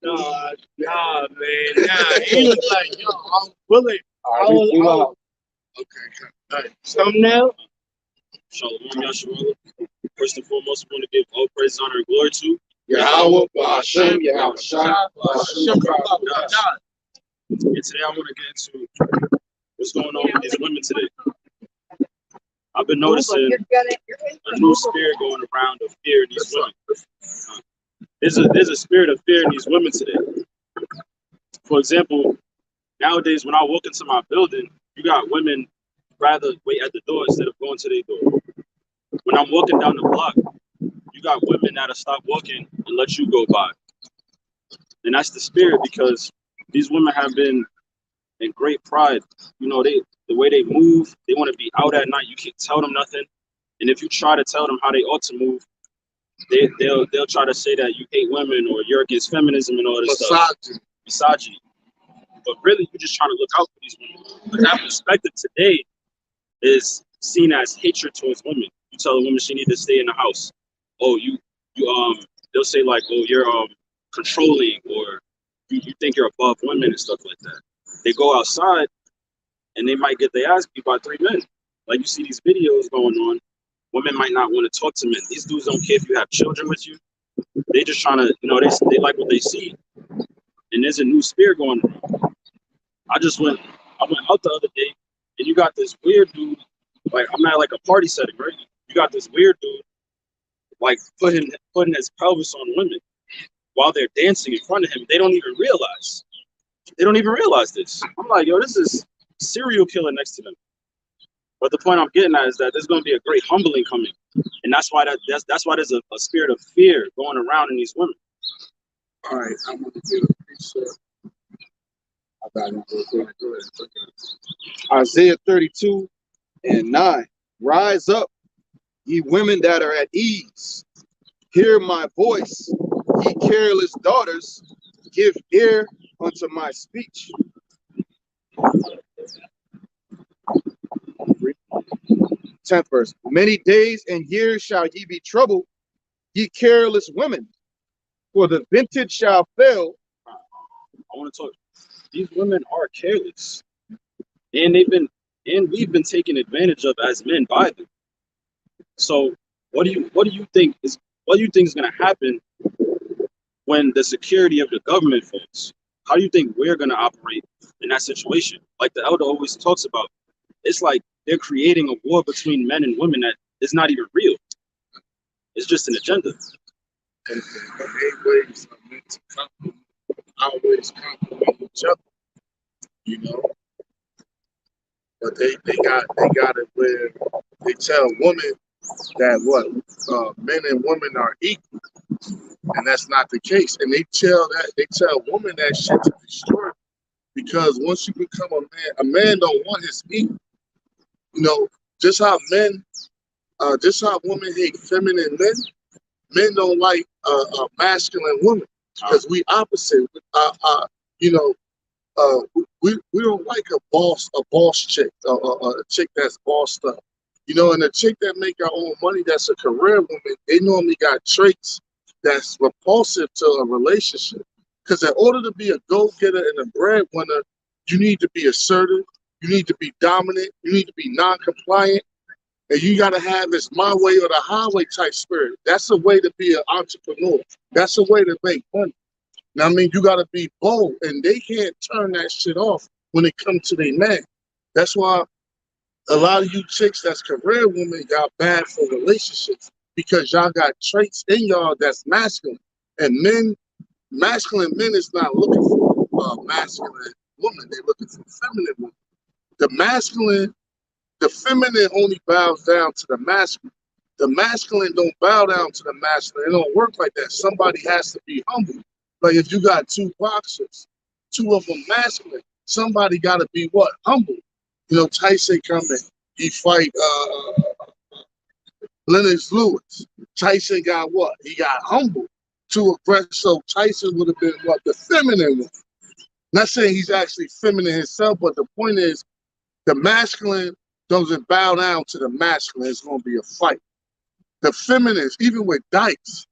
Nah, nah, man, nah. He was like, yo, I'm willing. I was, okay. All right. Thumbnail. Shalom, Yasharala. First and foremost, we want to give all praise, honor, and glory to Yahweh, Hashem, Yahweh, Hashem, and today I want to get into what's going on with these women today. I've been noticing a new spirit going around of fear in these women. There's a spirit of fear in these women today. For example, nowadays when I walk into my building, you got women rather wait at the door instead of going to their door. When I'm walking down the block, you got women that'll stop walking and let you go by. And that's the spirit, because these women have been in great pride. You know, the way they move, they want to be out at night. You can't tell them nothing. And if you try to tell them how they ought to move, they'll try to say that you hate women or you're against feminism and all this stuff. Misogyny. But really, you're just trying to look out for these women. But that perspective today is seen as hatred towards women. You tell a woman she need to stay in the house. Oh, they'll say like, oh, you're controlling, or you think you're above women and stuff like that. They go outside and they might get their ass beat by 3 men. Like you see these videos going on. Women might not want to talk to men. These dudes don't care if you have children with you. They just trying to, you know, they like what they see. And there's a new spirit going on. I went out the other day, and you got this weird dude. Like, I'm at like a party setting, right? You got this weird dude, like putting his pelvis on women while they're dancing in front of him. They don't even realize. They don't even realize this. I'm like, yo, this is serial killer next to them. But the point I'm getting at is that there's going to be a great humbling coming, and that's why that's why there's a spirit of fear going around in these women. All right, I'm going to do a precept. Isaiah 32:9. Rise up, ye women that are at ease. Hear my voice, ye careless daughters. Give ear unto my speech. 10th verse. Many days and years shall ye be troubled, ye careless women, for the vintage shall fail. I want to talk. These women are careless, and we've been taken advantage of as men by them. So what do you think is going to happen when the security of the government falls? How do you think we're going to operate in that situation? Like the elder always talks about, it's like they're creating a war between men and women that is not even real. It's just an agenda. And the ways are meant to always compliment each other, you know. But they got it where they tell women that men and women are equal, and that's not the case. And they tell women that shit to destroy, because once you become a man don't want his equal. You know, just how women hate feminine men. Men don't like masculine women, because we opposite. We don't like a boss chick, a chick that's bossed up. You know, and a chick that make her own money, that's a career woman. They normally got traits that's repulsive to a relationship. Because in order to be a go-getter and a breadwinner, you need to be assertive. You need to be dominant. You need to be non-compliant. And you got to have this my way or the highway type spirit. That's a way to be an entrepreneur. That's a way to make money. Now, I mean, you got to be bold, and they can't turn that shit off when it comes to their man. That's why a lot of you chicks that's career women got bad for relationships, because y'all got traits in y'all that's masculine. And masculine men is not looking for masculine women. They're looking for feminine women. The feminine only bows down to the masculine. The masculine don't bow down to the masculine. It don't work like that. Somebody has to be humble. Like if you got 2 boxers, 2 of them masculine, somebody got to be what? Humble. You know, Tyson coming, he fight Lennox Lewis. Tyson got what? He got humble. Too aggressive. So Tyson would have been what? The feminine one. Not saying he's actually feminine himself, but the point is the masculine doesn't bow down to the masculine. It's going to be a fight. The feminines, even with Dykes,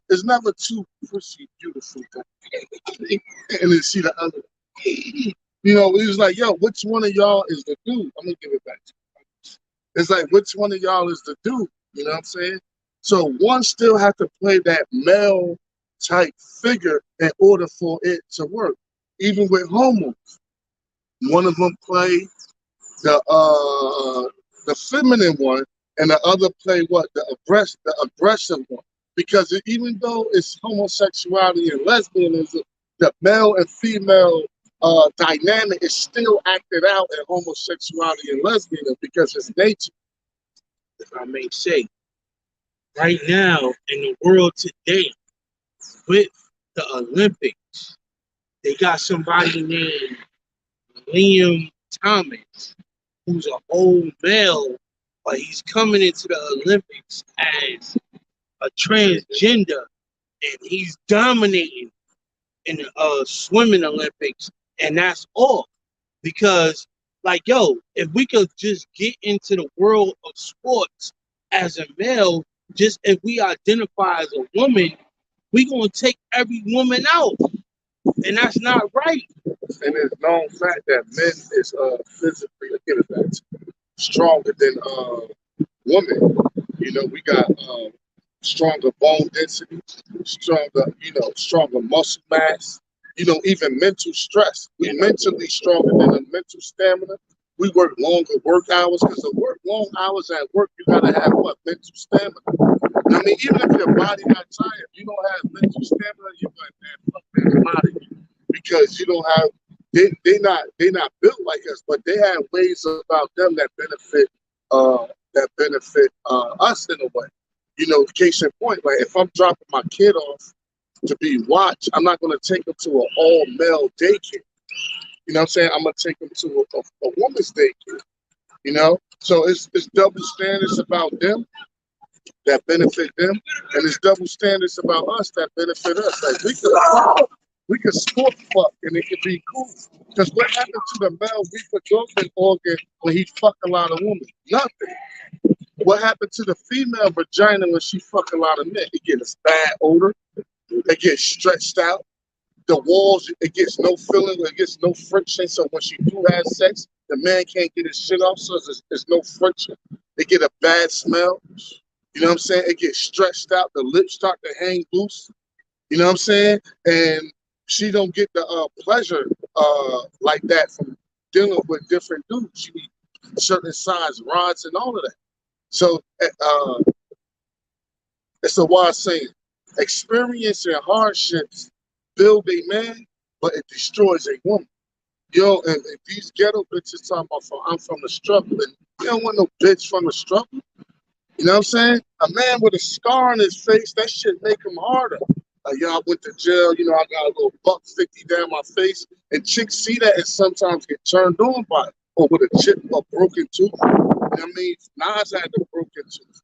It's never two pretty beautiful things. And then see the other. You know, it was like, yo, which one of y'all is the dude? I'm gonna give it back to you. It's like, which one of y'all is the dude? You know what I'm saying? So one still have to play that male type figure in order for it to work. Even with hormones, one of them play the feminine one, and the other play what the aggressive one. Because even though it's homosexuality and lesbianism, the male and female dynamic is still acted out in homosexuality and lesbianism because it's nature. If I may say, right now in the world today, with the Olympics, they got somebody named Liam Thomas, who's an old male, but he's coming into the Olympics as a transgender, and he's dominating in the swimming Olympics, and that's all. Because, like, yo, if we could just get into the world of sports as a male, just if we identify as a woman, we gonna take every woman out, and that's not right. And it's known fact that men is physically stronger than women. You know, we got stronger bone density, stronger muscle mass. You know, even mental stress. We mentally stronger than the mental stamina. We work longer work hours because to work long hours at work, you gotta have what mental stamina. I mean, even if your body not tired, if you don't have mental stamina, you're like, man, fuck that, I'm out of here. Because you don't have they not built like us, but they have ways about them that benefit us in a way. You know, case in point, like if I'm dropping my kid off to be watched, I'm not gonna take him to an all male daycare. You know what I'm saying? I'm gonna take him to a woman's daycare. You know, so it's double standards about them that benefit them, and it's double standards about us that benefit us. Like we could sport fuck and it could be cool. Because what happened to the male reproductive organ when he fuck a lot of women? Nothing. What happened to the female vagina when she fuck a lot of men? It gets bad odor. It gets stretched out. The walls, it gets no filling, it gets no friction. So when she do have sex, the man can't get his shit off, so there's no friction. They get a bad smell. You know what I'm saying? It gets stretched out. The lips start to hang loose. You know what I'm saying? And she don't get the pleasure like that from dealing with different dudes. She need certain size rods and all of that. So it's a wise saying. Experience and hardships build a man, but it destroys a woman. Yo, and these ghetto bitches talking about I'm from the struggle, and you don't want no bitch from the struggle. You know what I'm saying? A man with a scar on his face, that shit make him harder. Y'all went to jail, you know, I got a little $150 down my face, and chicks see that and sometimes get turned on by it. Or with a chip, a broken tooth. You know what I mean? Nas had the broken tooth.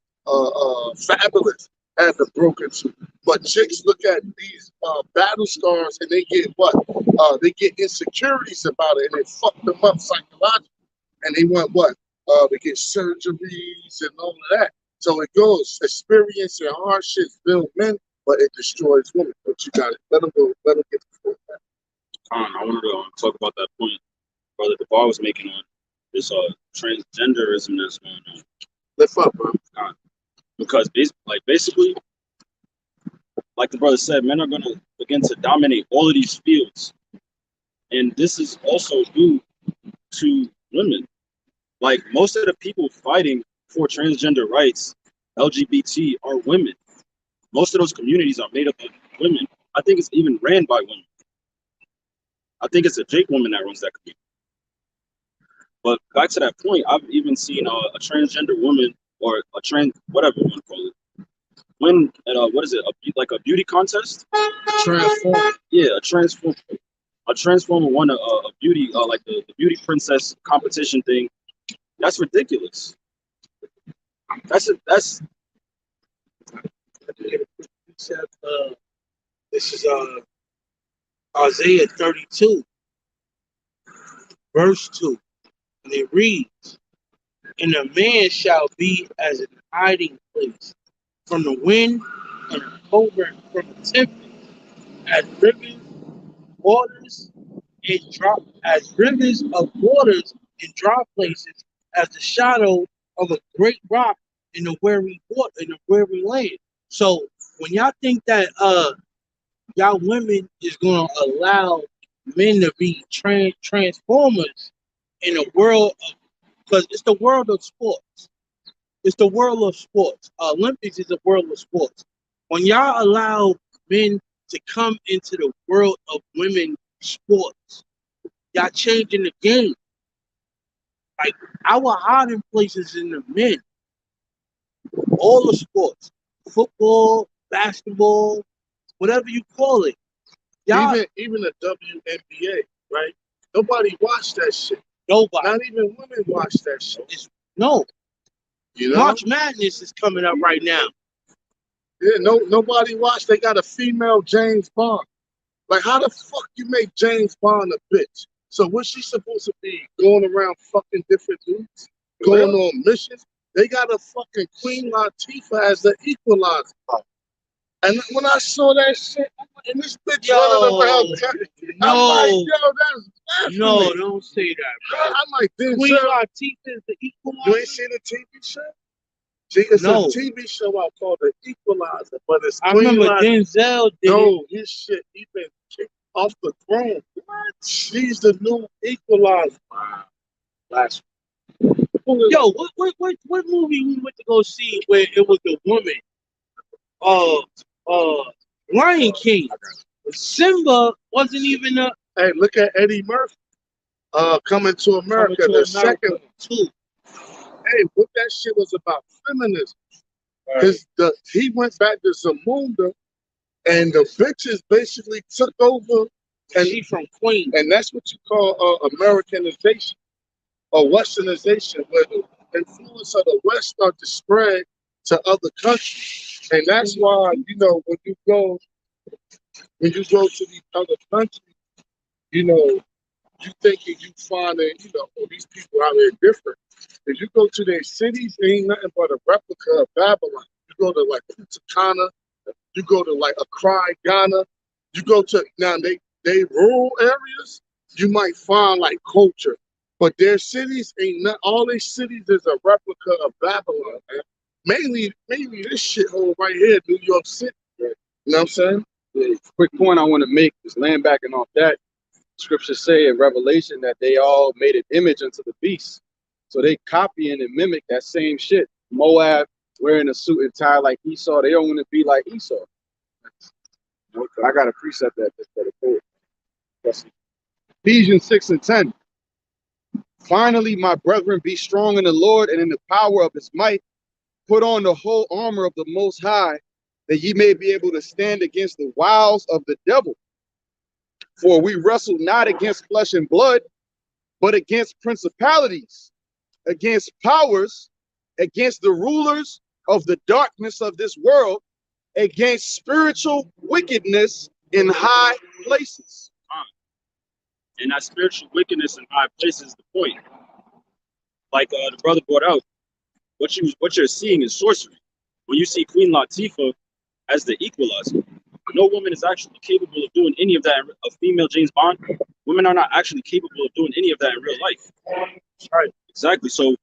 Fabulous had the broken tooth. But chicks look at these battle scars and they get what? They get insecurities about it and it fuck them up psychologically. And they want what? To get surgeries and all of that. So it goes, experience and hardships build men, but it destroys women. But you got it. Let them go. Let them get the full back. I wanted to talk about that point Brother Debar was making on this transgenderism that's going on. Lift up, bro. Because basically, like the brother said, men are going to begin to dominate all of these fields. And this is also due to women. Like most of the people fighting for transgender rights, LGBT, are women. Most of those communities are made up of women. I think it's even ran by women. I think it's a Jake woman that runs that community. But back to that point, I've even seen a transgender woman or a trans, whatever you want to call it, win at like a beauty contest. Transform. Yeah, a transformer won a beauty like the beauty princess competition thing. That's ridiculous. That's This is Isaiah 32, verse 2, and it reads, "And a man shall be as an hiding place from the wind and a covert from a temple, as rivers, waters, in dry, as rivers of waters in dry places, as the shadow of a great rock in a weary water in a weary land. So when y'all think that y'all women is gonna allow men to be transformers in a world of, because it's the world of sports. It's the world of sports. Olympics is a world of sports. When y'all allow men to come into the world of women sports, y'all changing the game. Like our hiding places in the men, all the sports, football, basketball, whatever you call it. Y'all, even the WNBA, right? Nobody watched that shit. nobody. Not even women watch that shit. No. You know? March Madness is coming up right now. Yeah, nobody watched. They got a female James Bond. Like, how the fuck you make James Bond a bitch? So what's she supposed to be? Going around fucking different dudes? Going on missions? They got a fucking Queen Latifah as the equalizer. And when I saw that shit, and this bitch running around, I'm like, yo, that's blasphemy. No, don't say that, bro. I'm like, Queen Latifah is the equalizer. You ain't seen the TV show? See, it's a TV show out called The Equalizer, but it's I remember Denzel did No, his shit, he been kicked off the throne. What? She's the new Equalizer. Wow. Last Yo, what movie we went to go see where it was the woman? Lion King. Simba wasn't even a. Hey, look at Eddie Murphy. Coming to America, the second one too. Hey, what that shit was about feminism. Because he went back to Zamunda, and the bitches basically took over. And she from Queens. And that's what you call Americanization or Westernization, where the influence of the West start to spread to other countries. And that's why, you know, when you go to these other countries, you know, you thinking you finding, you know, oh, these people out here different. If you go to their cities, they ain't nothing but a replica of Babylon. You go to like Punta Cana, you go to like Accra, Ghana, you go to, now they rural areas, you might find like culture. But their cities ain't not, all their cities is a replica of Babylon, man. Mainly this shithole right here, New York City. You know what I'm saying? The quick point I want to make is laying backing off that. Scriptures say in Revelation that they all made an image unto the beast. So they copying and mimic that same shit. Moab wearing a suit and tie like Esau. They don't want to be like Esau. I got to precept that for the poet. Ephesians 6:10. Finally, my brethren, be strong in the Lord and in the power of his might. Put on the whole armor of the Most High, that ye may be able to stand against the wiles of the devil. For we wrestle not against flesh and blood, but against principalities, against powers, against the rulers of the darkness of this world, against spiritual wickedness in high places. And that spiritual wickedness in high places is the point. Like the brother brought out, what you're seeing is sorcery. When you see Queen Latifah as the equalizer, no woman is actually capable of doing any of that. A female James Bond, women are not actually capable of doing any of that in real life. Right? Exactly. So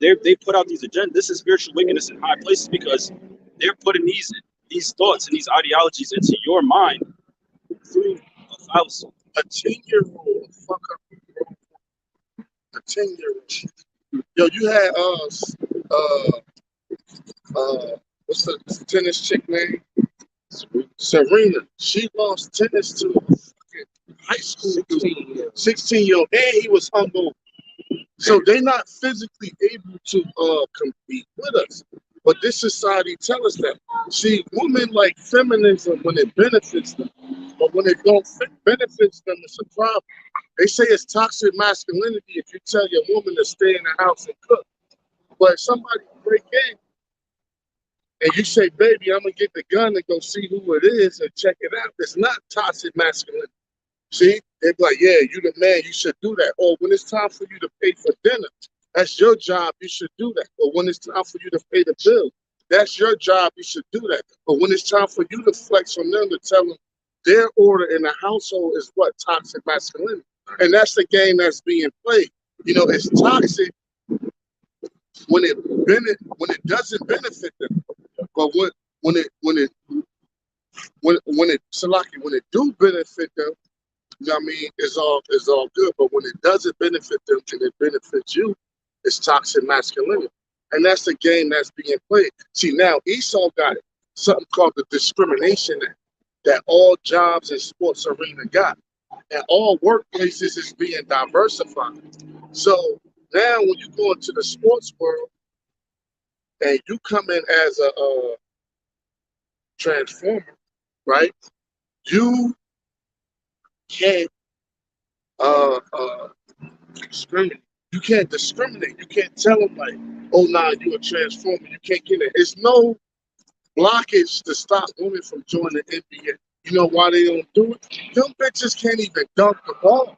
they put out these agendas. This is spiritual wickedness in high places because they're putting these thoughts and these ideologies into your mind through a fallacy. A 10-year-old fuck up a 10-year-old. Yo, you had what's the tennis chick name? Serena. She lost tennis to a fucking high school 16-year-old, and he was humble. So they're not physically able to compete with us. But this society tells us that. See, women like feminism when it benefits them. But when it don't benefits them, it's a problem. They say it's toxic masculinity if you tell your woman to stay in the house and cook. But if somebody break in and you say, baby, I'm going to get the gun and go see who it is and check it out, it's not toxic masculinity. See, they're like, yeah, you the man, you should do that. Or when it's time for you to pay for dinner, that's your job, you should do that. Or when it's time for you to pay the bill, That's your job. You should do that. But when it's time for you to flex on them to tell them their order in the household is what? Toxic masculinity. And that's the game that's being played. You know, it's toxic when it doesn't benefit them. But when it do benefit them, you know what I mean, it's all good. But when it doesn't benefit them and it benefits you, it's toxic masculinity. And that's the game that's being played. See, now Esau got it. Something called the Discrimination Act that all jobs and sports arena got. And all workplaces is being diversified. So now when you go into the sports world and you come in as a transformer, right? You can't discriminate. You can't discriminate. You can't tell them like, oh nah, you a transformer. You can't get it. It's no blockage to stop women from joining the NBA. You know why they don't do it? Them bitches can't even dunk the ball.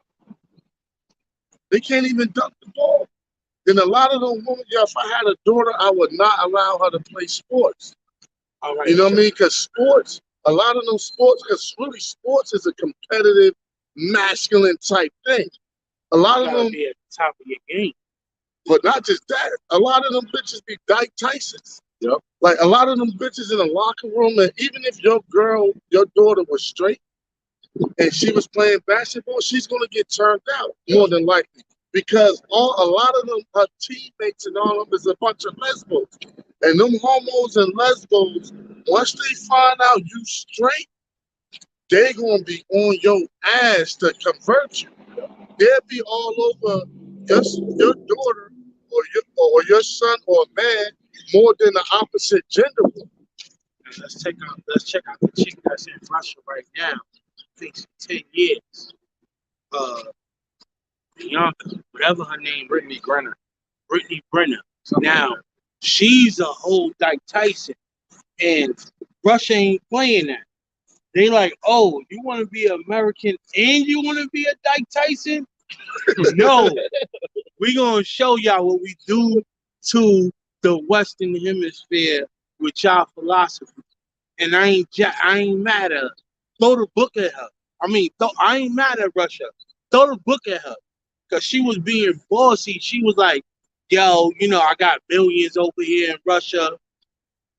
They can't even dunk the ball. Then a lot of them women, yeah, if I had a daughter, I would not allow her to play sports. All right, You know what I mean? Because sports, a lot of them sports, because really sports is a competitive, masculine type thing. A lot you of gotta them, be at the top of your game. but not just that, a lot of them bitches be Dyke Tysons. Yep. Like a lot of them bitches in the locker room, and even if your daughter was straight and she was playing basketball, she's gonna get turned out more than likely. Because a lot of them, her teammates and all of them is a bunch of lesbos. And them homos and lesbos, once they find out you straight, they gonna be on your ass to convert you. They'll be all over your daughter or your son or man more than the opposite gender. And let's check out the chick that's in Russia right now. I think she's 10 years. Bianca, whatever her name, Brittany Griner. Brittany Brenner. Now, she's a whole Dyke Tyson, and Russia ain't playing that. They like, oh, you want to be American and you want to be a Dyke Tyson? No, we gonna show y'all what we do to the Western Hemisphere with y'all philosophy. And I ain't mad at her. Throw the book at her. I ain't mad at Russia. Throw the book at her. Because she was being bossy. She was like, yo, I got millions over here in Russia,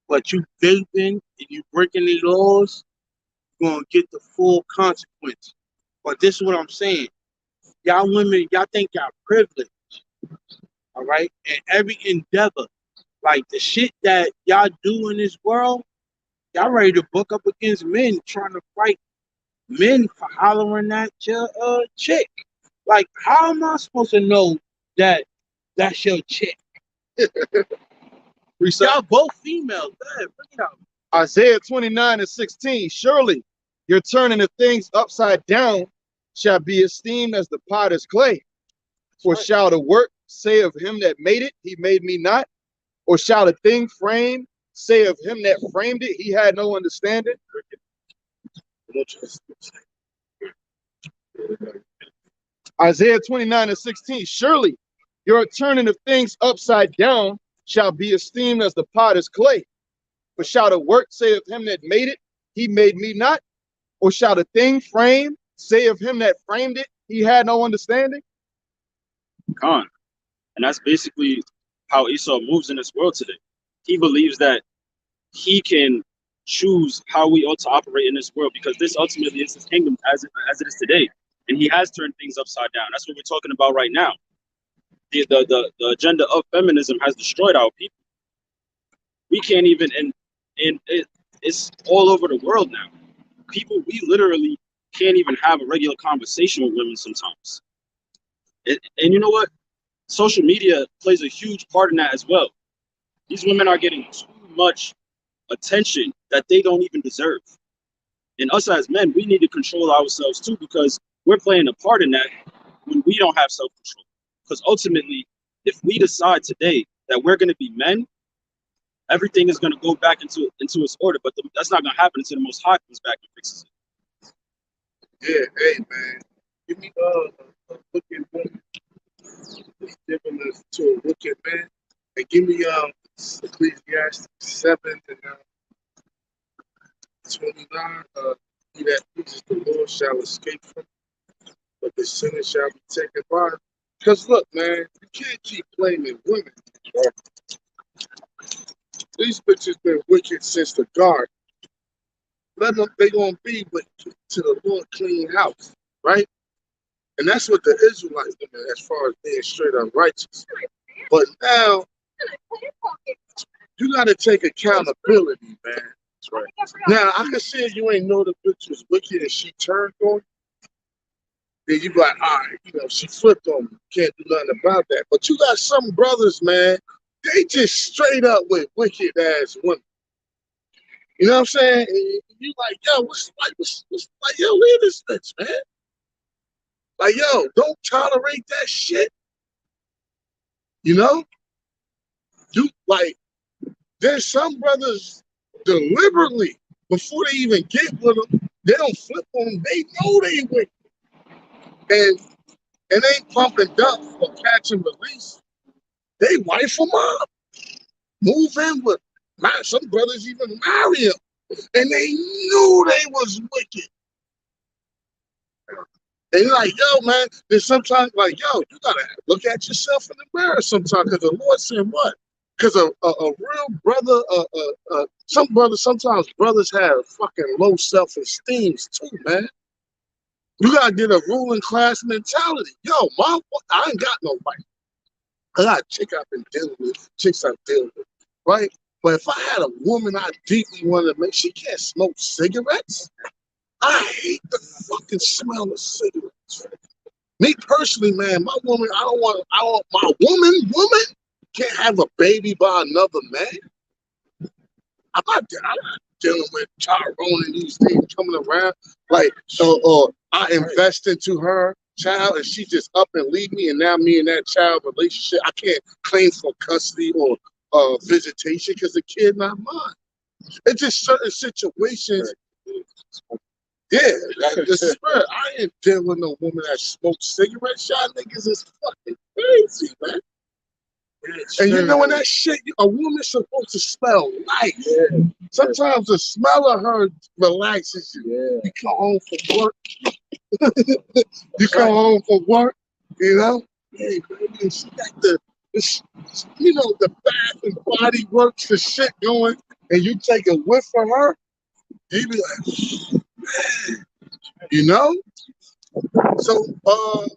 but you vaping and you breaking the laws, you're going to get the full consequence. But this is what I'm saying. Y'all women, y'all think y'all privileged. All right? And every endeavor, like the shit that y'all do in this world, y'all ready to book up against men trying to fight men for hollering at your chick. Like, how am I supposed to know that that's your chick? Y'all both females. Go ahead, bring it out. Isaiah 29:16. Surely your turning of things upside down shall be esteemed as the potter's clay. For shall the work say of him that made it, he made me not? Or shall the thing framed say of him that framed it, he had no understanding? Isaiah 29:16. Surely your turning of things upside down shall be esteemed as the potter's clay. For shall the work say of him that made it, he made me not? Or shall the thing framed say of him that framed it, he had no understanding? Khan. And that's basically how Esau moves in this world today. He believes that he can choose how we ought to operate in this world because this ultimately is his kingdom as it is today. And he has turned things upside down. That's what we're talking about right now. The agenda of feminism has destroyed our people. We can't even, and it's all over the world now. People, we literally can't even have a regular conversation with women sometimes. And you know what? Social media plays a huge part in that as well. These women are getting too much attention that they don't even deserve. And us as men, we need to control ourselves too because we're playing a part in that when we don't have self-control. Because ultimately, if we decide today that we're going to be men, everything is going to go back into its order. But that's not going to happen until the Most High comes back and fixes it. Yeah, hey man, give me a wicked woman. Giving us to a wicked man, and give me Ecclesiastes 7 and 29. He that pleases the Lord shall escape from, but the sinner shall be taken by. Because look, man, you can't keep blaming women. Right? These bitches been wicked since the garden. Let them, they gonna be wicked to the Lord clean house, right? And that's what the Israelites do, as far as being straight up righteous. But now you gotta take accountability, man. That's right. Now I can see if you ain't know the bitch was wicked and she turned on you, then you be like, all right, you know, she flipped on me. Can't do nothing about that. But you got some brothers, man, they just straight up with wicked ass women. You know what I'm saying? And you like, yo, what's like, yo, leave this bitch, man. Like, yo, don't tolerate that shit. You know? You like, there's some brothers deliberately, before they even get with them, they don't flip on them. They know they wicked. And ain't pumping dump for catch and release. They wife them up. Move in with some brothers even marry him. And they knew they was wicked. And you're like, yo, man, there's sometimes like, yo, you gotta look at yourself in the mirror sometimes, because the Lord said what? Because a real brother, sometimes brothers have fucking low self-esteem too, man. You gotta get a ruling class mentality. Yo, I ain't got no wife. I got a chick I've been dealing with, chicks I've dealt with, right? But if I had a woman I deeply wanted to make, she can't smoke cigarettes. I hate the fucking smell of cigarettes. Me personally, man, my woman, I don't want my woman can't have a baby by another man. I'm not dealing with Tyrone and these things coming around. Like, I invest into her child and she just up and leave me, and now me and that child relationship, I can't claim for custody or visitation because the kid not mine. It's just certain situations. Yeah, I ain't dealing with no woman that smokes cigarettes. Y'all niggas is fucking crazy, man. And you know when that shit, a woman's supposed to smell nice. Yeah. Sometimes the smell of her relaxes you. Yeah. You come home from work. You come home from work, you know? Hey, baby, she got the Bath and Body Works, the shit going, and you take a whiff from her, you be like, man, you know? So, hold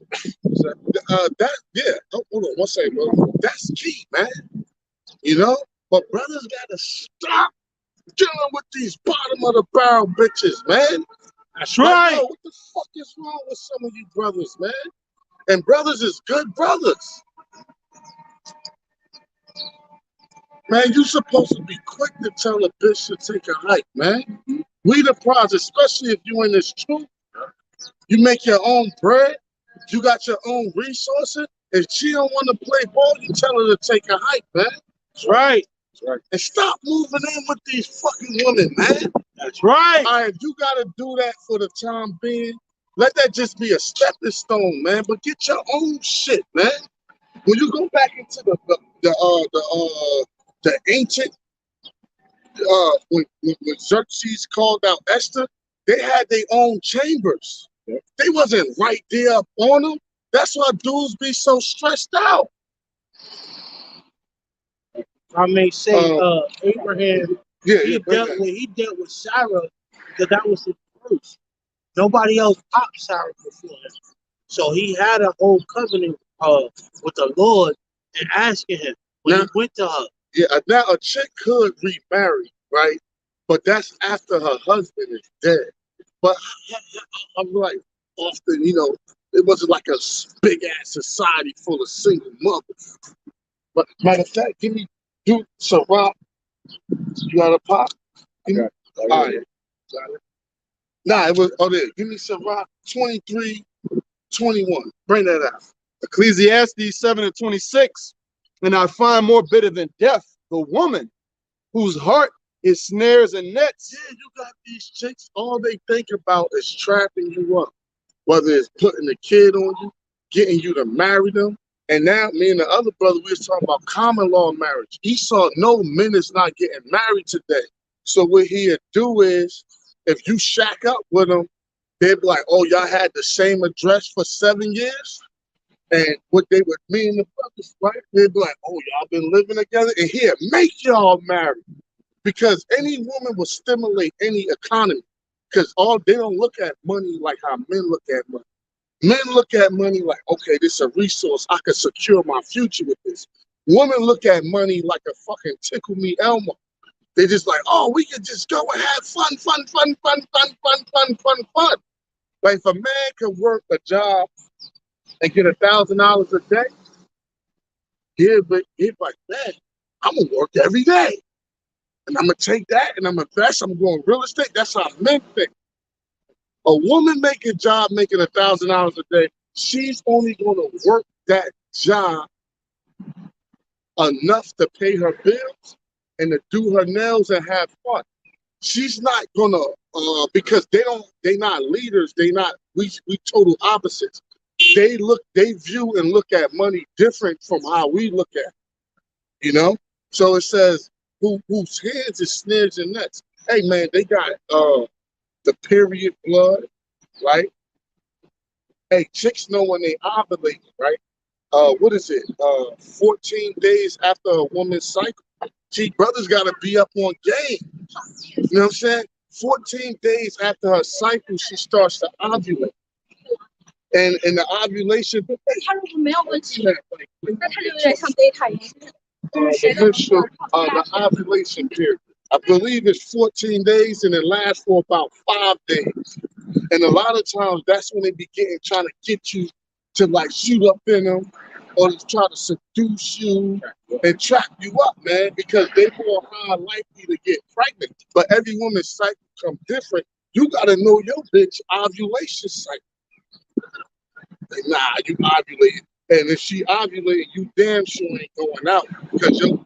on one second, bro. That's key, man. You know? But brothers gotta stop dealing with these bottom of the barrel bitches, man. That's right. Yo, what the fuck is wrong with some of you brothers, man? And brothers is good brothers. Man, you supposed to be quick to tell a bitch to take a hike, man. We the prize, especially if you in this truth. You make your own bread. You got your own resources. If she don't want to play ball, you tell her to take a hike, man. That's right. That's right. And stop moving in with these fucking women, man. That's right. All right, you got to do that for the time being. Let that just be a stepping stone, man. But get your own shit, man. When you go back into the ancient, when Xerxes called out Esther, they had their own chambers. Yep. They wasn't right there up on them. That's why dudes be so stressed out. I may say, Abraham, he dealt with Sarah because that was his first. Nobody else popped Sarah before him. So he had a whole covenant with the Lord and asking him when he went to her. Yeah, now a chick could remarry, right? But that's after her husband is dead. But I'm like, often, it wasn't like a big ass society full of single mothers. But matter of fact, give me Ciroc. You got a pop? All right. Got it. Nah, it was there. Give me Ciroc 23:21. Bring that out. Ecclesiastes 7:26. And I find more bitter than death the woman whose heart is snares and nets. Yeah, you got these chicks, all they think about is trapping you up. Whether it's putting a kid on you, getting you to marry them, And now me and the other brother, we was talking about common law marriage. Esau, no, men is not getting married today. So what he'd do is, if you shack up with him, they'd be like, oh, y'all had the same address for 7 years? And what they would mean the brothers, right? They'd be like, oh, y'all been living together? And here, make y'all marry. Because any woman will stimulate any economy. Because they don't look at money like how men look at money. Men look at money like, okay, this is a resource. I can secure my future with this. Women look at money like a fucking tickle me Elmo. They just like, oh, we can just go and have fun. Like if a man can work a job and get $1,000 a day, he'd like, man, I'm gonna work every day. And I'm gonna take that and I'm gonna invest, I'm going real estate. That's how men think. A woman making $1,000 a day, she's only gonna work that job enough to pay her bills and to do her nails and have fun. She's not gonna because they not leaders, we total opposites. They view and look at money different from how we look at it, you know? So it says whose hands is snares and nets. Hey man, they got the period blood, right? Hey, chicks know when they ovulate, right? What is it? 14 days after a woman's cycle. Gee, brothers gotta be up on game. You know what I'm saying? 14 days after her cycle, she starts to ovulate. And the ovulation. The ovulation period. I believe it's 14 days and it lasts for about 5 days. And a lot of times that's when they begin trying to get you to like shoot up in them or to try to seduce you and trap you up, man, because they're more high likely to get pregnant. But every woman's cycle comes different. You got to know your bitch ovulation cycle. Like, nah, you ovulated. And if she ovulated, you damn sure ain't going out because you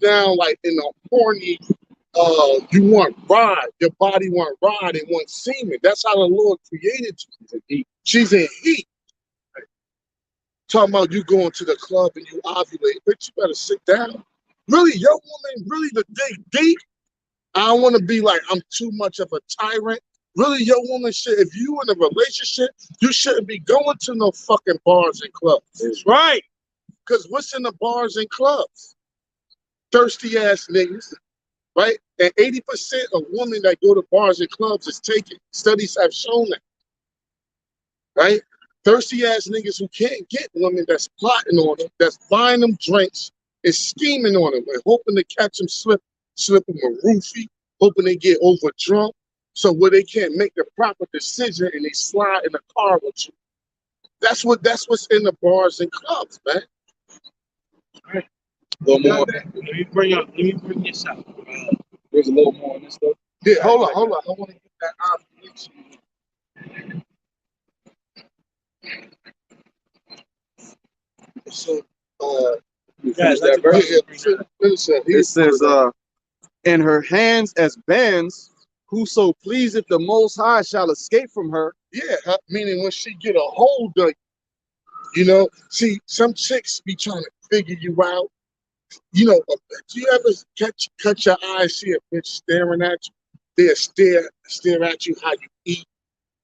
down like in a horny, you want ride. Your body want ride and want semen. That's how the Lord created you. She's in heat. Talking about you going to the club and you ovulate. Bitch, you better sit down. Really, your woman, really to dig deep. I don't want to be like, I'm too much of a tyrant. Really, your woman should, if you in a relationship, you shouldn't be going to no fucking bars and clubs. That's right. Because what's in the bars and clubs? Thirsty ass niggas, right? And 80% of women that go to bars and clubs is taken. Studies have shown that, right? Thirsty ass niggas who can't get women that's plotting on them, that's buying them drinks and scheming on them and hoping to catch them slip them a roofie, hoping they get over drunk. So where they can't make the proper decision and they slide in the car with you. That's what's in the bars and clubs, man. All right. A little more. Let me bring this out. There's a little more on this stuff. Yeah, hold on. I want to get that ovulation. So, that verse. It says, in her hands as bands, whoso pleaseth the Most High shall escape from her. Yeah, meaning when she get a hold of you know, see, some chicks be trying to figure you out. You know, do you ever cut your eyes, see a bitch staring at you? They'll stare at you how you eat.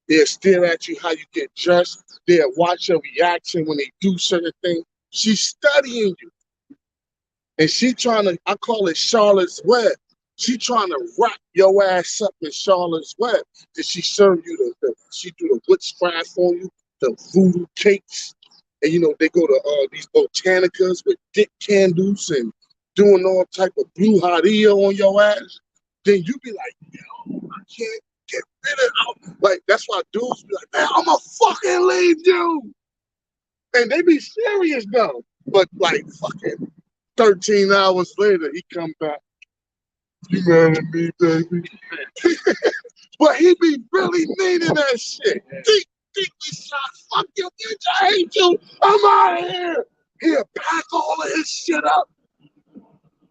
They'll stare at you how you get dressed. They'll watch your reaction when they do certain things. She's studying you. And she trying to, I call it Charlotte's Web. She trying to wrap your ass up in Charlotte's Web. Did she serve you she do the witchcraft for you, the voodoo cakes? And you know, they go to these botanicas with dick candles and doing all type of brujeria on your ass. Then you be like, yo, I can't get rid of it. Like, that's why dudes be like, man, I'ma fucking leave you. And they be serious though. But like fucking 13 hours later, he come back. You mad at me, baby? But he be really meaning that shit. Deep shot, fuck you, bitch, I hate you. I'm out of here. He'll pack all of his shit up.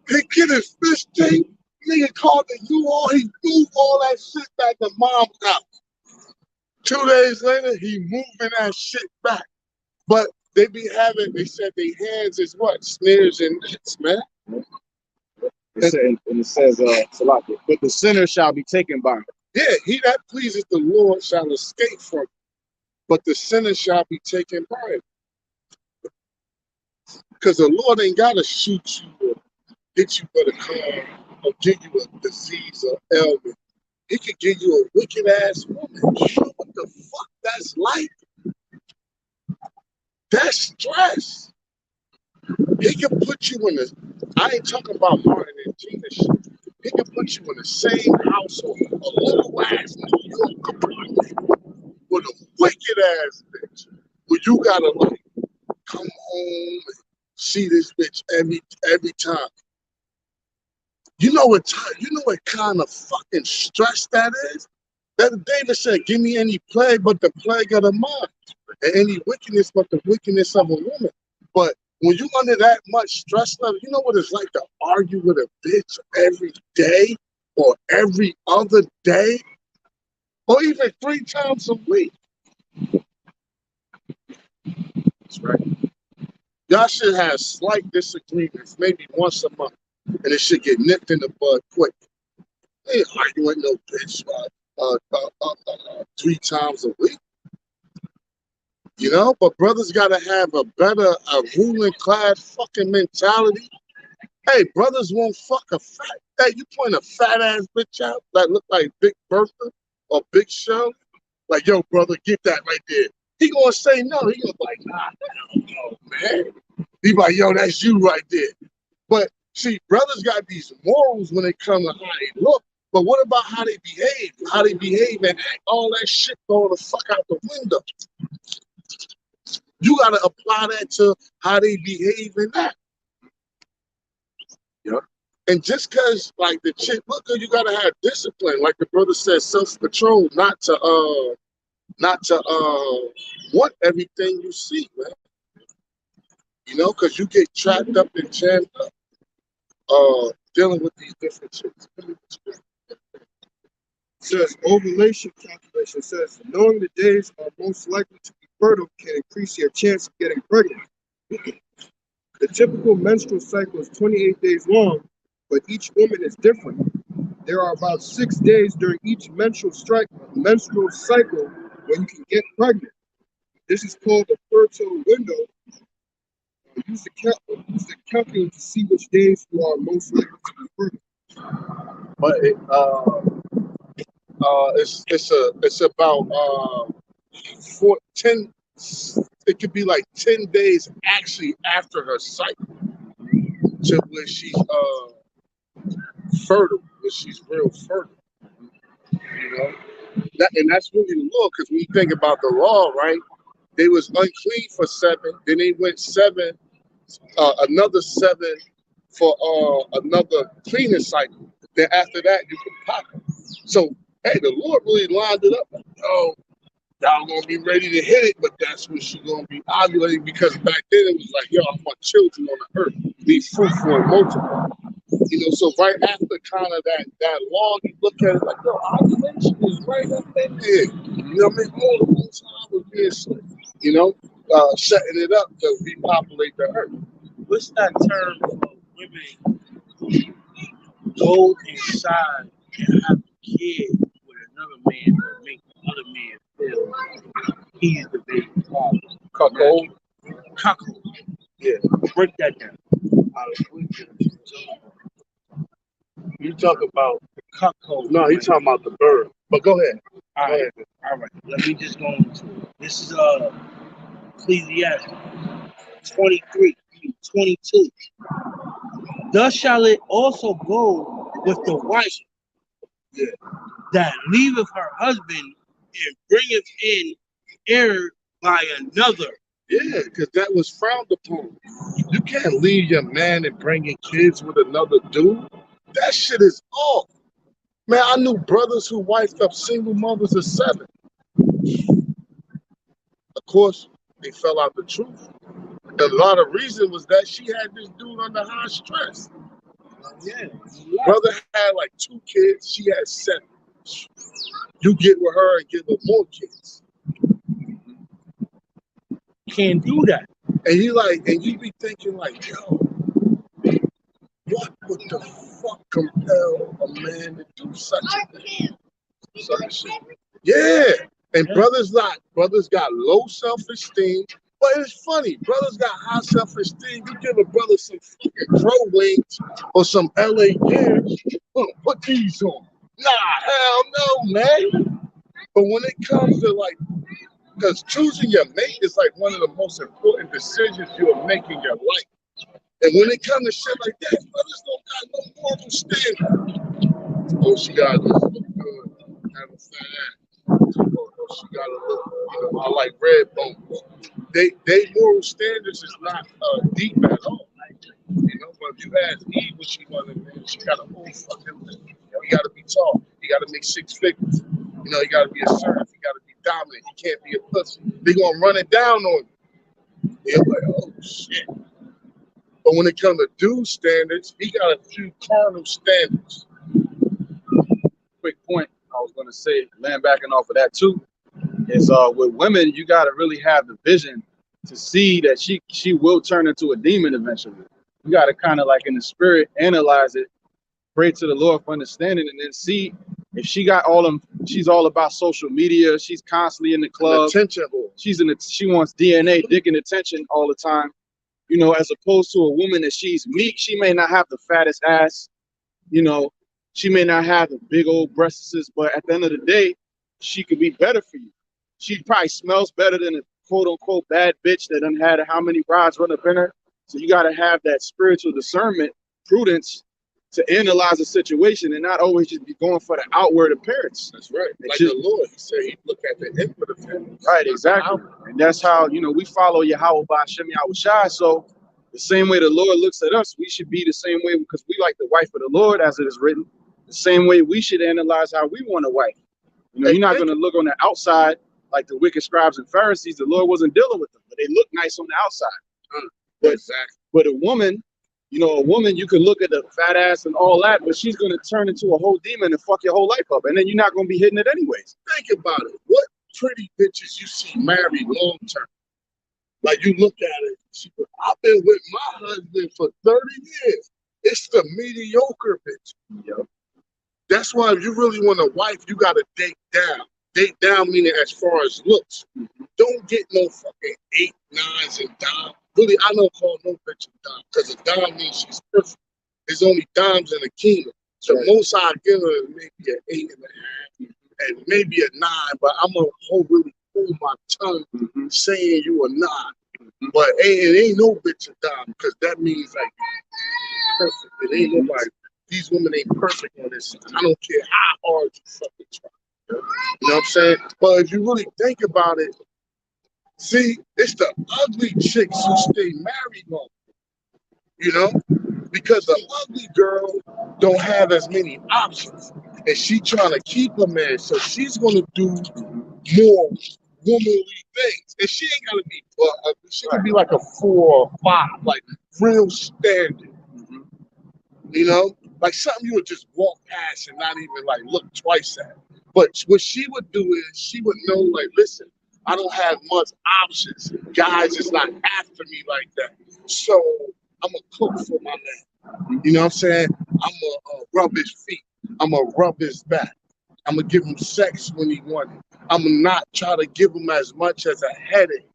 He get his fish tank. Nigga called the U-Haul. He moved all that shit back to mom's house. 2 days later, he moving that shit back. But They be having, they said their hands is what? Snares and nets, man. And it says, Salaki, but the sinner shall be taken by him. Yeah, he that pleases the Lord shall escape from it, but the sinner shall be taken by it. Because the Lord ain't got to shoot you or hit you with a car or give you a disease or ailment. He could give you a wicked ass woman. You know what the fuck that's like? That's stress. He can put you in I ain't talking about Martin and Gina shit. He can put you in the same household, a little ass New York apartment with a wicked ass bitch. Where you gotta like come home and see this bitch every time. You know what kind of fucking stress that is? That David said, give me any plague but the plague of the mind. And any wickedness but the wickedness of a woman. But when you under that much stress level, you know what it's like to argue with a bitch every day or every other day or even 3 times a week. That's right. Y'all should have slight disagreements, maybe once a month, and it should get nipped in the bud quick. They ain't arguing with no bitch 3 times a week. You know, but brothers gotta have a better ruling class fucking mentality. Hey, brothers won't fuck a fat. Hey, you point a fat ass bitch out that look like Big Bertha or Big Show. Like, yo, brother, get that right there. He gonna say no. He gonna be like, nah, no, man. He like, yo, that's you right there. But see, brothers got these morals when it comes to how they look. But what about how they behave? How they behave and act? All that shit going the fuck out the window. You gotta apply that to how they behave and act. Yeah. And just cause like the chick look good, you gotta have discipline. Like the brother said, self-control, not to want everything you see, man. You know, cause you get trapped up and jammed up dealing with these different chicks. Says ovulation calculation says knowing the days are most likely to be fertile can increase your chance of getting pregnant. The typical menstrual cycle is 28 days long, but each woman is different. There are about 6 days during each menstrual cycle when you can get pregnant. This is called the fertile window. Use the calculator to see which days you are most likely to be fertile. But it's about 10. It could be like 10 days actually after her cycle to where she's fertile, where she's real fertile. You know, and that's really the law, because when you think about the law, right? They was unclean for 7, then they went 7, another 7 for another cleaning cycle. Then after that, you can pop it. So, hey, the Lord really lined it up. Like, yo, y'all gonna be ready to hit it, but that's when she's gonna be ovulating, because back then it was like, yo, I want children on the earth, be fruitful and multiply. You know, so right after kind of that law, you look at it like, yo, ovulation is right up in there. You know what I mean? All the whole time was being slick, you know, setting it up to repopulate the earth. What's that term for women go inside and have a kid with another man to make the other man feel he's the baby father? Cuckold. Cuckold. Yeah. Break that down. You talk about Cuckold. no, he's talking about the bird. But go ahead. All right. Let me just go into it. This is Ecclesiastes 23:22. Thus shall it also go with the wife that leaveth her husband and bringeth in heir by another. Yeah, because that was frowned upon. You can't leave your man and bring in kids with another dude. That shit is off. Man, I knew brothers who wifed up single mothers of 7. Of course, they fell out the truth. A lot of reason was that she had this dude under high stress. Yeah. Brother had like 2 kids, she had 7. You get with her and give her more kids. Can't do that. And you be thinking like, yo, what would the fuck compel a man to do such a thing? Such shit. Yeah. And brothers got low self-esteem. But it's funny, brothers got high self-esteem. You give a brother some fucking crow wings or some LA gears, put these on. Nah, hell no, man. But when it comes to like, because choosing your mate is like one of the most important decisions you'll make in your life. And when it comes to shit like that, brothers don't got no moral standard. Oh, she got to look good. Have a fat ass. Oh, she got to look, I like red bones. They moral standards is not deep at all. But if you ask Eve what she wanted, man, she got a whole fucking list. You got to be tall. You got to make 6 figures. You got to be assertive. You got to be dominant. You can't be a pussy. They're going to run it down on you. You're like, oh, shit. But when it comes to dude standards, he got a few carnal standards. Quick point I was going to say, land backing off of that too, is with women, you got to really have the vision to see that she will turn into a demon eventually. You got to kind of like in the spirit analyze it, pray to the Lord for understanding, and then see if she got she's all about social media. She's constantly in the club. Attention. She wants DNA, dick, and attention all the time. As opposed to a woman that she's meek. She may not have the fattest ass. She may not have the big old breasts, but at the end of the day, she could be better for you. She probably smells better than a quote unquote bad bitch that done had how many brides run up in her. So you got to have that spiritual discernment, prudence to analyze the situation and not always just be going for the outward appearance. That's right. Like the Lord, he said he'd look at the inward appearance. Right, exactly. And that's how, we follow Yahweh by Shem Yahushai. So the same way the Lord looks at us, we should be the same way because we like the wife of the Lord, as it is written. The same way we should analyze how we want a wife. You're not going to look on the outside like the wicked scribes and Pharisees. The Lord wasn't dealing with them, but they look nice on the outside. But a woman, you can look at the fat ass and all that, but she's going to turn into a whole demon and fuck your whole life up. And then you're not going to be hitting it anyways. Think about it. What pretty bitches you see married long term? Like you look at it, I've been with my husband for 30 years. It's the mediocre bitch. Yep. That's why if you really want a wife, you got to date down. Date down meaning as far as looks. Don't get no fucking 8, 9s and dime. Really, I don't call no bitch a dime because a dime means she's perfect. There's only dimes in the kingdom. So most I give her is maybe an 8.5 and maybe a 9, but I'm gonna really hold my tongue saying you a 9. But it ain't no bitch a dime because that means like perfect. It ain't nobody. These women ain't perfect on this. I don't care how hard you fucking try. You know what I'm saying? But if you really think about it, see, it's the ugly chicks who stay married long. Because the ugly girl don't have as many options. And she trying to keep a man. So she's going to do more womanly things. And she ain't got to be, she can be like a 4 or 5, like real standard. Like something you would just walk past and not even like look twice at. But what she would do is she would know, like, listen, I don't have much options. Guys is not after me like that. So I'm going to cook for my man. You know what I'm saying? I'm going to rub his feet. I'm going to rub his back. I'm going to give him sex when he wants it. I'm going to not try to give him as much as a headache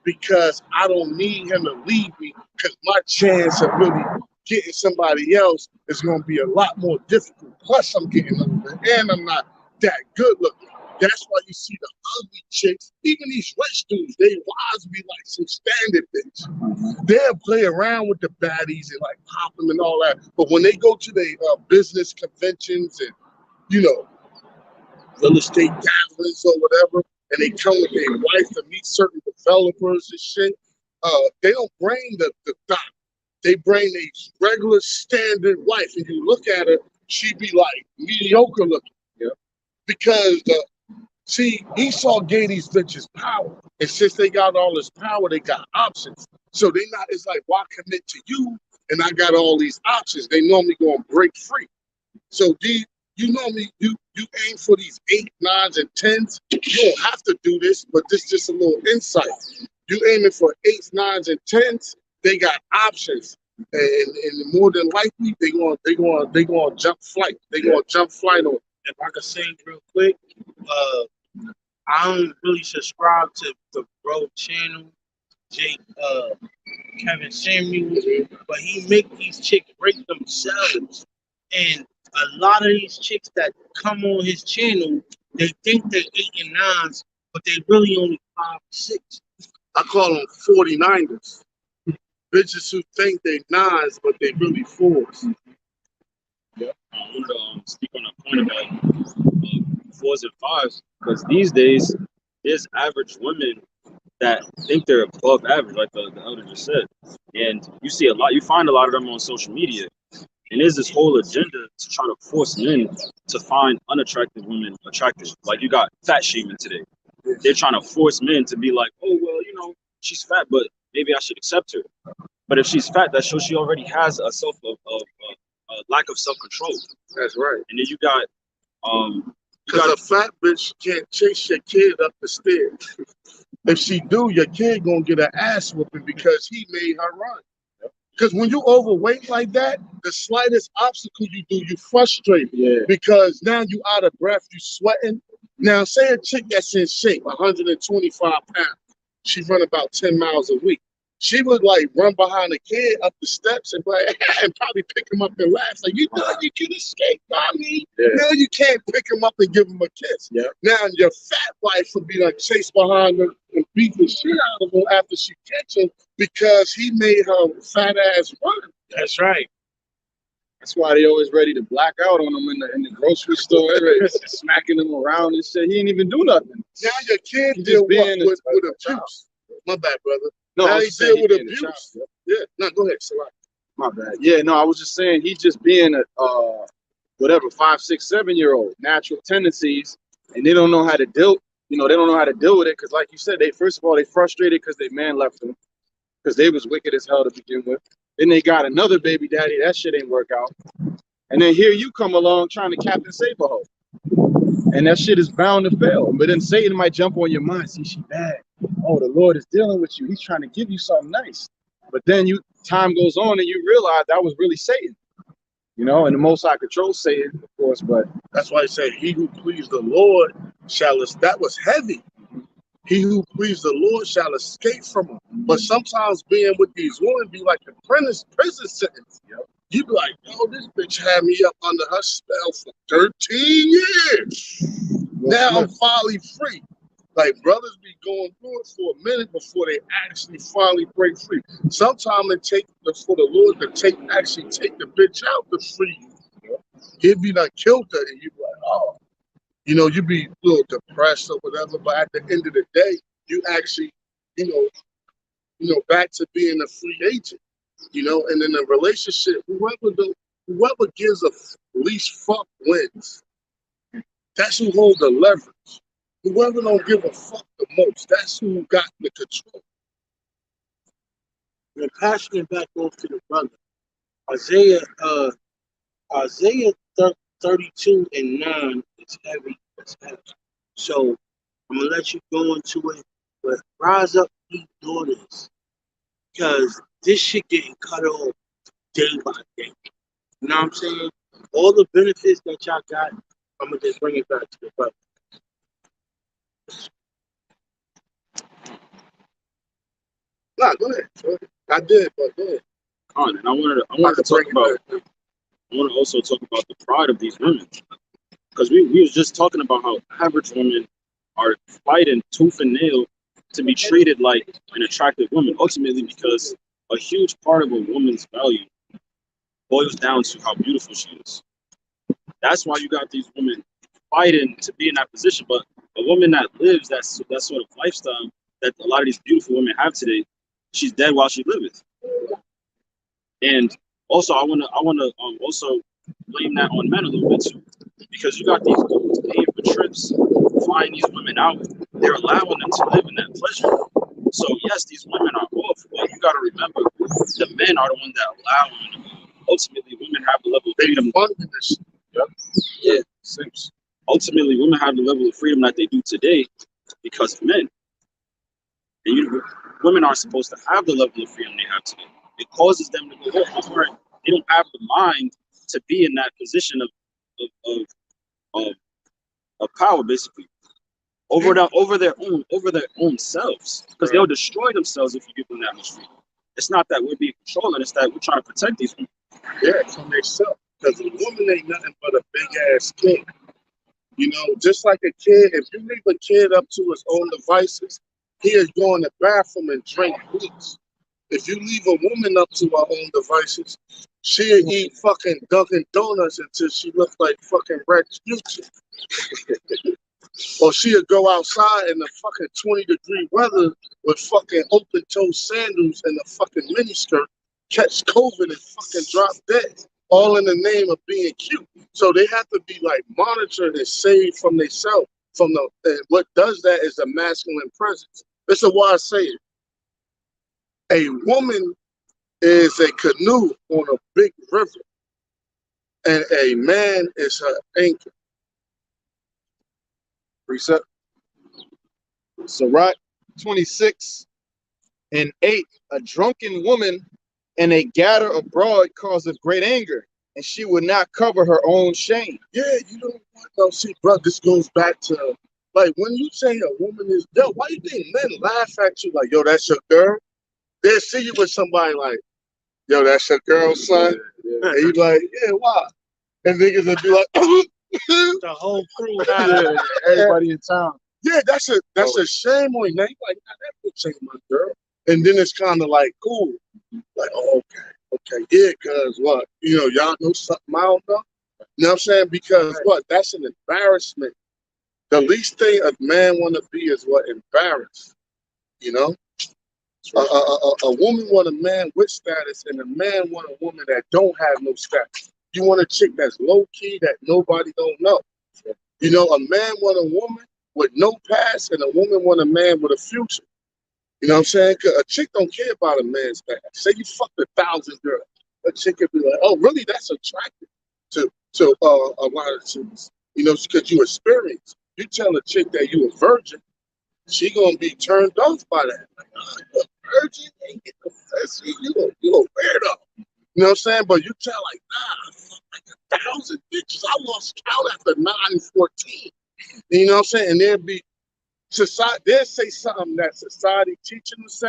because I don't need him to leave me because my chance of really getting somebody else is going to be a lot more difficult. Plus, I'm getting older and I'm not that good looking. That's why you see the ugly chicks, even these rich dudes, they wives be like some standard bitch. They'll play around with the baddies and like pop them and all that. But when they go to their business conventions and, real estate gatherings or whatever, and they come with their wife to meet certain developers and shit, they don't bring the doc. They bring a regular standard wife. And you look at her, she be like mediocre looking. Yeah. Because Esau gave these bitches power. And since they got all this power, they got options. So they not, it's like, why commit to you? And I got all these options. They normally gonna break free. So normally you aim for these 8, 9s, and 10s. You don't have to do this, but this is just a little insight. You aiming for 8s, 9s, and 10s, they got options. And more than likely they gonna jump flight. They gonna jump flight on. If I could say real quick, I don't really subscribe to the bro channel, Jake Kevin Samuels, but he make these chicks break themselves. And a lot of these chicks that come on his channel, they think they're 8 and 9s, but they really only 5 or 6. I call them 49ers. Bitches who think they 9s, but they really 4s. Yeah. I wanted to speak on a point about 4s and 5s, because these days there's average women that think they're above average, like the elder just said, and you find a lot of them on social media, and there's this whole agenda to try to force men to find unattractive women attractive. Like you got fat shaming today. They're trying to force men to be like, oh well, she's fat, but maybe I should accept her. But if she's fat, that shows she already has a lack of self-control. That's right. And then you got because a fat bitch can't chase your kid up the stairs. If she do, your kid gonna get an ass whooping because he made her run. Because when you overweight like that, the slightest obstacle you do, you frustrate. Yeah. Because now you out of breath, you sweating. Now say a chick that's in shape, 125 pounds, she run about 10 miles a week. She would like run behind the kid up the steps and and probably pick him up and laugh. Like, you know you can escape, mommy. Yeah. Now you can't pick him up and give him a kiss. Yeah. Now your fat wife would be like chase behind her and beat the shit out of him after she catch him because he made her fat ass run. That's right. That's why they always ready to black out on them in the grocery store, smacking them around and shit. He ain't even do nothing. Now your kid deal with abuse. My bad, brother. No, now he deal with abuse. Yeah. No, go ahead, Salah. My bad. Yeah, no, I was just saying he just being a whatever 5, 6, 7-year-old, natural tendencies, and they don't know how to deal. They don't know how to deal with it because, like you said, they frustrated because their man left them because they was wicked as hell to begin with. Then they got another baby daddy. That shit ain't work out. And then here you come along trying to Captain Saberho. And that shit is bound to fail. But then Satan might jump on your mind. See, she bad. Oh, the Lord is dealing with you. He's trying to give you something nice. But then time goes on and you realize that was really Satan. And the Most High controls Satan, of course. But that's why he said, he who pleased the Lord shall escape. That was heavy. He who pleased the Lord shall escape from him. But sometimes being with these women be like a prison sentence. You be like, yo, this bitch had me up under her spell for 13 years. Now I'm finally free. Like, brothers be going through it for a minute before they actually finally break free. Sometimes it takes for the Lord to actually take the bitch out to free you. He'd be like, killed her, and you be like, oh. You be a little depressed or whatever, but at the end of the day, you actually, back to being a free agent, and in a relationship, whoever gives a least fuck wins. That's who holds the leverage. Whoever don't give a fuck the most, that's who got the control. And passing it back off to the brother, Isaiah 32 and 9 is heavy. It's heavy. So I'm gonna let you go into it, but rise up, ye daughters, because this shit getting cut off day by day. You know what I'm saying? All the benefits that y'all got, I'm gonna just bring it back to the brother. Nah, go ahead. I did, but go ahead. And I wanted to talk about. I want to also talk about the pride of these women, because we was just talking about how average women are fighting tooth and nail to be treated like an attractive woman, ultimately because a huge part of a woman's value boils down to how beautiful she is. That's why you got these women fighting to be in that position. But a woman that lives that sort of lifestyle that a lot of these beautiful women have today, she's dead while she liveth. And also, I wanna also blame that on men a little bit too, because you got these dudes paying for trips, flying these women out. They're allowing them to live in that pleasure. So yes, these women are off, but you got to remember, the men are the ones that allow women. Ultimately, women have the level of freedom. Yeah, ultimately, women have the level of freedom that they do today because of men. Women aren't supposed to have the level of freedom they have today. It causes them to go off. They don't have the mind to be in that position of, of, of power, basically, over their own selves, because they'll destroy themselves if you give them that much freedom. It's not that we're being controlling; it's that we're trying to protect these people. Yeah, from themselves. Because a woman ain't nothing but a big ass kid. You know, just like a kid, if you leave a kid up to his own devices, he'll go in the bathroom and drink bleach. If you leave a woman up to her own devices, she'll eat fucking Dunkin' Donuts until she looks like fucking Rex Future. Or she'll go outside in the fucking 20-degree weather with fucking open-toe sandals and a fucking miniskirt, catch COVID and fucking drop dead, all in the name of being cute. So they have to be like monitored and saved from themselves. And what does that is a masculine presence. This is why I say it. A woman is a canoe on a big river, and a man is her anchor. Precept. Sirach 26 and 8. A drunken woman and a gatter abroad causeth great anger, and she would not cover her own shame. Yeah, you don't want no. See, bro, this goes back to like when you say a woman is yo, why you think men laugh at you like, yo, that's your girl? They see you with somebody like, yo, that's your girl, son. And you like, yeah, why? And niggas will be like, The whole crew. Yeah, everybody in town. yeah, that's a shame on you. Now you like, nah, that bitch ain't my girl. And then it's kind of like cool, like, oh, okay, yeah, cause what? You know, y'all know something I don't know. You know what I'm saying? Because what? That's an embarrassment. The least thing a man want to be is what? Embarrassed. You know? A woman want a man with status, and a man want a woman that don't have no status. You want a chick that's low key that nobody don't know. You know, a man want a woman with no past, and a woman want a man with a future. You know what I'm saying? 'Cause a chick don't care about a man's past. Say you fucked 1,000 girls, a chick could be like, oh, really? That's attractive to a lot of chicks. You know, because you experience. You tell a chick that you a virgin, she gonna be turned off by that. Like, oh, you a virgin? Ain't get no pussy. You a weirdo. You know what I'm saying? But you tell like, nah, I fucked like 1,000 bitches. I lost count after 9 and 14. You know what I'm saying? And there'll be society. They'll say something that society teach them to say,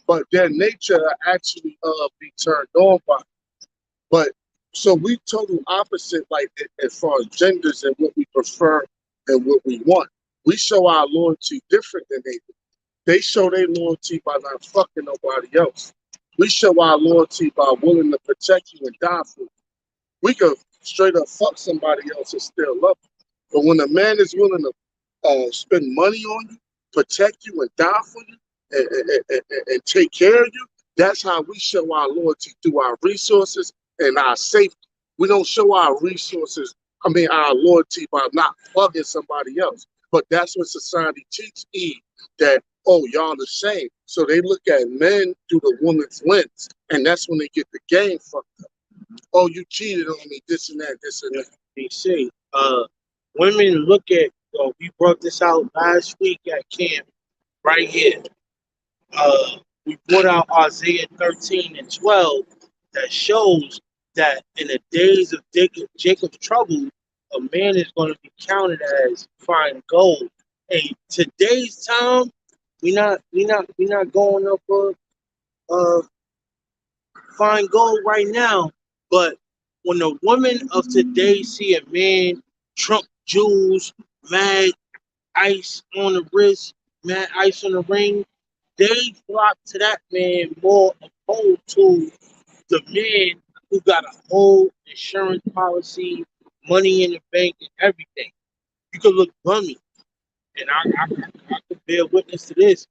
but their nature actually be turned on by it. But so we total opposite, like as far as genders and what we prefer and what we want. We show our loyalty different than they do. They show their loyalty by not fucking nobody else. We show our loyalty by willing to protect you and die for you. We could straight up fuck somebody else and still love you. But when a man is willing to spend money on you, protect you and die for you, and take care of you, that's how we show our loyalty through our resources and our safety. We don't show our our loyalty by not fucking somebody else. But that's what society teaches Eve, that, oh, y'all the same. So they look at men through the woman's lens, and that's when they get the game fucked up. Oh, you cheated on me, this and that, this and that. They say, women look at, we brought this out last week at camp, right here. We brought out Isaiah 13 and 12 that shows that in the days of Jacob's trouble, a man is going to be counted as fine gold. Hey, today's time, we not going up for fine gold right now. But when the women of today see a man trump jewels, mad ice on the wrist, mad ice on the ring, they flock to that man more opposed to the man who got a whole insurance policy, money in the bank, and everything. You could look bummy, and I could bear witness to this.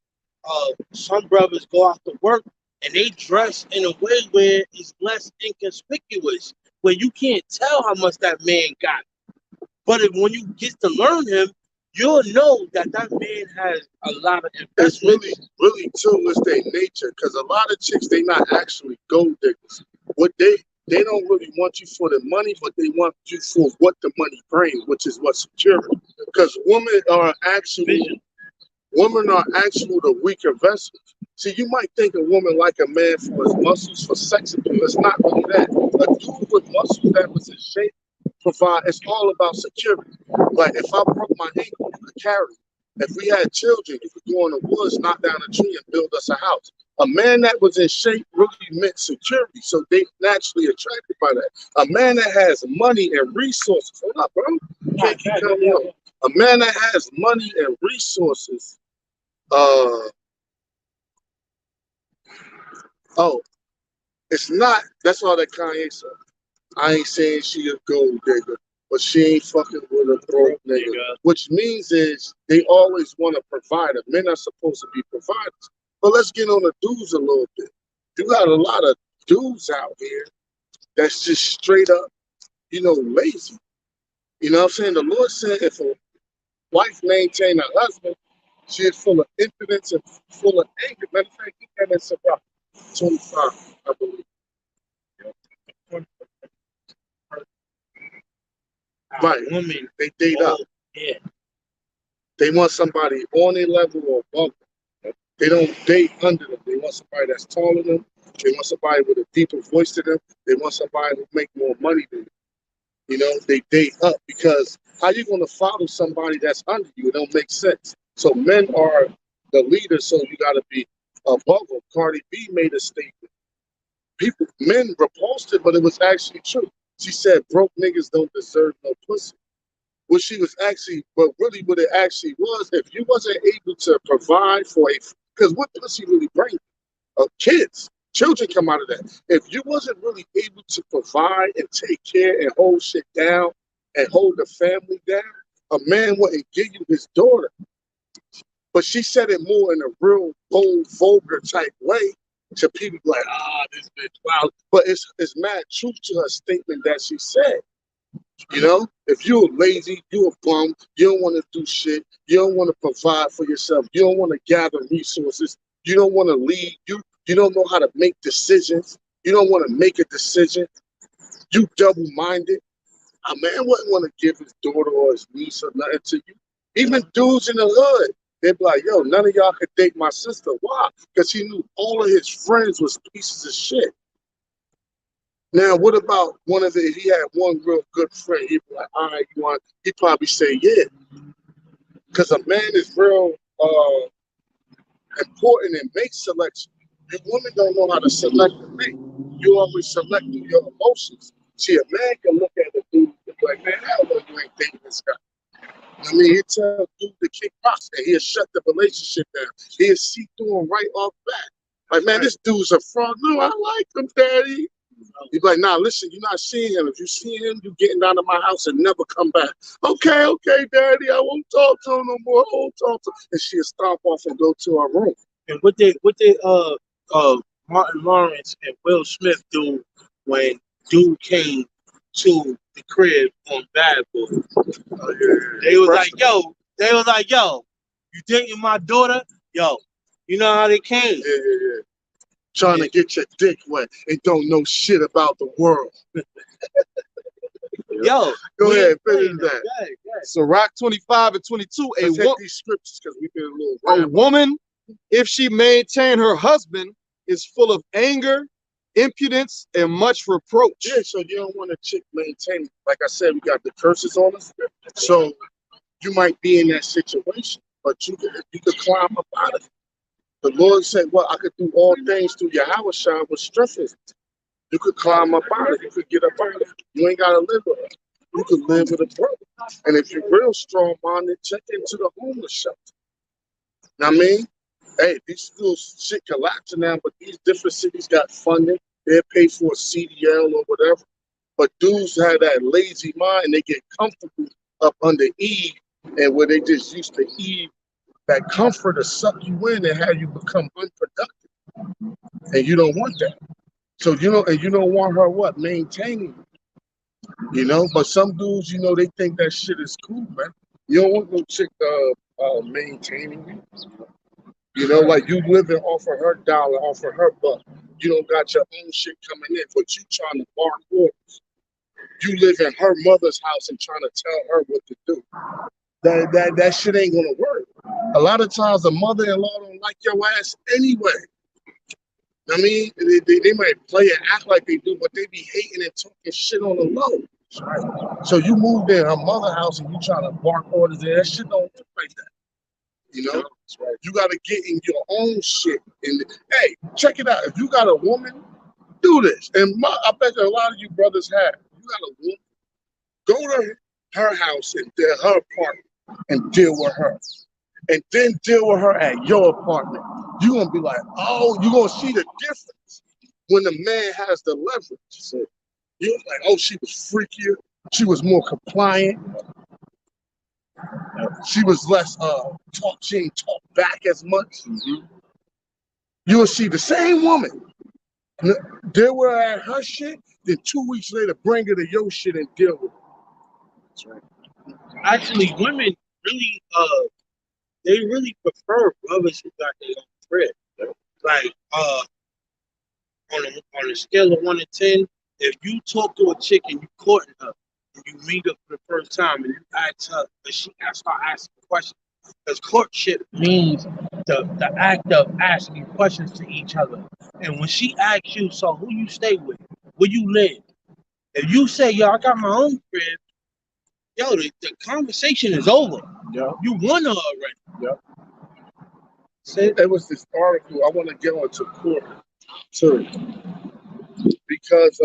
Some brothers go out to work and they dress in a way where it's less inconspicuous, where you can't tell how much that man got. But when you get to learn him, you'll know that that man has a lot of That's investments. really too is their nature, because a lot of chicks, they not actually gold diggers. What they don't really want you for the money, but they want you for what the money brings, which is what security. Because women are actually Vision. Women are actually the weaker vessels. See, you might think a woman like a man for his muscles, for sex appeal. It's not really that. A dude with muscles that was in shape provide. It's all about security. Like if I broke my ankle, you could carry it. If we had children, you could go in the woods, knock down a tree, and build us a house. A man that was in shape really meant security, so they naturally attracted by that. A man that has money and resources. Hold up, bro. You can't keep cutting me off. A man that has money and resources. Oh, it's not. That's all that Kanye said. I ain't saying she a gold digger, but she ain't fucking with a broke nigga. Which means is they always want a provider. Men are supposed to be providers. But let's get on the dudes a little bit. You got a lot of dudes out here that's just straight up, lazy. You know what I'm saying? The Lord said if a wife maintain a husband, she is full of impudence and full of anger. Matter of fact, keep that in Sabbath 25, I believe. Right. Women, they date up. Yeah. They want somebody on their level or above them. They don't date under them. They want somebody that's taller than them. They want somebody with a deeper voice to them. They want somebody who make more money than them. They date up because how you going to follow somebody that's under you? It don't make sense. So men are the leaders, so you got to be above them. Cardi B made a statement. Men repulsed it, but it was actually true. She said broke niggas don't deserve no pussy. What she was actually, but really what it actually was, if you wasn't able to provide for because what pussy really brings? Kids, children come out of that. If you wasn't really able to provide and take care and hold shit down and hold the family down, a man wouldn't give you his daughter. But she said it more in a real bold, vulgar type way to people like, this bitch, wow. But it's mad truth to her statement that she said. If you're lazy, you're a bum, you don't want to do shit, you don't want to provide for yourself, you don't want to gather resources, you don't want to lead, you don't know how to make decisions, you don't want to make a decision, you double-minded, a man wouldn't want to give his daughter or his niece or nothing to you. Even dudes in the hood, they'd be like, yo, none of y'all could date my sister. Why? Because he knew all of his friends was pieces of shit. Now, what about if he had one real good friend, he'd be like, all right, you want, he'd probably say, yeah. Because a man is real important in mate selection. If women don't know how to select a mate, you always select through your emotions. See, a man can look at a dude and be like, man, hell no, you ain't dating this guy. I mean, he'll tell dude to kick rocks and he'll shut the relationship down. He'll see through him right off bat. Like, man, this dude's a fraud. No, I like him, daddy. You're like, nah, listen, you're not seeing him. If you see him, you're getting down to my house and never come back. Okay, daddy, I won't talk to him no more. I won't talk to him. And she'll stomp off and go to her room. And what did Martin Lawrence and Will Smith do when dude came to the crib on Bad Boy? They was like, yo, you dating my daughter? Yo, you know how they came? Yeah. Trying to get your dick wet and don't know shit about the world. Yo, go ahead, finish that. So Rock 25 and 22. Let's hit these scriptures because we did a little. A woman, if she maintain her husband, is full of anger, impudence, and much reproach. Yeah, so you don't want a chick maintain. Like I said, we got the curses on us. So you might be in that situation, but you could climb up out of it. The Lord said, well, I could do all things through Yahweh Shah with strength. You could climb up out of it. You could get up out of it. You ain't got to live with her. You could live with a brother. And if you're real strong-minded, check into the homeless shelter. Now, I mean, hey, these little shit collapsing now, but these different cities got funding. They'll pay for a CDL or whatever. But dudes have that lazy mind, and they get comfortable up under Eve, and where they just used to Eve, that comfort to suck you in and have you become unproductive. And you don't want that. So, and you don't want her maintaining you. But some dudes, they think that shit is cool, man. You don't want no chick maintaining you. Like you living off of her dollar, off of her buck. You don't got your own shit coming in, but you trying to bar quarters. You live in her mother's house and trying to tell her what to do. That shit ain't gonna work. A lot of times the mother-in-law don't like your ass anyway. I mean, they might play and act like they do, but they be hating and talking shit on the low. Right? So you moved in her mother house and you trying to bark orders in, that shit don't work like that. You know? Right. You got to get in your own shit. And hey, check it out. If you got a woman, do this. And I bet that a lot of you brothers have. You got a woman, go to her house and her apartment and deal with her. And then deal with her at your apartment. You're going to be like, oh, you're going to see the difference when the man has the leverage. So you're like, oh, she was freakier. She was more compliant. She was less she didn't talk back as much. Mm-hmm. You'll see the same woman deal with her at her shit, then 2 weeks later bring her to your shit and deal with her. That's right. Actually, women really they really prefer brothers who got their own crib. Like on a scale of 1 to 10, if you talk to a chick and you courting her and you meet her for the first time and you ask her, and she start asking questions, because courtship means the act of asking questions to each other. And when she asks you, so who you stay with, where you live, if you say, yo, I got my own crib, yo, the conversation is over. Yeah. You won her already. Yeah. There was this article I want to get on to court too, because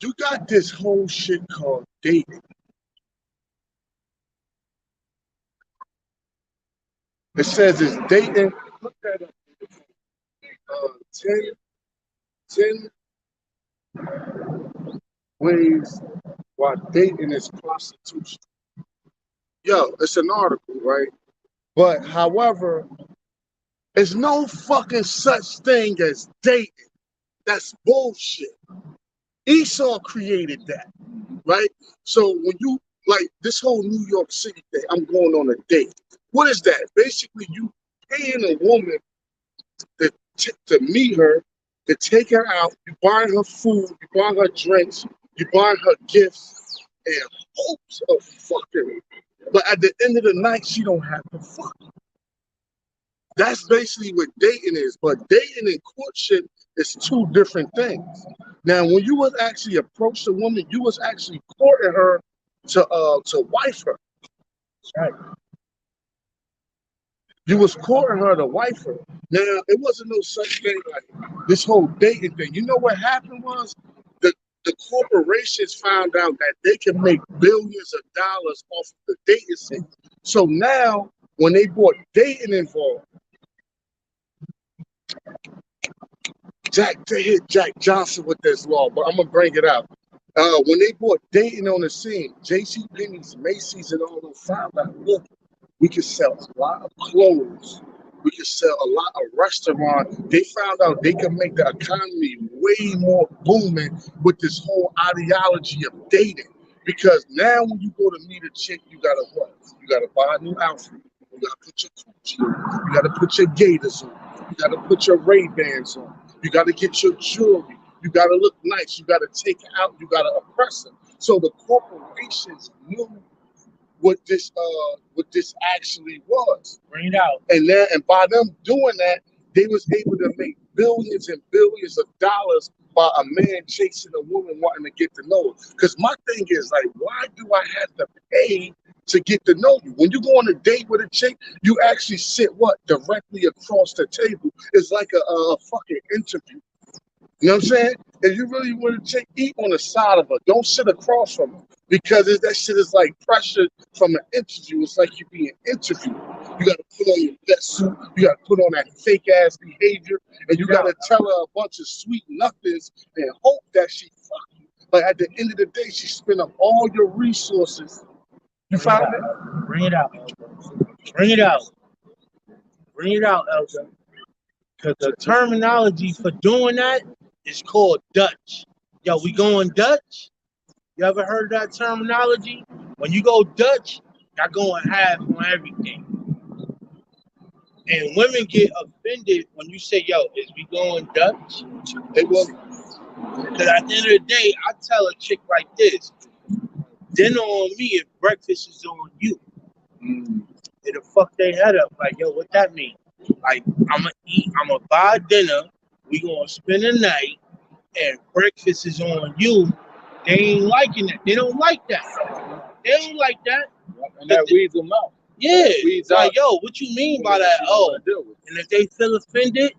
you got this whole shit called dating. It says it's dating. Look that up. 10 ways why dating is prostitution. Yo, it's an article, right? But however, there's no fucking such thing as dating. That's bullshit. Esau created that, right? So when you, like this whole New York City thing, I'm going on a date. What is that? Basically, you paying a woman to meet her, to take her out, you buy her food, you buy her drinks, you buy her gifts, and hopes of fucking her. But at the end of the night, she don't have to fuck. That's basically what dating is. But dating and courtship is two different things. Now, when you was actually approached a woman, you was actually courting her to wife her. Right. You was courting her to wife her. Now, it wasn't no such thing like this whole dating thing. You know what happened was the corporations found out that they can make billions of dollars off of the dating scene. So now, when they brought dating involved, they hit Jack Johnson with this law, but I'm gonna bring it out. When they brought dating on the scene, JCPenney's, Macy's, and all those found out, look, we can sell a lot of clothes. We can sell a lot of restaurants. They found out they can make the economy way more booming with this whole ideology of dating. Because now when you go to meet a chick, you gotta what? You gotta buy a new outfit. You gotta put your Gucci on. You gotta put your Gators on. You gotta put your Ray-Bans on. You gotta get your jewelry. You gotta look nice. You gotta take it out. You gotta oppress them. So the corporations knew what this actually was. Bring it out. And by them doing that, they was able to make billions and billions of dollars by a man chasing a woman wanting to get to know her. Because my thing is, like, why do I have to pay to get to know you? When you go on a date with a chick, you actually sit directly across the table. It's like a fucking interview. You know what I'm saying? If you really want to eat on the side of her, don't sit across from her. Because that shit is like pressure from an interview. It's like you being interviewed. You got to put on your best suit. You got to put on that fake ass behavior. And you got to tell her a bunch of sweet nothings and hope that she fuck you. But at the end of the day, she spent up all your resources. You found it? Bring it out. Bring it out. Bring it out, Elsa. Because the terminology for doing that is called Dutch. Yo, we going Dutch? You ever heard that terminology? When you go Dutch, y'all going half on everything. And women get offended when you say, yo, is we going Dutch? They will. Because at the end of the day, I tell a chick like this, dinner on me if breakfast is on you. It'll fuck their head up. Like, yo, what that mean? Like, I'ma eat, I'ma buy dinner, we gonna spend the night, and breakfast is on you. They ain't liking that. They don't like that. They don't like that. And that weeds them out. Yeah. Weeds Like, out. yo, what you mean by that? Oh, and if they feel offended,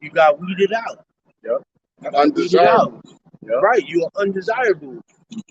you got weeded out. Yep. Undesirable. Yep. Right, you are undesirable.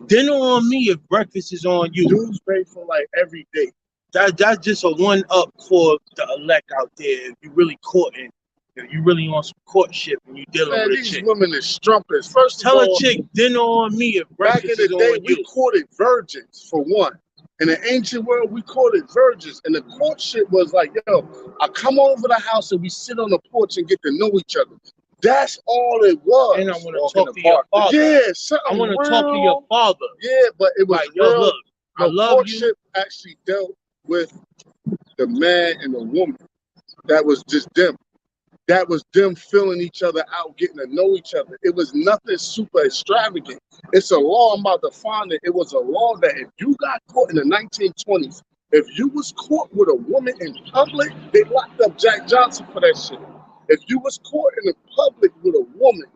Dinner on me if breakfast is on you. Dudes pay for like every day. That's just a one up for the elect out there. If you really courting, if you really on some courtship and you dealing Man, with a these chick. women is strumpets. First Tell of all, a chick dinner on me if back in breakfast the is day, on we you. courted virgins for one. In the ancient world, we courted virgins, and the courtship was like, yo, I come over the house and we sit on the porch and get to know each other. That's all it was. And I want to talk to your father. Yeah, something I want to real. talk to your father. Yeah, but it was like, yo, real. look, I The love courtship you. actually dealt with the man and the woman. That was just them. That was them filling each other out, getting to know each other. It was nothing super extravagant. It's a law. I'm about to find it. It was a law that if you got caught in the 1920s, if you was caught with a woman in public, they locked up Jack Johnson for that shit. If you was caught in the public with a woman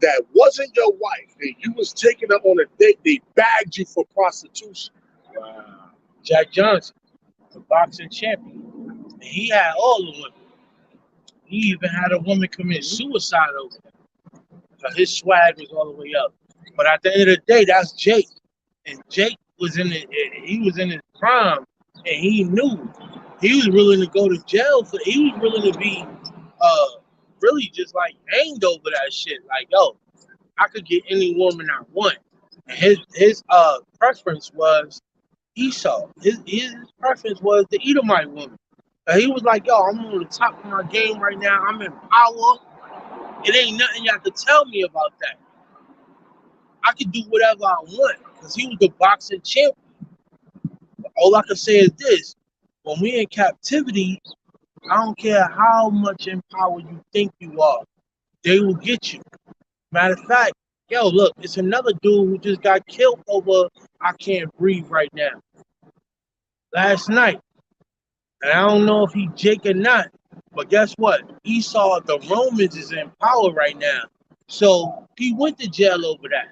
that wasn't your wife and you was taking her on a date, they bagged you for prostitution. Wow. Jack Johnson, the boxing champion. And he had all the women. He even had a woman commit suicide over him. So his swag was all the way up. But at the end of the day, that's Jake. And Jake was in he was in his prime, and he knew he was willing to go to jail for. He was willing to be, really just like hanged over that shit. Like, yo, I could get any woman I want. And his preference was Esau. His preference was the Edomite woman. And he was like, yo, I'm on the top of my game right now. I'm in power. It ain't nothing y'all could tell me about that. I could do whatever I want because he was the boxing champion. All I can say is this: when we in captivity, I don't care how much in power you think you are, they will get you. Matter of fact, yo, look, it's another dude who just got killed over I can't breathe right now. Last night. And I don't know if he Jake or not, but guess what? Esau, the Romans is in power right now. So he went to jail over that.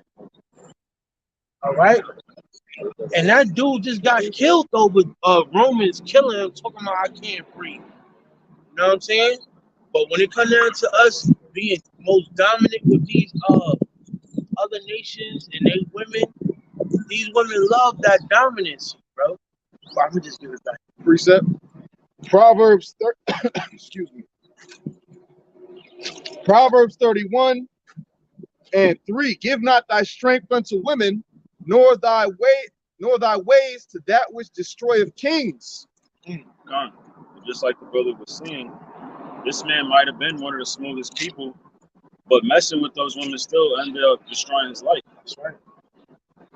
All right? And that dude just got killed over Romans killing him, talking about I can't breathe. You know what I'm saying? But when it comes down to us being most dominant with these other nations and they women, these women love that dominance, bro. So I'm gonna just give it back. Precept. Proverbs excuse me. Proverbs 31 and 3. Give not thy strength unto women, nor thy ways to that which destroyeth kings. Gone. Just like the brother was saying, this man might have been one of the smoothest people, but messing with those women still ended up destroying his life. That's right.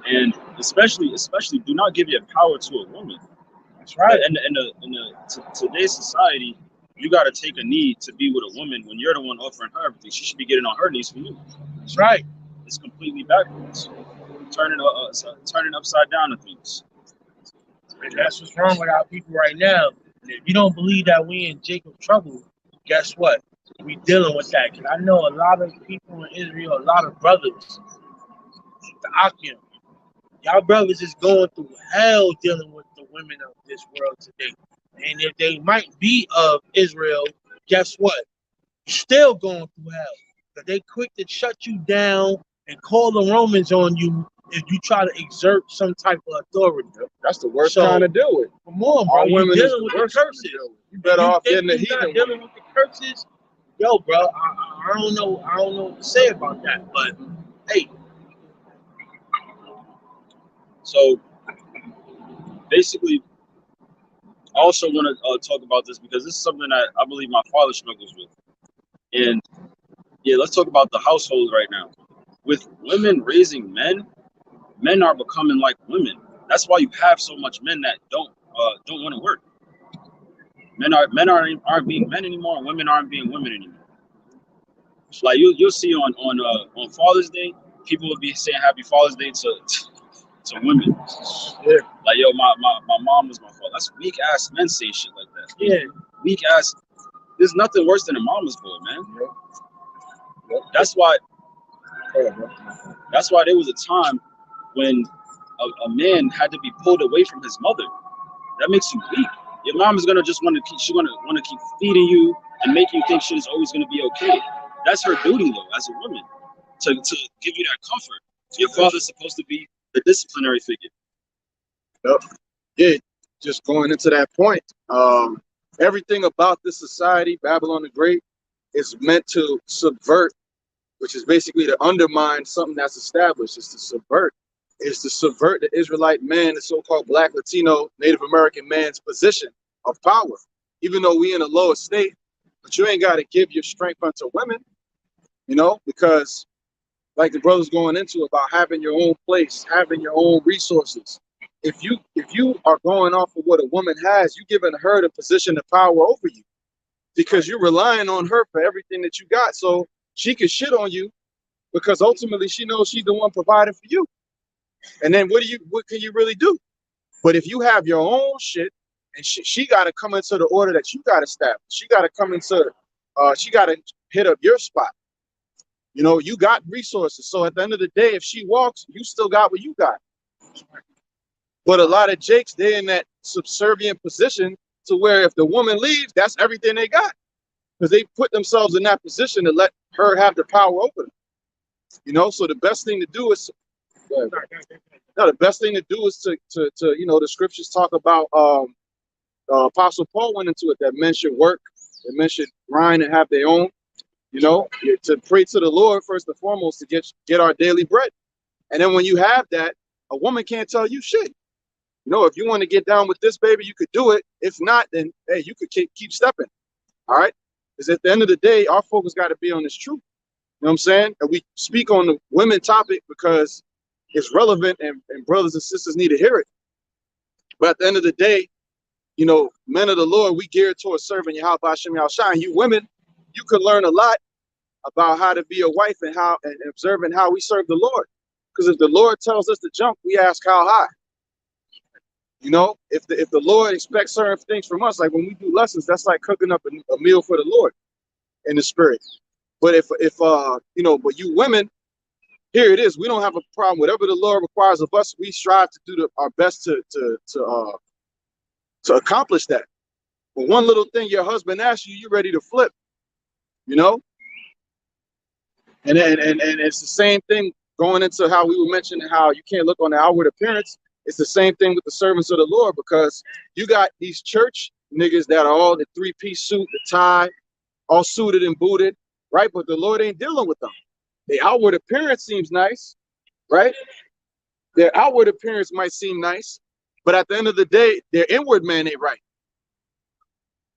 And especially, do not give your power to a woman. That's right. In today's society, you got to take a knee to be with a woman when you're the one offering her everything. She should be getting on her knees for you. That's right. It's completely backwards. Turning upside down to things. And that's what's wrong with our people right now. And if you don't believe that we in Jacob's trouble, guess what? We dealing with that. Because I know a lot of people in Israel, a lot of brothers, the Akim, y'all brothers is going through hell dealing with the women of this world today. And if they might be of Israel, guess what? You're still going through hell. Because they quick to shut you down and call the Romans on you if you try to exert some type of authority. That's the worst kind to deal with. Come on, bro. All You women dealing with the curses. You better off getting the heathen. heathen. Dealing with the curses. Yo, bro, I don't know. I don't know what to say about that. But hey, so basically, I also want to talk about this because this is something that I believe my father struggles with. And yeah, let's talk about the household right now. With women raising men, men are becoming like women. That's why you have so much men that don't want to work. Men aren't being men anymore, and women aren't being women anymore. Like you'll see on Father's Day, people will be saying Happy Father's Day to women. Yeah. Like, yo, my mom was my fault. That's weak ass men say shit like that. Yeah. Weak ass. There's nothing worse than a mama's boy, man. That's why. That's why there was a time when a man had to be pulled away from his mother. That makes you weak. Your mom is gonna just want to keep. She's gonna want to keep feeding you and make you think shit is always gonna be okay. That's her duty, though, as a woman, to give you that comfort. Your father's supposed to be the disciplinary figure. Yep. Yeah, just going into that point, everything about this society, Babylon the Great, is meant to subvert, which is basically to undermine something that's established. It's to subvert. It's to subvert the Israelite man, the so-called Black, Latino, Native American man's position of power. Even though we in a lower state, but you ain't got to give your strength unto women, you know, because like the brother's going into about having your own place, having your own resources. If you are going off of what a woman has, you giving her the position of power over you because you're relying on her for everything that you got. So she can shit on you because ultimately she knows she's the one providing for you. And then what can you really do? But if you have your own shit and she got to come into the order that you got established, she got to come into, she got to hit up your spot. You know, you got resources. So at the end of the day, if she walks, you still got what you got. But a lot of jakes, they're in that subservient position to where if the woman leaves, that's everything they got. Because they put themselves in that position to let her have the power over them. You know, so the best thing to do is the best thing to do is to you know, the scriptures talk about Apostle Paul went into it that men should work, that men should grind and have their own, you know, to pray to the Lord first and foremost to get our daily bread. And then when you have that, a woman can't tell you shit. You know, if you want to get down with this, baby, you could do it. If not, then hey, you could keep stepping. All right. Because at the end of the day, our focus got to be on this truth. You know what I'm saying? And we speak on the women topic because it's relevant and brothers and sisters need to hear it. But at the end of the day, you know, men of the Lord, we geared towards serving Yahweh Hashem Yahushua. And you women, you could learn a lot about how to be a wife and how and observing how we serve the Lord. Because if the Lord tells us to jump, we ask how high. You know, if the Lord expects certain things from us, like when we do lessons, that's like cooking up a meal for the Lord in the spirit. But if you know, but you women, here it is. We don't have a problem. Whatever the Lord requires of us, we strive to do our best to accomplish that. But one little thing your husband asks you, you're ready to flip. You know, and it's the same thing going into how we were mentioning how you can't look on the outward appearance. It's the same thing with the servants of the Lord because you got these church niggas that are all the three-piece suit, the tie, all suited and booted, right? But the Lord ain't dealing with them. The outward appearance seems nice, right? Their outward appearance might seem nice, but at the end of the day, their inward man ain't right.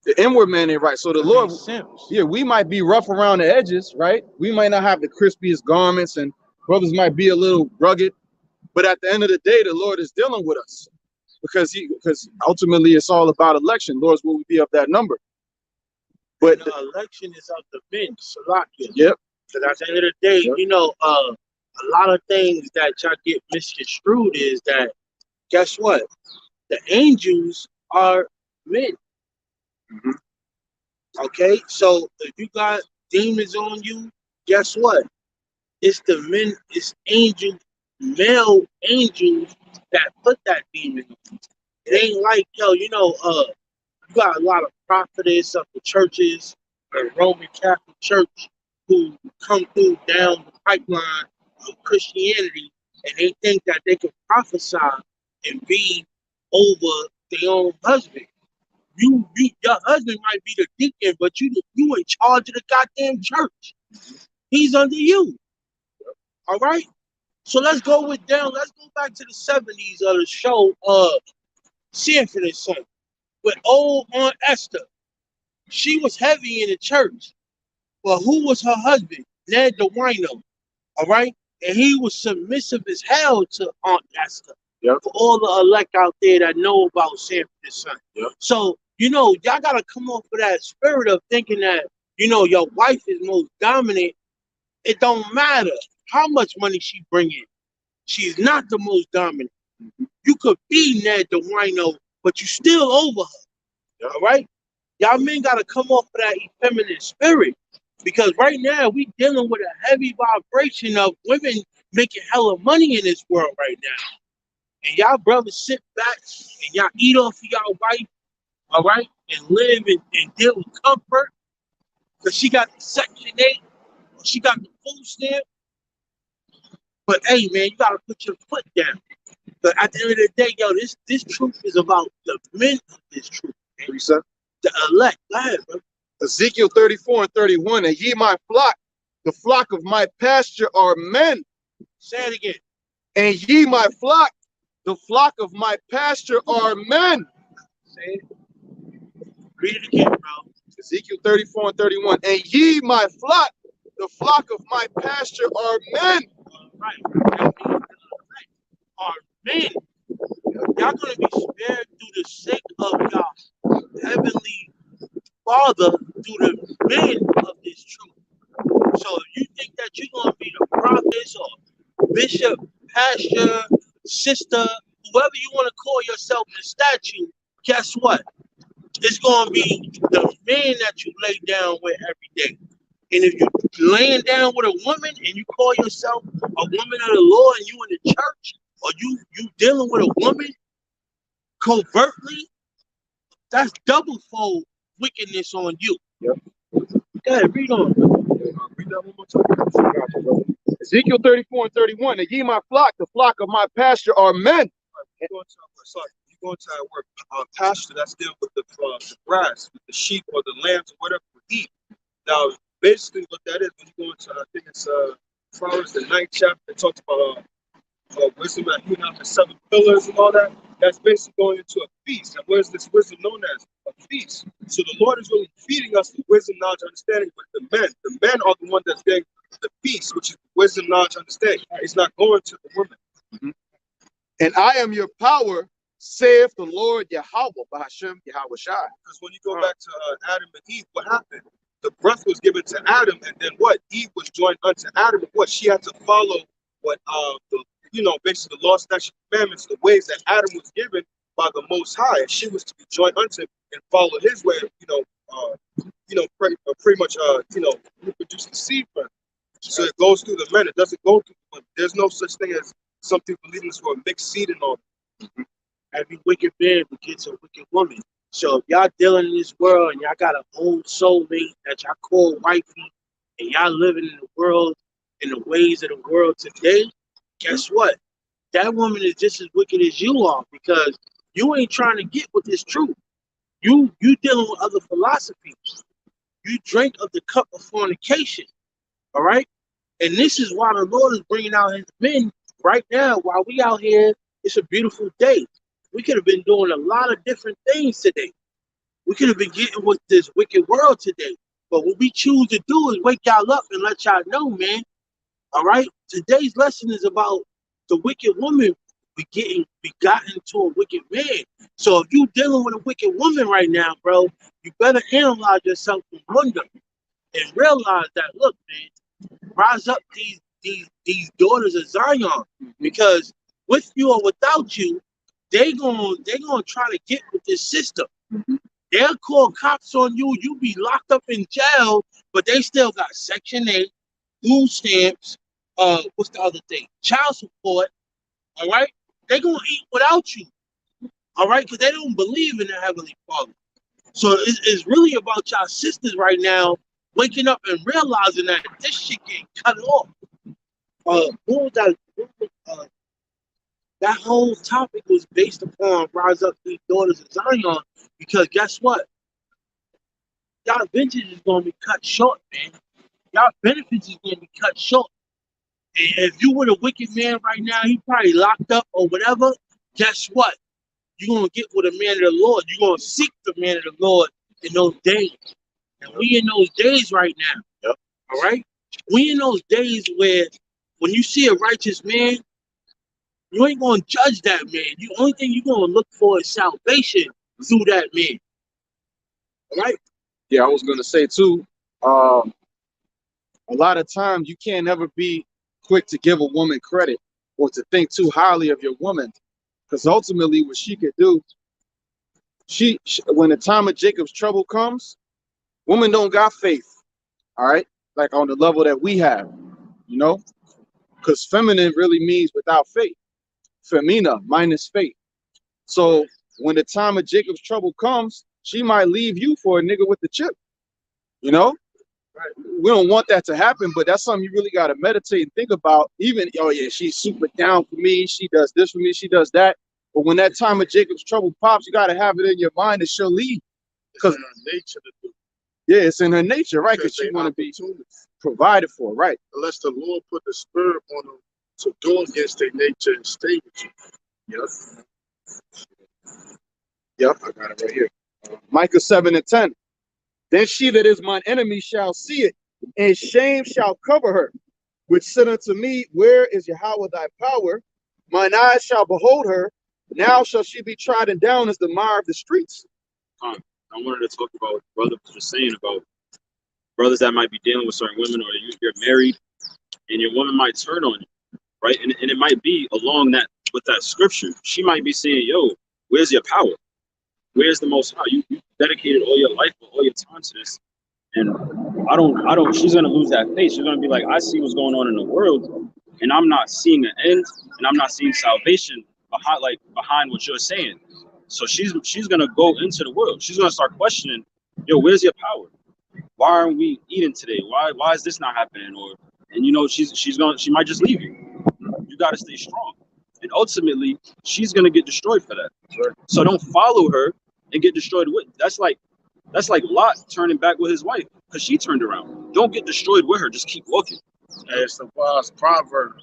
The inward man ain't right. So the Lord, yeah, we might be rough around the edges, right? We might not have the crispiest garments and brothers might be a little rugged. But at the end of the day, the Lord is dealing with us because ultimately it's all about election. Lord's will we be of that number. But the election is of the men, Salakia. Yep. Because at the end of the day, you know, a lot of things that y'all get misconstrued is that, guess what? The angels are men. Mm-hmm. Okay? So if you got demons on you, guess what? It's the men, it's angels, male angels that put that demon on. It ain't like, yo, you know, you got a lot of prophetess of the churches, the Roman Catholic Church, who come through down the pipeline of Christianity, and they think that they can prophesy and be over their own husband. Your husband might be the deacon, but you in charge of the goddamn church. He's under you. All right? So let's go back to the 70s of the show Sanford and Son with old Aunt Esther. She was heavy in the church. But who was her husband? Ned the Wino. All right? And he was submissive as hell to Aunt Esther. Yep. For all the elect out there that know about Sanford and Son. Yep. So, you know, y'all got to come off of that spirit of thinking that, you know, your wife is most dominant. It don't matter how much money she bring in. She's not the most dominant. You could be Ned the wino, but you still over her. All right? Y'all men gotta come off of that effeminate spirit. Because right now we dealing with a heavy vibration of women making hella money in this world right now. And y'all brothers sit back and y'all eat off of y'all wife, all right, and live and deal with comfort. Because she got the Section 8, or she got the food stamp. But hey man, you gotta put your foot down. But at the end of the day, yo, this truth is about the men of this truth. Reset. The elect. Go ahead, bro. Ezekiel 34 and 31. And ye my flock, the flock of my pasture are men. Say it again. And ye my flock, the flock of my pasture are men. Say it. Read it again, bro. Ezekiel 34 and 31. And ye my flock, the flock of my pasture are men. All right. That means the elect are men. Y'all gonna be spared through the sake of y'all heavenly Father, through the men of this truth. So if you think that you're gonna be the prophets or bishop, pastor, sister, whoever you want to call yourself in statue, guess what? It's gonna be the man that you lay down with every day. And if you're laying down with a woman and you call yourself a woman of the Lord and you in the church, or you dealing with a woman covertly, that's double fold wickedness on you. Yep. Go ahead, read on. Read that one more time. Ezekiel 34 and 31. And ye my flock, the flock of my pasture are men. You go into our word pasture, that's dealing with the grass, with the sheep or the lambs or whatever we eat. Now, basically, what that is, when you go into, I think it's Proverbs the 9th chapter, it talks about wisdom and healing out the 7 pillars and all that. That's basically going into a feast. And where's this wisdom known as? A feast. So the Lord is really feeding us the wisdom, knowledge, understanding with the men. The men are the one that's getting the feast, which is wisdom, knowledge, understanding. It's not going to the women. Mm-hmm. And I am your power, saith the Lord Yahweh, Bahashem Yahweh Shai. Because when you go back to Adam and Eve, what happened? The breath was given to Adam, and then what? Eve was joined unto Adam. What? She had to follow what basically the law, statutes, commandments, the ways that Adam was given by the Most High, and she was to be joined unto him and follow his way. Pretty much reproduce the seed from him. So it goes through the men. It doesn't go through the women. There's no such thing as some people believe in for a mixed seed and all. Mm-hmm. Every wicked man begets a wicked woman. So if y'all dealing in this world and y'all got an old soulmate that y'all call wifey, and y'all living in the world in the ways of the world today, guess what? That woman is just as wicked as you are, because you ain't trying to get with this truth. You dealing with other philosophies. You drink of the cup of fornication. All right? And this is why the Lord is bringing out his men right now. While we out here, it's a beautiful day. We could have been doing a lot of different things today. We could have been getting with this wicked world today. But what we choose to do is wake y'all up and let y'all know, man. All right? Today's lesson is about the wicked woman begotten to a wicked man. So if you dealing with a wicked woman right now, bro, you better analyze yourself and wonder and realize that, look, man, rise up these daughters of Zion, because with you or without you, they gonna try to get with this system. Mm-hmm. They'll call cops on you. You be locked up in jail, but they still got Section 8, food stamps. What's the other thing? Child support. All right, they gonna eat without you. All right, because they don't believe in the Heavenly Father. So it's really about y'all sisters right now waking up and realizing that this shit getting cut off. What was that? That whole topic was based upon rise up these daughters of Zion, because guess what? Y'all vengeance is gonna be cut short, man. Y'all benefits is gonna be cut short. And if you were a wicked man right now, he probably locked up or whatever. Guess what? You're gonna get with a man of the Lord. You're gonna seek the man of the Lord in those days. And we in those days right now. Yep. All right? We in those days where when you see a righteous man, you ain't gonna judge that man. The only thing you're gonna look for is salvation through that man. All right? Yeah, I was gonna say too, a lot of times you can't ever be quick to give a woman credit or to think too highly of your woman. Because ultimately what she could do, she when the time of Jacob's trouble comes, women don't got faith, all right? Like on the level that we have, you know? Because feminine really means without faith. Femina minus faith. So when the time of Jacob's trouble comes, she might leave you for a nigga with the chip, you know? Right. We don't want that to happen, but that's something you really got to meditate and think about. Even, oh yeah, she's super down for me. She does this for me. She does that. But when that time of Jacob's trouble pops, you got to have it in your mind that she'll leave. Because in her nature to do. Yeah, it's in her nature, right? Because she want to be provided for, right? Unless the Lord put the spirit on them to go against their nature and stay with you. Yep, I got it right here. Micah 7:10. Then she that is mine enemy shall see it, and shame shall cover her, which said unto me, where is Yahweh thy power? Mine eyes shall behold her. Now shall she be trodden down as the mire of the streets. I wanted to talk about what brother was just saying about brothers that might be dealing with certain women, or you're married and your woman might turn on you, right? And it might be along that with that scripture. She might be saying, yo, where's your power? Where's the Most High? You dedicated all your life, all your time to this. And I don't, she's going to lose that faith. She's going to be like, I see what's going on in the world, and I'm not seeing an end, and I'm not seeing salvation behind what you're saying. So she's going to go into the world. She's going to start questioning, yo, where's your power? Why aren't we eating today? Why is this not happening? And you know, she might just leave you. You got to stay strong. And ultimately, she's going to get destroyed for that. Right. So don't follow her and get destroyed with. That's like Lot turning back with his wife because she turned around. Don't get destroyed with her. Just keep walking. It's the wise proverb.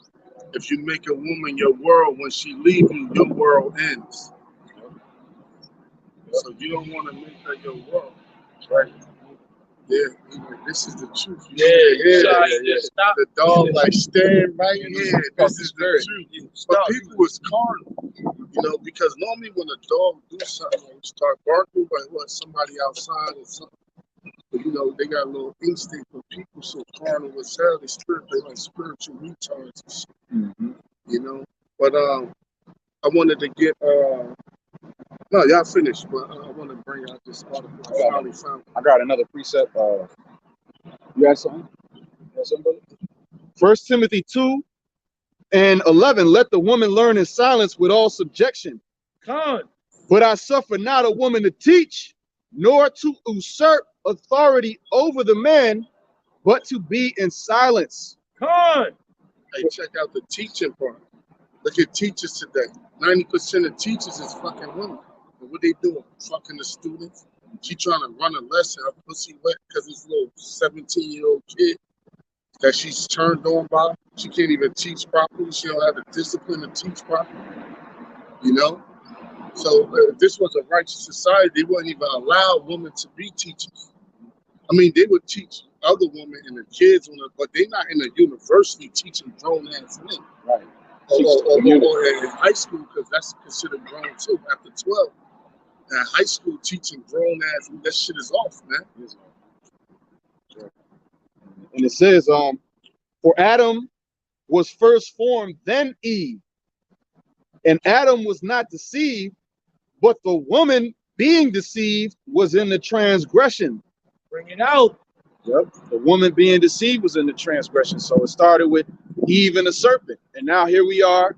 If you make a woman your world, when she leaves you, your world ends. So you don't want to make her your world. Right. Yeah, this is the truth. Yeah. Stop. The dog like stand right here. This is the truth. But people was carnal, you know, because normally when a dog do something, they start barking, but what somebody outside or something. But, you know, they got a little instinct for people so carnal with hell, they like spiritual retards and shit. Mm-hmm. You know. But I wanted to get no, y'all finished, but I want to bring out this article. I got another precept. You got something? Brother? 1 Timothy 2:11. Let the woman learn in silence with all subjection. But I suffer not a woman to teach, nor to usurp authority over the man, but to be in silence. Hey, check out the teaching part. Look at teachers today. 90% of teachers is fucking women. And what they doing? Fucking the students. She trying to run a lesson. Her pussy wet because this little 17-year-old kid that she's turned on by. She can't even teach properly. She don't have the discipline to teach properly. You know? So if this was a righteous society, they wouldn't even allow women to be teachers. I mean, they would teach other women and the kids, but they're not in a university teaching grown-ass men. Right. Or in high school, because that's considered grown too, after 12. And high school teaching grown ass, that shit is off, man. And it says, for Adam was first formed, then Eve. And Adam was not deceived, but the woman being deceived was in the transgression. Bring it out. Yep. The woman being deceived was in the transgression. So it started with Eve and the serpent. And now here we are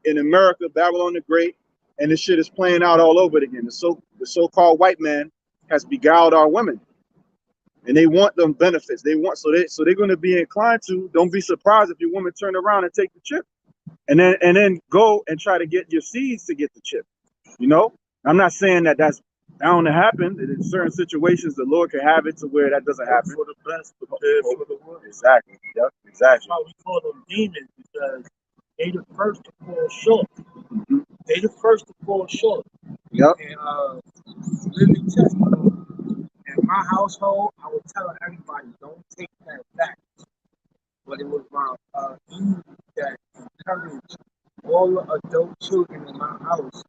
in America, Babylon the Great, and this shit is playing out all over it again. The so-called white man has beguiled our women, and they want them benefits. So they're going to be inclined to. Don't be surprised if your woman turn around and take the chip, and then go and try to get your seeds to get the chip. You know, I'm not saying that that's bound to happen. In certain situations, the Lord can have it to where that doesn't happen. For the best, prepared for the worst. Exactly. Yep. Exactly. That's why we call them demons, because they the first to fall short. Mm-hmm. They the first to fall short. Yep. And living testimony. In my household, I would tell everybody, don't take that back. But it was my Eve that encouraged all the adult children in my house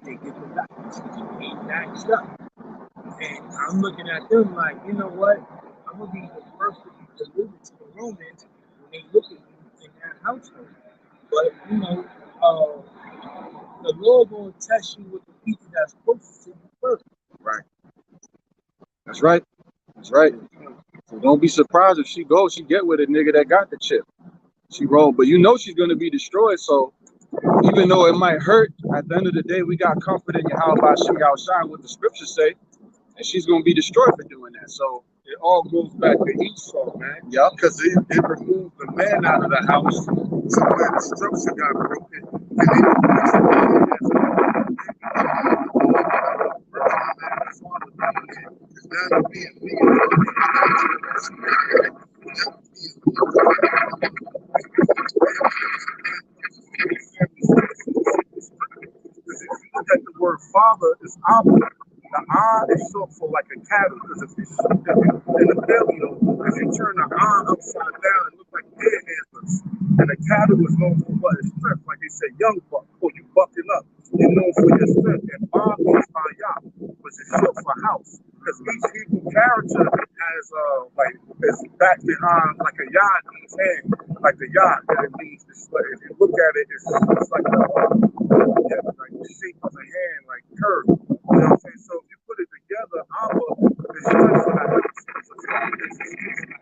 to get the vaccine. They maxed up. And I'm looking at them like, you know what? I'm going to be the first to be delivered to the Romans when they look at me in that household. But, you know, the Lord gonna test you with the people that's closest to you first. Right. That's right. That's right. So don't be surprised if she goes, she get with a nigga that got the chip. She rolled, but you know she's gonna be destroyed. So even though it might hurt, at the end of the day, we got comfort in how about Shem Shine, what the scriptures say, and she's gonna be destroyed for doing that. So It all goes back to Esau, man. yeah, Because it removed the man out of the house. So where the structure got broken. And they look at the word father, it's Abba. The is short for like a cattle, because if you shoot them in the belly, if you turn the upside down, it looks like deer antlers. And the cattle is known for what? Its strength. Like they say, young buck, or you bucking up. You're known for your strength. And Bob means Bayah, which is short for house. Because each Hebrew character has like it's back behind like a yod in his hand, like the yod that it means. If you look at it, it's like like the shape of a hand, like curved. You know what I'm saying? So if you put it together, Abba is strength for the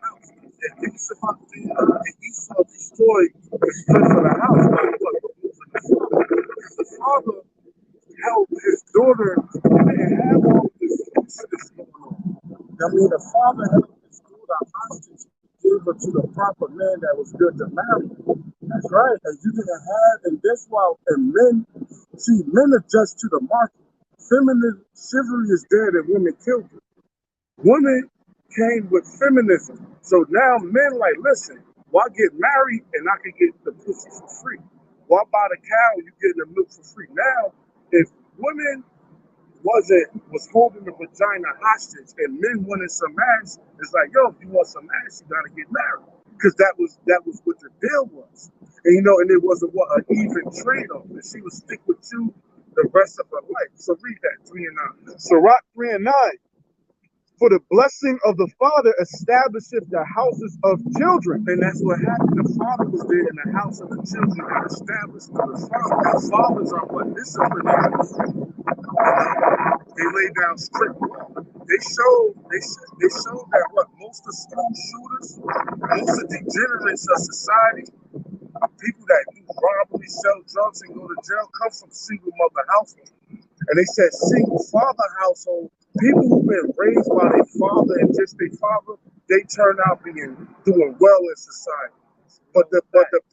house. And Esau destroyed the strength of the house by removing the father. Because the father held his daughter, he didn't have all this going on. I mean, the father held his daughter hostage, gave her to the proper man that was good to marry. That's right. And you didn't have, and that's why, and men, see, men adjust to the market. Feminine chivalry is dead and women killed it. Women came with feminism. So now men like, listen, why get married and I can get the pussy for free? Why buy the cow and you get the milk for free? Now, if women was holding the vagina hostage and men wanted some ass, it's like, yo, if you want some ass, you gotta get married. Because that was what the deal was. And and it wasn't an even trade-off. And she would stick with you the rest of her life. So read that 3 and 9. Sirach 3 and 9. For the blessing of the father establisheth the houses of children. And that's what happened. The father was there, and the house of the children got established. The fathers are what disciplinarians. They lay down strict law. They showed that what most of school shooters, most of degenerates of society, people that do robbery, sell drugs, and go to jail come from single mother households. And they said single father household, people who've been raised by their father and just their father, they turn out doing well in society. But the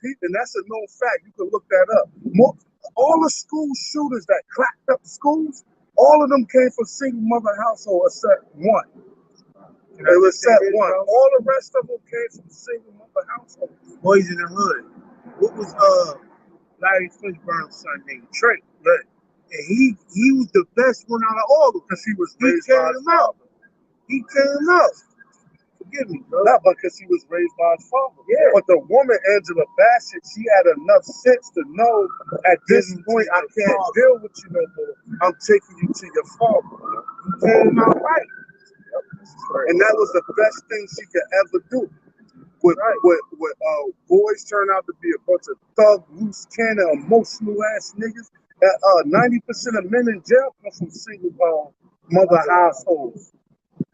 people, and that's a known fact, you can look that up. All the school shooters that clapped up schools, all of them came from single mother household except one. It was except one. All the rest of them came from single mother household. Boys in the hood. What was Larry Fishburne's son named Trey? Right. And he was the best one out of all of them. Because he was raised by his father. He came out. Forgive me, bro. Not because he was raised by his father. Yeah. But the woman, Angela Bassett, she had enough sense to know at this point, I can't deal with you no more. I'm taking you to your father. He came out right. And that was the best thing she could ever do. With boys turn out to be a bunch of thug, loose cannon, emotional ass niggas. 90% of men in jail come from single mother households.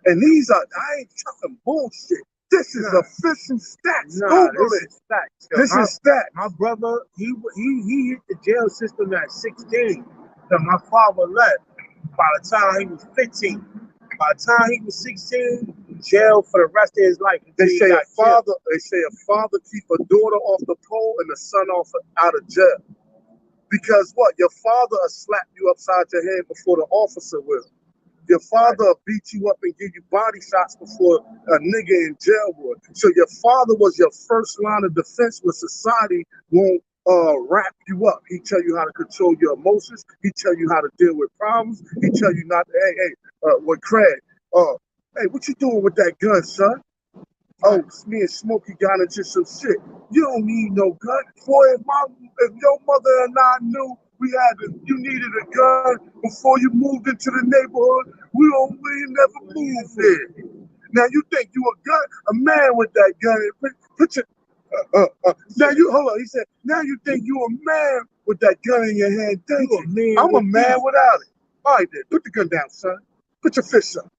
And these are, I ain't talking bullshit. This is official stats. This is stats. This is stats. My brother, he hit the jail system at 16. So my father left by the time he was 15. By the time he was 16, jail for the rest of his life. They say a father keep a daughter off the pole and the son out of jail. Because what? Your father will slap you upside your head before the officer will. Your father will beat you up and give you body shots before a nigga in jail would. So your father was your first line of defense when society won't wrap you up. He tell you how to control your emotions. He tell you how to deal with problems. He tell you not to, with Craig, hey, what you doing with that gun, son? Oh, me and Smokey got into some shit. You don't need no gun. Boy, if your mother and I knew you needed a gun before you moved into the neighborhood, we never moved there. Now you think you a man with that gun. Now you hold on. He said, now you think you a man with that gun in your hand, don't you? I'm a man without it. All right, then, put the gun down, son. Put your fist up.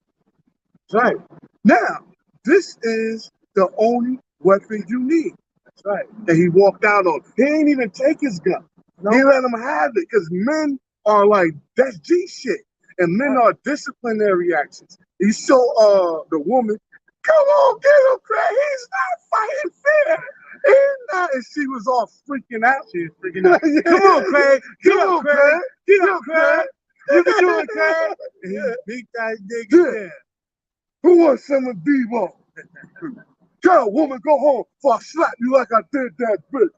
Right. Now, this is the only weapon you need. That's right. And he walked out on it. He ain't even take his gun. No. He let him have it because men are like, that's G shit. And men are disciplinary actions. He saw the woman, come on, get him, Craig. He's not fighting fair. He's not. And she was all freaking out. She was freaking out. Yeah. Come on, Craig. Get up, Craig. Get up, Craig. You can do it, Craig. And he beat that nigga down. Who wants some of B-ball? Girl, woman, go home before I slap you like I did that bitch.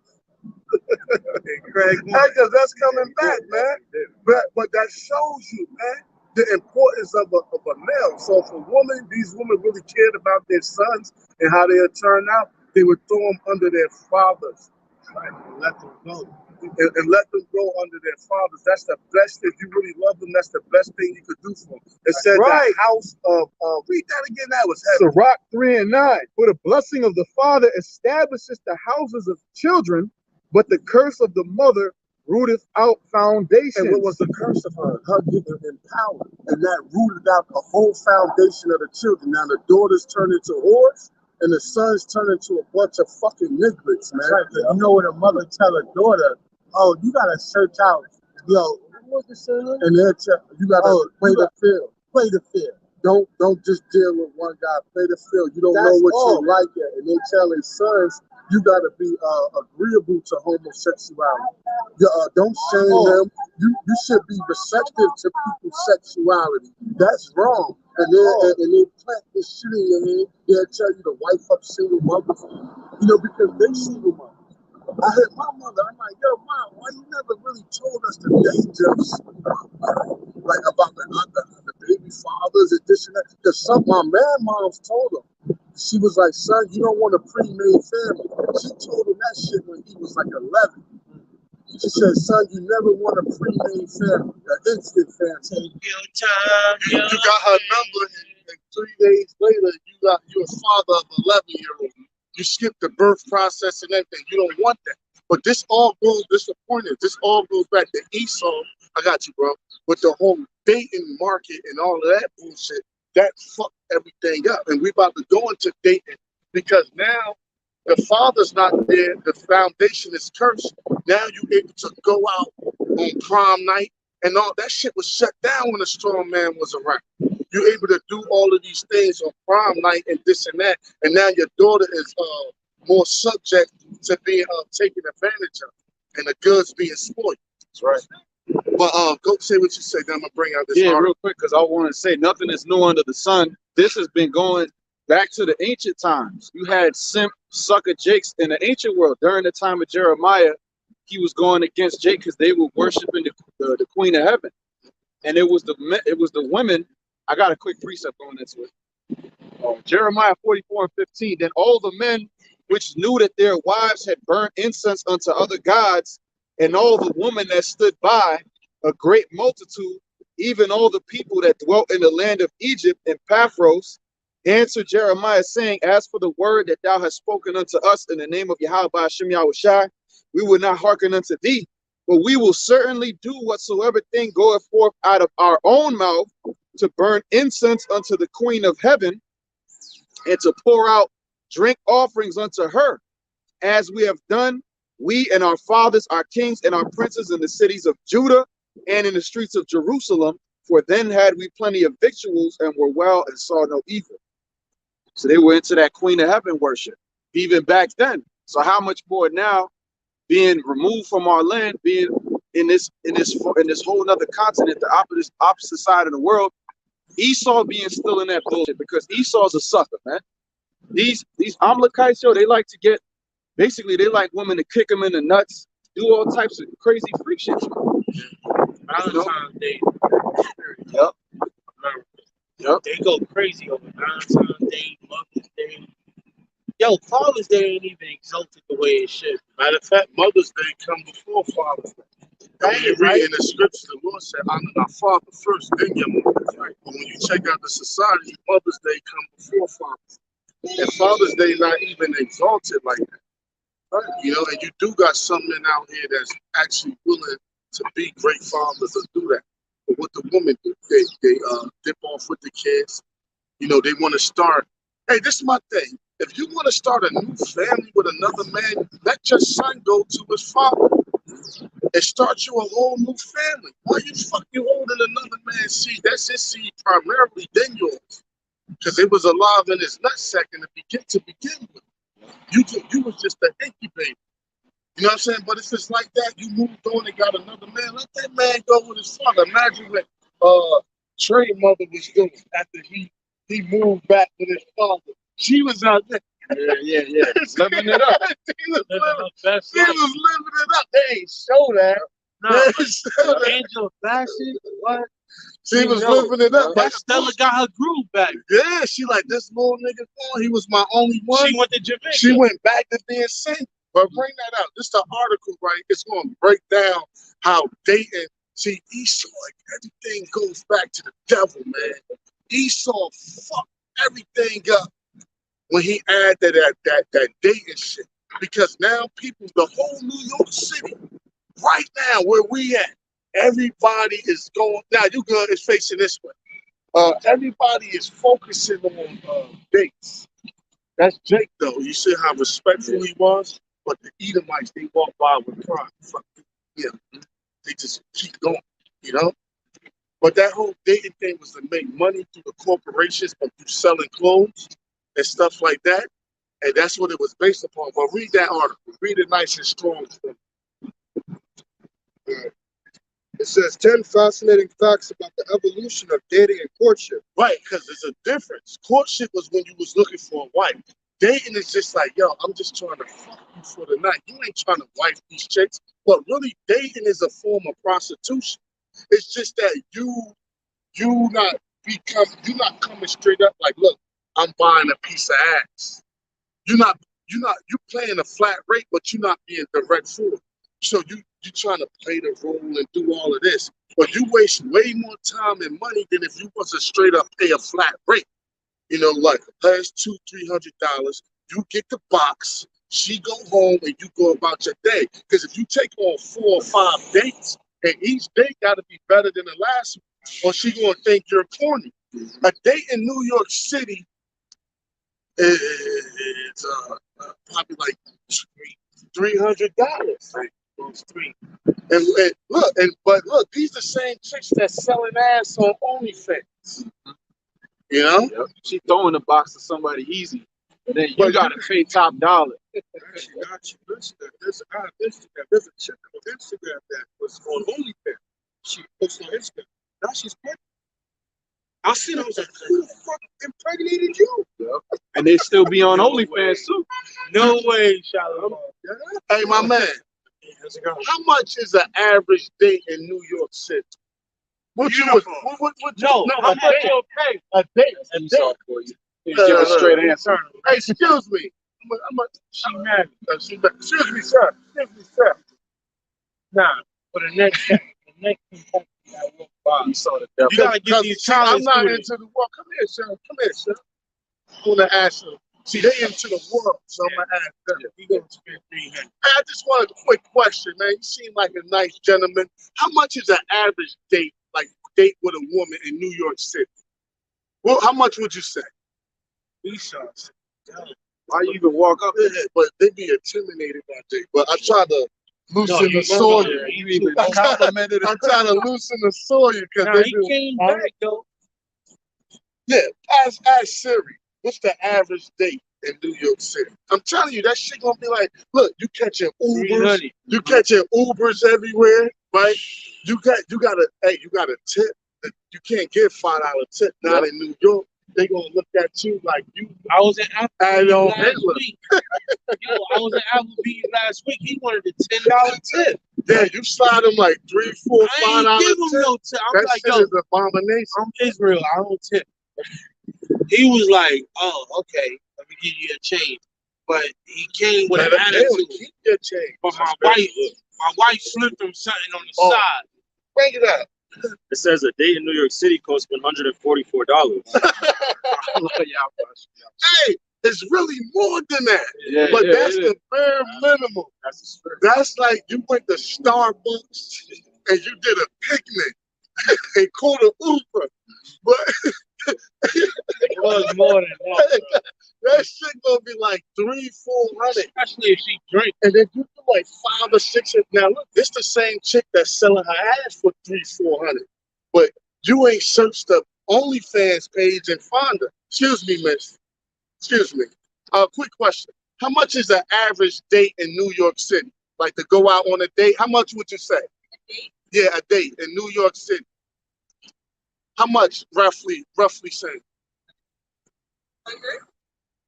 Craig, because that's coming back, man. But that shows you, man, the importance of a male. So for women, these women really cared about their sons and how they would turn out. They would throw them under their fathers, right? And let them go. And let them go under their fathers. That's the best. If you really love them, that's the best thing you could do for them. It said the house of, read that again, that was heavy. Sirach 3:9. For the blessing of the father establishes the houses of children, but the curse of the mother rooteth out foundations. And what was the curse of her? Her getting empowered. And that rooted out the whole foundation of the children. Now the daughters turn into whores, and the sons turn into a bunch of fucking niggles, man. Right. You know when a mother tell a daughter, oh, you gotta search out, yo, what the son? And then you gotta play the field. Play the field. Don't just deal with one guy. Play the field. You don't know what you like yet. And they tell their sons, you gotta be agreeable to homosexuality. Don't shame them. You should be receptive to people's sexuality. That's wrong. And they plant this shit in your head. They'll tell you to wife up single mothers. You know, because they single mothers. I hit my mother. I'm like, yo, mom, why you never really told us the dangers, like about the baby fathers and this and that? Because my man moms told him. She was like, son, you don't want a pre-made family. She told him that shit when he was like 11. She said, son, you never want a pre-made family, an instant family. Take your time. You got her number, and 3 days later, you're a father of an 11-year-old. You skip the birth process and everything. You don't want that. But this all goes back to Esau. I got you, bro. With the whole dating market and all of that bullshit, that fucked everything up. And we about to go into dating because now the father's not there. The foundation is cursed. Now you're able to go out on prom night and all that shit was shut down when the strong man was around. You're able to do all of these things on prom night and this and that, and now your daughter is more subject to being taken advantage of, and the goods being spoiled. That's right. But go say what you say. Then I'm gonna bring out this. Yeah, real quick, because I want to say nothing is new under the sun. This has been going back to the ancient times. You had simp sucker jakes in the ancient world during the time of Jeremiah. He was going against Jake because they were worshiping the Queen of Heaven, and it was the women. I got a quick precept going into it. Jeremiah 44:15. Then all the men which knew that their wives had burnt incense unto other gods, and all the women that stood by, a great multitude, even all the people that dwelt in the land of Egypt and Paphros, answered Jeremiah, saying, as for the word that thou hast spoken unto us in the name of Yahweh Hashem Yahushai, we will not hearken unto thee, but we will certainly do whatsoever thing goeth forth out of our own mouth, to burn incense unto the Queen of Heaven, and to pour out drink offerings unto her, as we have done, we and our fathers, our kings, and our princes in the cities of Judah and in the streets of Jerusalem, for then had we plenty of victuals and were well and saw no evil. So they were into that Queen of Heaven worship, even back then. So how much more now, being removed from our land, being in this whole nother continent, the opposite side of the world, Esau being still in that bullshit, because Esau's a sucker, man. These Amalekites, yo, they like to get, basically they like women to kick them in the nuts, do all types of crazy freak shit. Valentine's Day. Yep. Yep. They go crazy over Valentine's Day, Mother's Day. Yo, Father's Day ain't even exalted the way it should. Matter of fact, Mother's Day come before Father's Day. When you read in the scripture, the Lord said, honor thy father first, then your mother. Right? But when you check out the society, Mother's Day come before Father's Day. And Father's Day not even exalted like that. You know, and you do got some men out here that's actually willing to be great fathers and do that. But what the women do, they dip off with the kids. You know, they want to start. Hey, this is my thing. If you want to start a new family with another man, let your son go to his father and start you a whole new family. Why you holding another man's seed? That's his seed primarily, then yours. Because it was alive in his nutsack to begin with. You was just an incubator. You know what I'm saying? But if it's like that, you moved on and got another man, let that man go with his father. Imagine what Trey's mother was doing after he moved back with his father. She was out there. Yeah. Living it up. She was living it up. They ain't show that. No, Angel Bassett, what? She was living it up. That Stella got her groove back. Yeah, she like, this little nigga gone. He was my only one. She went to Jamaica. She went back to being single. But bring that out. This is the article, right? It's going to break down how dating. See, Esau, like, everything goes back to the devil, man. Esau fucked everything up when he added that dating shit. Because now people, the whole New York City, right now where we at, everybody is going. Now you good is facing this way. Everybody is focusing on dates. That's Jake though. You see how respectful he was, but the Edomites they walk by with pride. Fuck yeah, they just keep going, you know. But that whole dating thing was to make money through the corporations, but through selling clothes and stuff like that, and that's what it was based upon. But read that article. Read it nice and strong. It says 10 fascinating facts about the evolution of dating and courtship. Right, because there's a difference. Courtship was when you was looking for a wife. Dating is just like, yo, I'm just trying to fuck you for the night. You ain't trying to wife these chicks. But really, dating is a form of prostitution. It's just that you not coming straight up like, look, I'm buying a piece of ass. You playing a flat rate, but you're not being direct for it. So you trying to play the role and do all of this, but you waste way more time and money than if you was to straight up pay a flat rate. You know, like, here's $200-300. You get the box. She go home and you go about your day. Because if you take on 4 or 5 dates, and each date got to be better than the last one, or she gonna think you're corny. A date in New York City is probably like $300. Right? Those three. And look, these the same chicks that's selling ass on OnlyFans. You know? Yep. She throwing the box to somebody easy. And then you gotta pay top dollar. Actually, there's a chick on Instagram that was on OnlyFans. She posted on Instagram. Now she's pregnant. I seen her, I was like, who the fuck impregnated you? Yep. And they still be on OnlyFans too. No way, Shalom. Hey, my man. How much is an average date in New York City? What you No, how much you pay? A date. For you. Give a straight answer. Hey, excuse me. She married. Excuse me, sir. Nah, for the next Kentucky, I walk by. You saw the devil. You gotta get these college I'm not students. into the world. Come here, sir. I want to ask them. See, they into the world, so I'm gonna ask them. You gonna spend 300. I just wanted a quick question, man. You seem like a nice gentleman. How much is an average date with a woman in New York City? Well, how much would you say? We shots. Why you even walk up there? But they be intimidated by date. But I try to loosen the soil. You even complimented I'm trying to loosen the soil because Nah, he came back though. Yeah, ask Siri. What's the average date in New York City? I'm telling you, that shit gonna be like, look, you catching Ubers, you catching Ubers everywhere, right? You got a tip. You can't get $5 tip not in New York. They gonna look at you like you. I was in Applebee's last Hitler. week. Yo, I was in Applebee's last week. He wanted a $10 tip. Yeah, you slide them like $3, $4, $5 I ain't give him tip. no tip. I'm That like, shit yo, is an abomination. I'm Israel. I don't tip. He was like, oh, okay, let me give you a change. But he came with an attitude. Keep your change. But my wife slipped him something on the side. Bring it up. It says a date in New York City costs $144. Hey, It's really more than that. Yeah, But yeah, that's it the is. bare minimum. That's the spirit. That's like you went to Starbucks and you did a picnic and called an Uber. But It was more than that, bro. that shit gonna be like 300-400. Especially if she drink. And then you do like 5 or 6. Now look, this the same chick that's selling her ass for 300-400. But you ain't searched the OnlyFans page and find her. Excuse me, miss. Excuse me. Quick question. How much is an average date in New York City? Like to go out on a date? How much would you say? A date? Yeah, a date in New York City. How much, roughly saying? 100?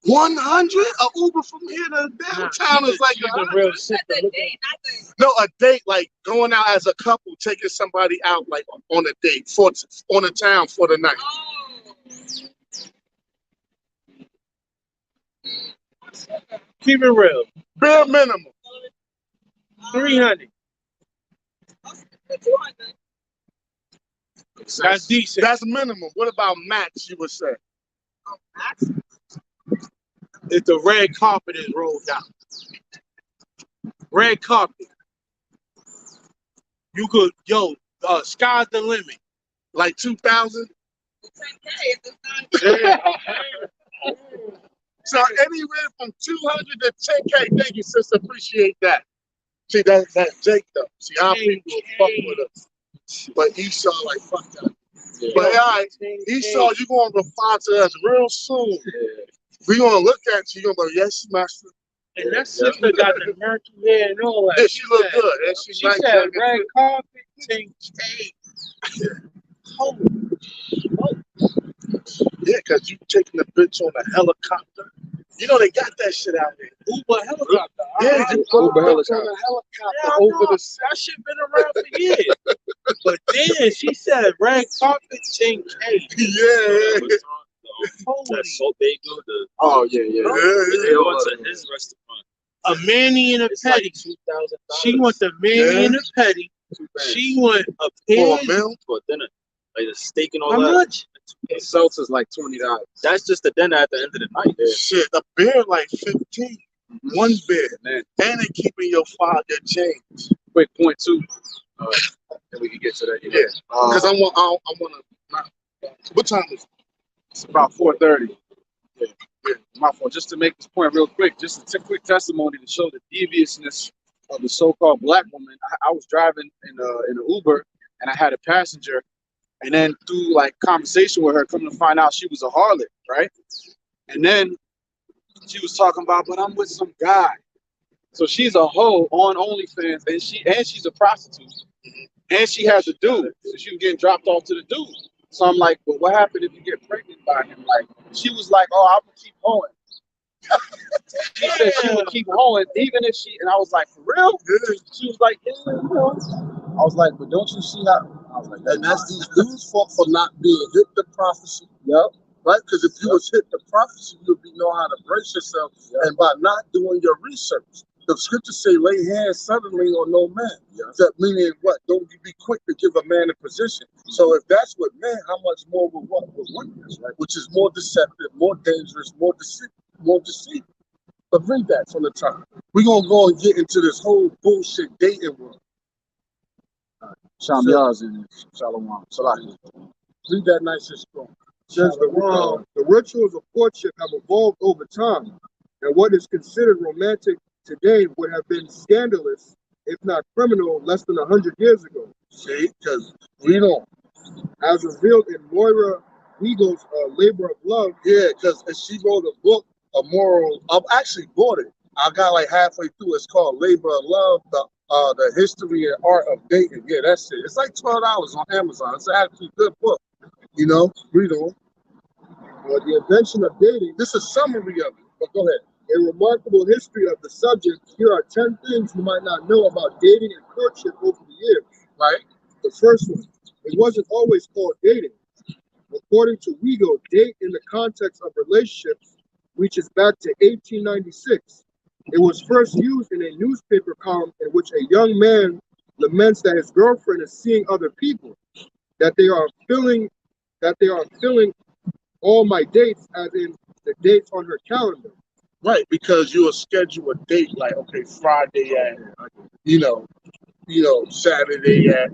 100? An Uber from here to downtown is like she's a 100. real That's sister. a Look date, not the. No, a date, like going out as a couple, taking somebody out like on a date on a town for the night. Oh. Keep it real. Bare minimum. 300. 200. That's decent. That's minimum. What about max, you would say? Max? If the red carpet is rolled out. Red carpet. You could, sky's the limit. Like 2,000? 10K if it's not. So anywhere from 200 to 10K. Thank you, sis. Appreciate that. See, that's Jake though. See, our people will fuck with us. But Esau, like, fuck that. Yeah. But all right, Esau, you're going to reply to us real soon. We're going to look at you. You're going to go, yes, master. And that sister got the natural hair and all that. Yeah, she look good. And she She nice said young and red fit. carpet, 10K. Holy smoke. Yeah, because you taking the bitch on a helicopter. You know they got that shit out there. Uber helicopter. Yeah, you put Uber a bitch helicopter. on a helicopter Yeah, I over know. the That shit been around for years. But then she said red carpet, 10K. Yeah. That Salt Bagel, Oh, yeah, yeah. they went to his restaurant. A manny and a It's like petty. $2,000. She want the manny Yeah. and the petty. She want a For pig. a meal? For dinner. Like the steak and all How that. much? The seltzer's like $20. That's just the dinner at the end of the night. Shit, a beer like 15. One beer. Man, And they keeping your change. quick point too. And we can get to that. Yeah. Because I want to. What time is it? It's about 4:30. Yeah. My fault. Just to make this point real quick, just a quick testimony to show the deviousness of the so-called black woman. I was driving in an Uber, and I had a passenger, and then through like conversation with her, come to find out she was a harlot, right? And then she was talking about, but I'm with some guy. So she's a hoe on OnlyFans, and she's a prostitute, and she has a dude. So she was getting dropped off to the dude. So I'm like, well, what happened if you get pregnant by him? Like, she was like, oh, I'm gonna keep hoeing. She said she would keep hoeing, even if she. And I was like, for real? She was like, yeah, you know. I was like, but don't you see how? I was like, And that's these dudes' fault for not being hit the prophecy. Yep. Right? Because if you was hit the prophecy, you'd be know how to brace yourself. And by not doing your research, the scriptures say, lay hands suddenly on no man. That meaning what? Don't you be quick to give a man a position. So if that's what men, how much more with what? With women, right? Which is more deceptive, more dangerous, more deceiving. But read that from the top. We're going to go and get into this whole bullshit dating world. Shalom Yaz and Shalom. Salah. Read that nice and strong. Says the rituals of courtship have evolved over time, and what is considered romantic today would have been scandalous, if not criminal, less than 100 years ago. See? Because we don't. As revealed in Moira Eagle's Labor of Love. Yeah, because she wrote a book, a moral. I actually bought it. I got like halfway through. It's called Labor of Love, the history and art of dating. Yeah, that's it. It's like $12 on Amazon. It's actually a good book. You know, read on. The invention of dating. This is a summary of it, but go ahead. A remarkable history of the subject. Here are 10 things you might not know about dating and courtship over the years. Right? The first one, it wasn't always called dating. According to Wiegel, date in the context of relationships reaches back to 1896. It was first used in a newspaper column in which a young man laments that his girlfriend is seeing other people, that they are filling all my dates, as in the dates on her calendar. Right, because you'll schedule a date like, okay, Friday at, Saturday at,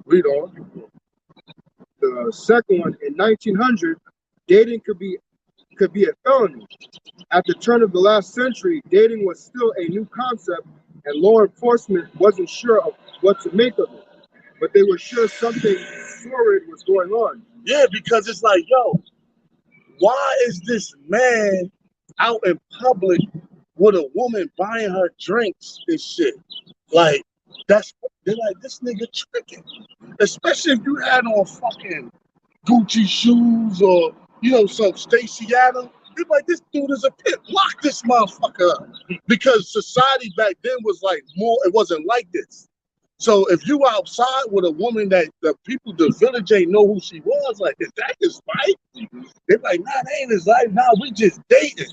read on. The second one, in 1900, dating could be a felony. At the turn of the last century, dating was still a new concept, and law enforcement wasn't sure of what to make of it. But they were sure something sordid was going on. Yeah, because it's like, yo, why is this man out in public with a woman buying her drinks and shit? Like, they're like, this nigga tricking. Especially if you had on fucking Gucci shoes or, some Stacy Adams. They're like, this dude is a pimp. Lock this motherfucker up. Because society back then was like it wasn't like this. So if you outside with a woman that the people, the village ain't know who she was, like, is that his wife? They're like, nah, that ain't his wife. Nah, we just dating.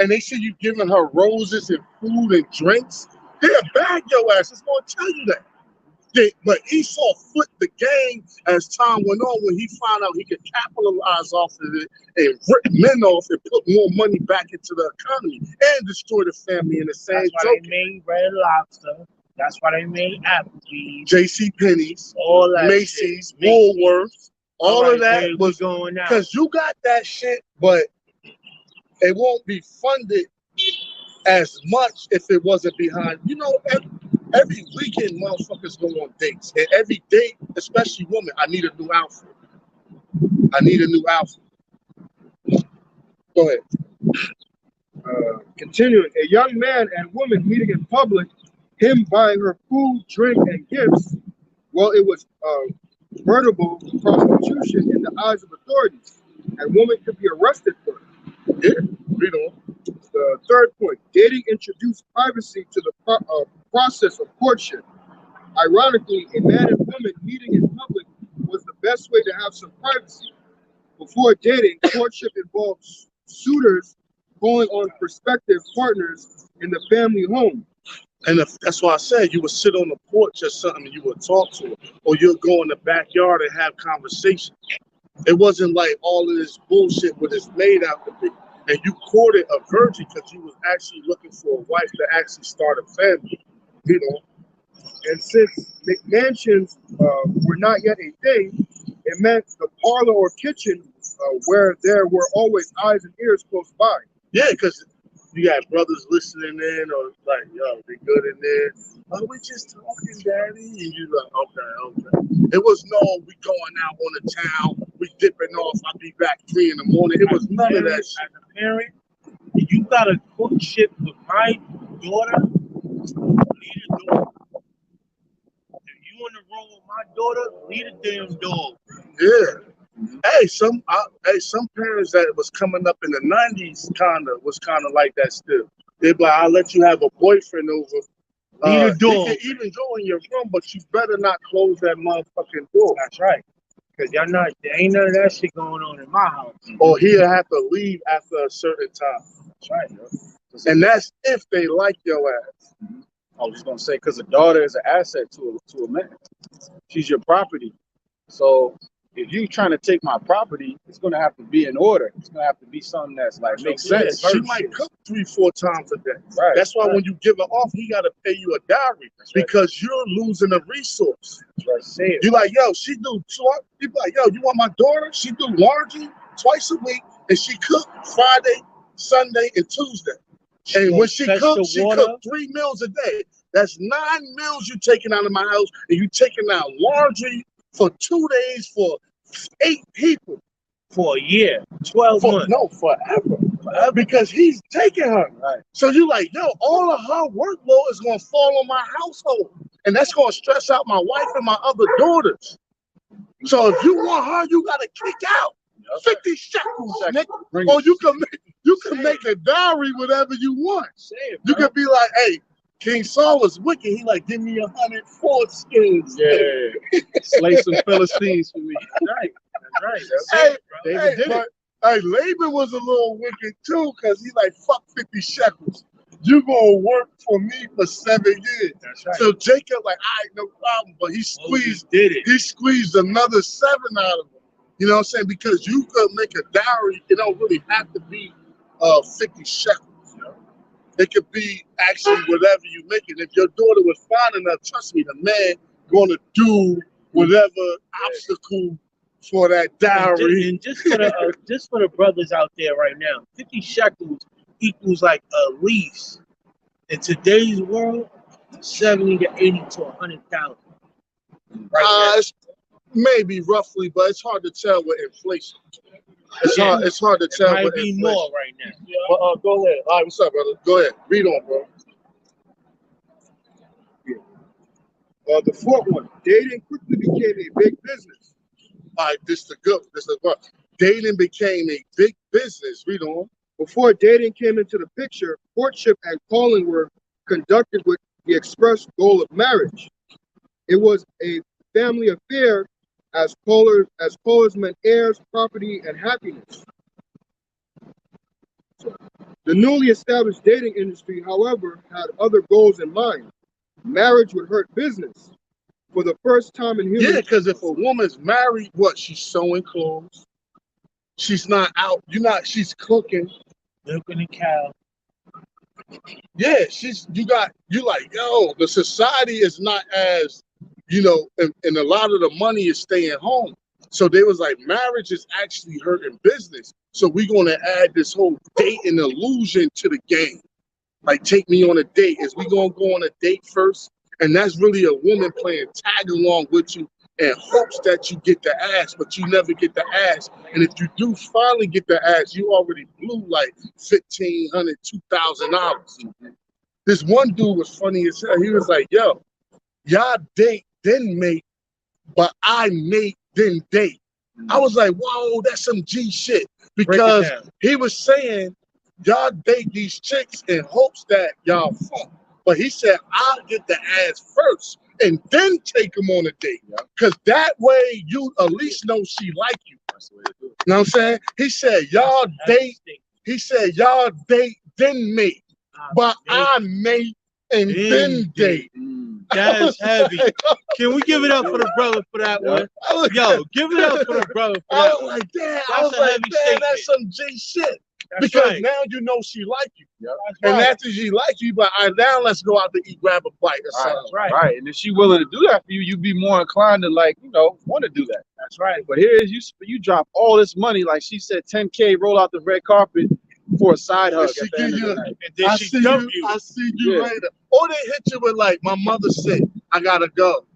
And they see you giving her roses and food and drinks. They'll bag your ass. It's going to tell you that. But Esau flipped the game as time went on when he found out he could capitalize off of it and rip men off and put more money back into the economy and destroy the family in the same That's why token. they made Red Lobster. That's why they made Applebee's. J.C. Penney's, all that Macy's, shit. Woolworths, all of that babe, was going out. because you got that shit, but it won't be funded as much if it wasn't behind. Every weekend motherfuckers go on dates, and every date, especially women, I need a new outfit. Go ahead. Continuing, a young man and woman meeting in public, him buying her food, drink, and gifts, well, it was veritable prostitution in the eyes of authorities, and women could be arrested for it. Yeah, read on. The third point, dating introduced privacy to the process of courtship. Ironically, a man and woman meeting in public was the best way to have some privacy. Before dating, courtship involved suitors going on prospective partners in the family home. And that's why I said you would sit on the porch or something and you would talk to her, or you'll go in the backyard and have conversations. It wasn't like all of this bullshit what it's made out to be. And you courted a virgin because you was actually looking for a wife to actually start a family. And since McMansions were not yet a thing, it meant the parlor or kitchen where there were always eyes and ears close by. Yeah, because you got brothers listening in, or like, yo, they good in there. Oh, we just talking, daddy. And you like, okay. It was no, we going out on the town, we dipping off, I'll be back 3 in the morning. It was none of that shit. As a parent, you got a courtship with my daughter, leave the door. If you in the room with my daughter, leave the damn door. Yeah. Hey, some parents that was coming up in the 90s was kind of like that still. They'd be like, I'll let you have a boyfriend over. Leave the door. You can even go in your room, but you better not close that motherfucking door. That's right. Because there ain't none of that shit going on in my house. Or he'll have to leave after a certain time. That's right, yo. And that's if they like your ass. I was just gonna say, because a daughter is an asset to a man. She's your property. So if you trying to take my property, it's gonna have to be in order. It's gonna have to be something that's like makes sense. She might cook 3-4 times a day. Right. That's why when you give her off, he gotta pay you a dowry because you're losing a resource. That's right. You like, yo, she do you be like, yo, you want my daughter? She do laundry twice a week, and she cook Friday, Sunday, and Tuesday. And when she cooks, she cook 3 meals a day. That's 9 meals you taking out of my house, and you taking out laundry for 2 days for 8 people. For a year, 12 months. No, forever. Because he's taking her. Right. So you like, yo, all of her workload is going to fall on my household. And that's going to stress out my wife and my other daughters. So if you want her, you got to kick out 50 shekels, nigga. Or you can make a dowry whatever you want. You can be like, hey, King Saul was wicked. He like, give me 100 foreskins. Yeah. Slay some Philistines for me. Right. That's right. David did it. Hey, Laban was a little wicked too, because he like, fuck 50 shekels. You gonna work for me for 7 years. That's right. So Jacob like, all right, no problem. But he squeezed did it. He squeezed another 7 out of him. You know what I'm saying? Because you could make a dowry, it don't really have to be 50 shekels. It could be actually whatever you make it. If your daughter was fine enough, trust me, the man gonna do whatever obstacle for that dowry. And just for the brothers out there right now, 50 shekels equals like at least in today's world 70 to 80 to 100,000. Right It's maybe roughly, but it's hard to tell with inflation. It's hard to tell. It might be inflation. more right now. But go ahead. All right, what's up, brother? Go ahead. Read on, bro. The fourth one, dating quickly became a big business. All right, this the good. This the part. Dating became a big business. Read on. Before dating came into the picture, courtship and calling were conducted with the express goal of marriage. It was a family affair as callers meant heirs, property, and happiness. The newly established dating industry, however, had other goals in mind. Marriage would hurt business. For the first time in human Yeah, because if a woman's married, what? She's sewing clothes. She's not out. She's cooking. Milking a cow. Yeah, you like, yo, the society is not as, and a lot of the money is staying home. So they was like, marriage is actually hurting business. So we're going to add this whole dating illusion to the game. Like, take me on a date. Is we going to go on a date first? And that's really a woman playing tag along with you in hopes that you get the ass, but you never get the ass. And if you do finally get the ass, you already blew like $1,500, $2,000. This one dude was funny as hell. He was like, yo, y'all date, then mate, but I mate, then date. I was like, whoa, that's some G shit. Because he was saying, y'all date these chicks in hopes that y'all fuck. But he said, I'll get the ass first and then take them on a date. Because that way you at least know she like you. You know what I'm saying? He said, y'all date, then mate. But I mate and then date. That's heavy. Can we give it up for the brother for that one? Yo, give it up for the brother for that. I was like, damn, that's some G shit. Because now you know she like you. And after she like you, but now let's go out to eat, grab a bite or something. Right. And if she willing to do that for you, you'd be more inclined to want to do that. That's right. But here is you drop all this money, like she said, 10K, roll out the red carpet for a side hug. She give you, and then she dump you. I see you later. Or they hit you with like, my mother said, I gotta go.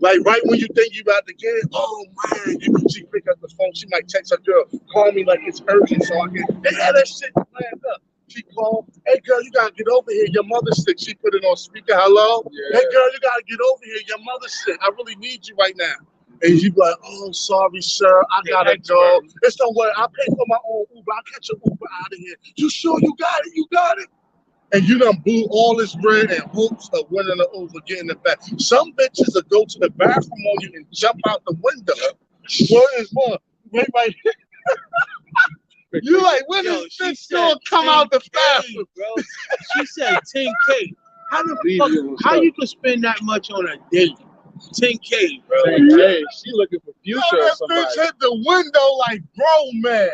Like right when you think you about to get it, oh man, she pick up the phone, she might text her girl, call me like it's urgent so I can, they had that shit planned up. She called, hey girl, you gotta get over here, your mother's sick. She put it on speaker, hello? Yeah. Hey girl, you gotta get over here, your mother's sick. I really need you right now. And you be like, oh, sorry, sir, I gotta go. It's no way, I'll pay for my own Uber, I'll catch an Uber out of here. You sure you got it? You got it? And you done blew all this bread in hopes of winning the Uber, getting it back. Some bitches will go to the bathroom on you and jump out the window. What is one? Right here. You like, when is this gonna come out the bathroom? Bro. She said 10K. How you can spend that much on a date? 10K, bro. 10K. She looking for future or somebody. Bitch hit the window like, bro, man.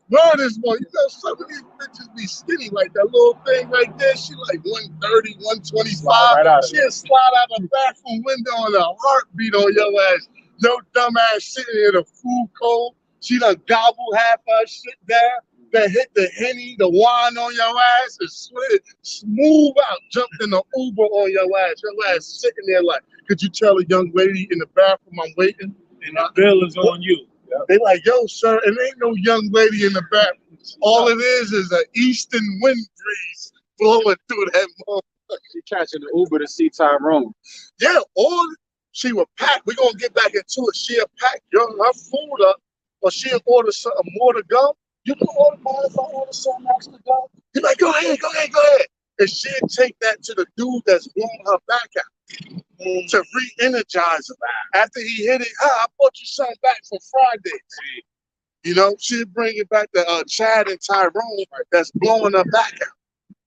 Word is more. You know, some of these bitches be skinny, like that little thing right there. She like 130, 125. She'll slide out the bathroom window and a heartbeat on your ass. Your dumb ass sitting in the food cold. She done gobble half her shit down. Then hit the Henny, the wine on your ass and slid smooth out. Jumped in the Uber on your ass. Your ass sitting there like, could you tell a young lady in the bathroom I'm waiting? And the bill is on you. They like, yo, sir, it ain't no young lady in the bathroom. All it is an eastern wind breeze blowing through that motherfucker. She catching the Uber to see Tyrone. Yeah, or she would pack. We're going to get back into it. She'll pack her food up, or she'll order something more to go. You can order more if I order something else to go. He's like, go ahead. And she'll take that to the dude that's blowing her back out. To re-energize him. After he hit it, I bought you something back for Fridays. You know, she'll bring it back to Chad and Tyrone that's blowing her back out.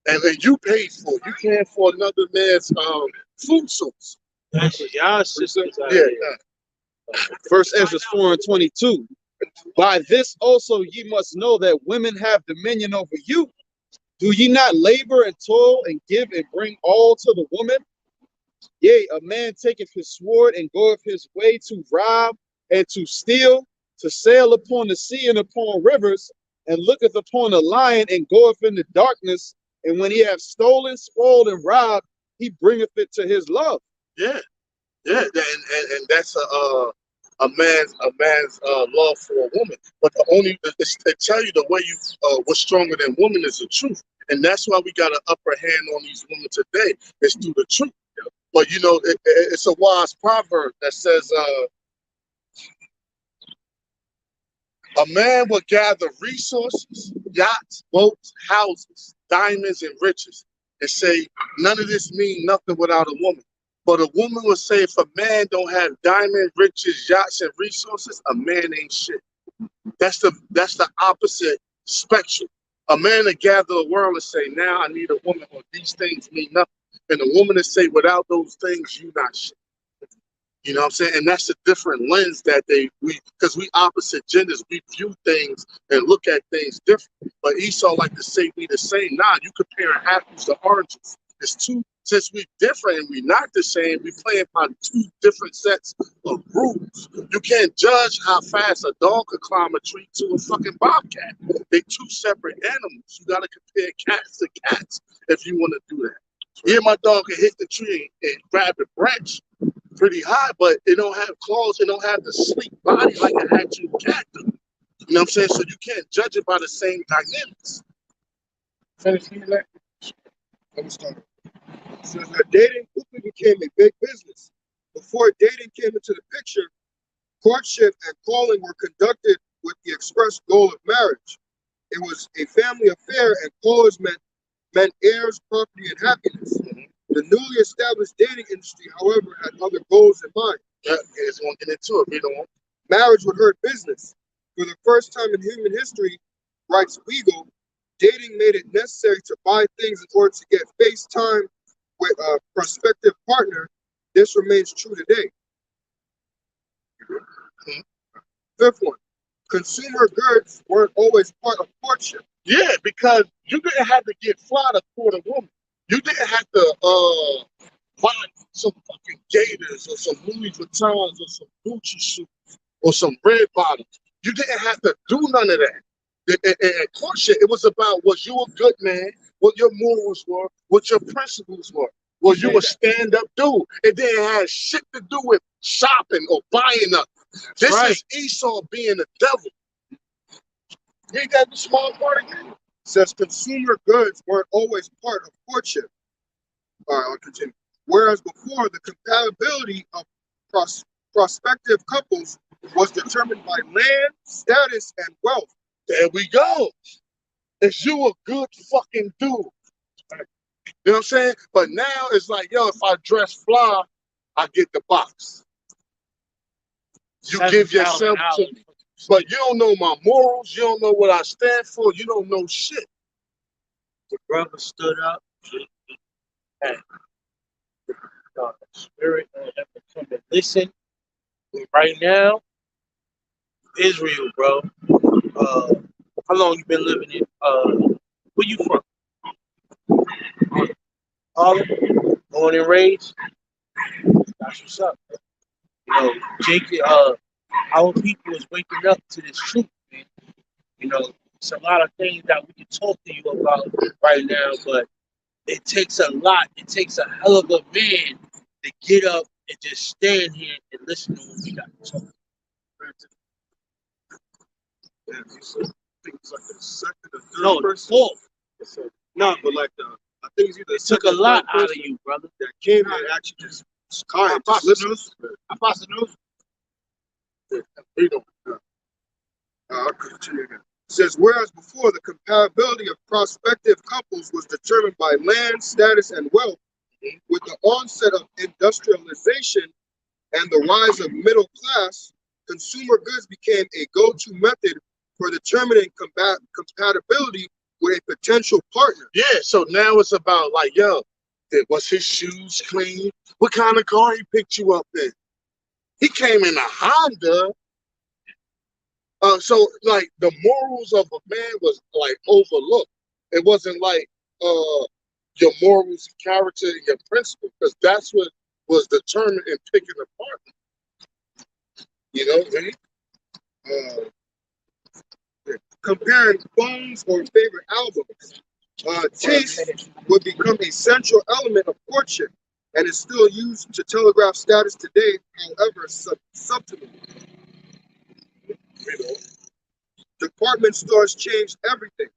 And you paid for it. You can't afford another man's food source. That's y'all sisters. Yeah. First Ezra 4:22. By this also ye must know that women have dominion over you. Do ye not labor and toil and give and bring all to the woman? Yea, a man taketh his sword and goeth his way to rob and to steal, to sail upon the sea and upon rivers, and looketh upon a lion and goeth in the darkness. And when he hath stolen, spoiled, and robbed, he bringeth it to his love. Yeah, yeah, and that's a man's love for a woman. But the only they tell you the way you what's stronger than woman is the truth, and that's why we got an upper hand on these women today. It's through the truth. But you know, it's a wise proverb that says, "A man will gather resources, yachts, boats, houses, diamonds, and riches, and say none of this mean nothing without a woman." But a woman will say, if a man don't have diamond, riches, yachts, and resources, a man ain't shit. That's the opposite spectrum. A man to gather the world and say, now I need a woman, or these things mean nothing. And a woman to say, without those things, you not shit. You know what I'm saying? And that's a different lens that because we opposite genders, we view things and look at things different. But Esau like to say we the same. Nah, you comparing apples to oranges. It's two, since we different and we not the same, we playing by two different sets of rules. You can't judge how fast a dog could climb a tree to a fucking bobcat. They two separate animals. You gotta compare cats to cats if you want to do that. Yeah, my dog can hit the tree and grab the branch pretty high, but it don't have claws, it don't have the sleek body like an actual cat do. You know what I'm saying? So you can't judge it by the same dynamics. Finish me like let me start. It says that dating quickly became a big business. Before dating came into the picture, courtship and calling were conducted with the express goal of marriage. It was a family affair, and callers meant heirs, property, and happiness. The newly established dating industry, however, had other goals in mind. Yeah, it's going to get into it. We don't want. Marriage would hurt business. For the first time in human history, writes Weigel, dating made it necessary to buy things in order to get face time with a prospective partner. This remains true today. Fifth one, consumer goods weren't always part of courtship. Yeah, because you didn't have to get fly to court a woman. You didn't have to buy some fucking Gators or some Louis Vuittons or some Gucci shoes or some red bottoms. You didn't have to do none of that. And courtship, it was about was you a good man, what your morals were, what your principles were. Was you a stand-up dude? It didn't have shit to do with shopping or buying up. This is Esau being the devil. You ain't got the small part again. Says consumer goods weren't always part of courtship. All right, I'll continue. Whereas before, the compatibility of prospective couples was determined by land, status, and wealth. There we go. Is you a good fucking dude? You know what I'm saying? But now it's like, yo, if I dress fly, I get the box. You give yourself to me. But you don't know my morals. You don't know what I stand for. You don't know shit. The brother stood up and the spirit of him to come and listen. Right now, Israel, bro. How long you been living in? Where you from? Harlem? Born and raised? That's what's up. You know, Jacob, our people is waking up to this truth, man. You know, it's a lot of things that we can talk to you about right now, but it takes a lot. It takes a hell of a man to get up and just stand here and listen to what we got to talk about. Yeah, so I think it's like the second or third No, the person. fourth. No, but like I think it's either It took a lot out of you, brother. that came and actually just kind of listen. I passed the news. I'll continue again. It says, whereas before the compatibility of prospective couples was determined by land, status, and wealth, with the onset of industrialization and the rise of middle class, consumer goods became a go-to method for determining compatibility with a potential partner. Yeah, so now it's about like, yo, was his shoes clean? What kind of car he picked you up in? He came in a Honda. So like the morals of a man was like overlooked. It wasn't like your morals, character, and your principle, because that's what was determined in picking a partner. You know, Comparing phones or favorite albums, taste would become a central element of courtship and is still used to telegraph status today, however subtly. You know, department stores changed everything.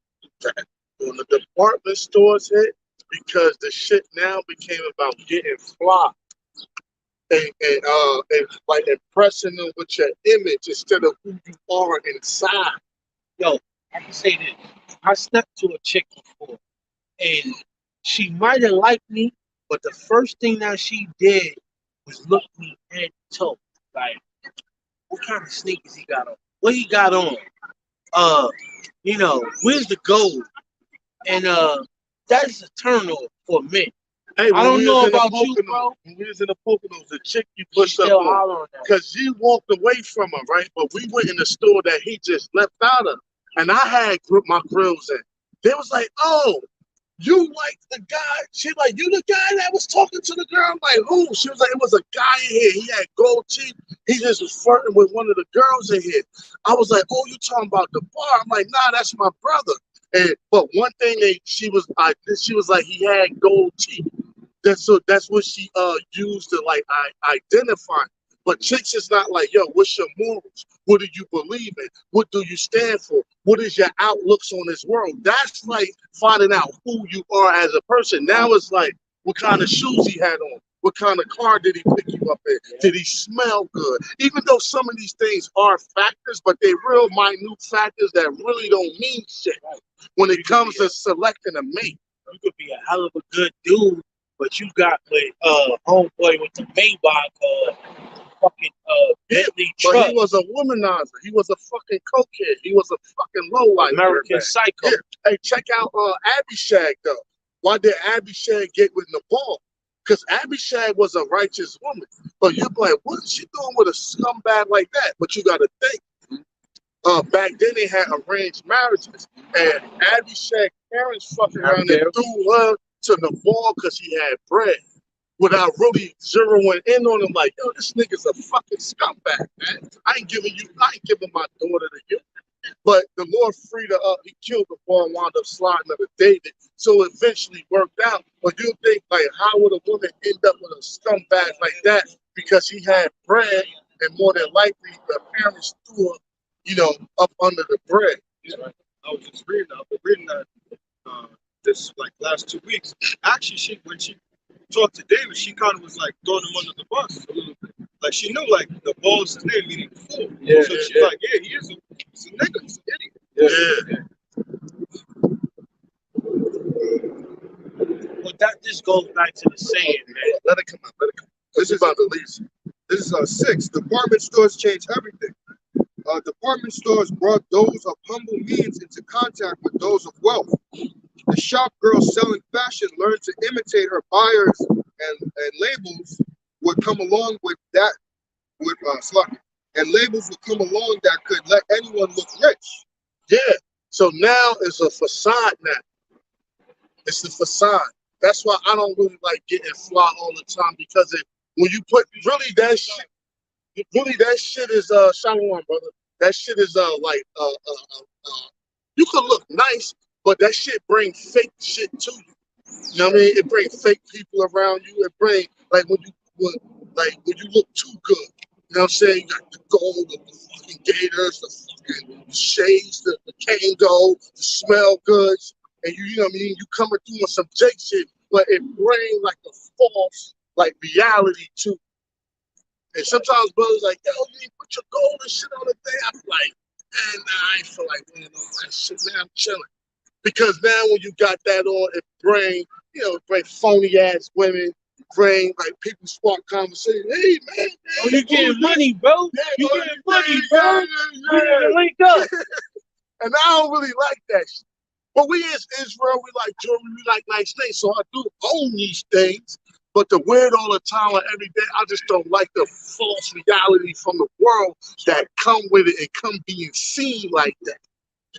when the department stores hit, because the shit now became about getting fly and like impressing them with your image instead of who you are inside. Yo, I can say this. I stepped to a chick before, and she might have liked me, but the first thing that she did was look me head to toe. Like, what kind of sneakers he got on? What he got on? Where's the gold? And that's a turn off for me. Hey, I don't know about you, Poconos, bro. when we was in the Poconos, the chick you She pushed up still on, holler on that. because you walked away from her, right? But we went in the store that he just left out of, and I had my grills in. They was like, "Oh, you like the guy?" She like, "You the guy that was talking to the girl?" I'm like, "Who?" She was like, "It was a guy in here. He had gold teeth. He just was flirting with one of the girls in here." I was like, "Oh, you talking about the bar?" I'm like, "Nah, that's my brother." But one thing she was like, he had gold teeth. That's what she used to like identify. But chicks is not like, yo, what's your morals? What do you believe in? What do you stand for? What is your outlooks on this world? That's like finding out who you are as a person. Now it's like, what kind of shoes he had on? What kind of car did he pick you up in? Did he smell good? Even though some of these things are factors, but they're real minute factors that really don't mean shit when it comes to selecting a mate. You could be a hell of a good dude, but you got with homeboy with the Maybach fucking Bentley But truck. he was a womanizer. He was a fucking cokehead. He was a fucking lowlife. American Psycho. Yeah. Hey, check out Abishag though. Why did Abishag get with Nabal? Because Abishag was a righteous woman. But you're like, what is she doing with a scumbag like that? But you got to think. Back then they had arranged marriages, and Abishag's parents fucking around and threw her to Nabal because he had bread, without really zeroing in on him. Like, yo, this nigga's a fucking scumbag, man. I ain't giving my daughter to you. But the Lord freed her up. He killed the boy and wound up sliding her to David. So it eventually worked out. But you think, like, how would a woman end up with a scumbag like that? Because he had bread, and more than likely the parents threw her, up under the bread. Yeah, I was just reading that this like last 2 weeks. Actually, when she talked to David, she kind of was like throwing him under the bus a little bit. Like she knew like the ball is his name, meaning fool. Yeah, so she's like, yeah, he's a nigga, he's an idiot. But that just goes back to the saying, man. Let it come out. This is about the least. This is 6. Department stores change everything. Department stores brought those of humble means into contact with those of wealth. The shop girls selling fashion learned to imitate her buyers, and labels would come along with that. And labels would come along that could let anyone look rich. Yeah. So now it's a facade now. It's the facade. That's why I don't really like getting fly all the time, because when you put that shit is shalom, brother. That shit is you could look nice, but that shit bring fake shit to you. You know what I mean? It bring fake people around you. It bring when you look too good. You know what I'm saying? You got the gold, the fucking gators, the fucking shades, the Kango, the smell goods, and you know what I mean? You coming through on some Jake shit, but it bring like a false reality to you. And sometimes brothers like, yo, you need to put your gold and shit on the thing. I'm like, man, nah, I ain't feel like doing all that shit. Man, I'm chilling. Because now when you got that on, it bring phony ass women, bring like people spark conversation. Hey man, Oh, you getting money, bro? Yeah, You oh, getting money, bro? yeah. You need to link up. And I don't really like that shit. But we as Israel, we like jewelry, we like nice things. So I do own these things. But to wear it all the time and every day, I just don't like the false reality from the world that come with it and come being seen like that.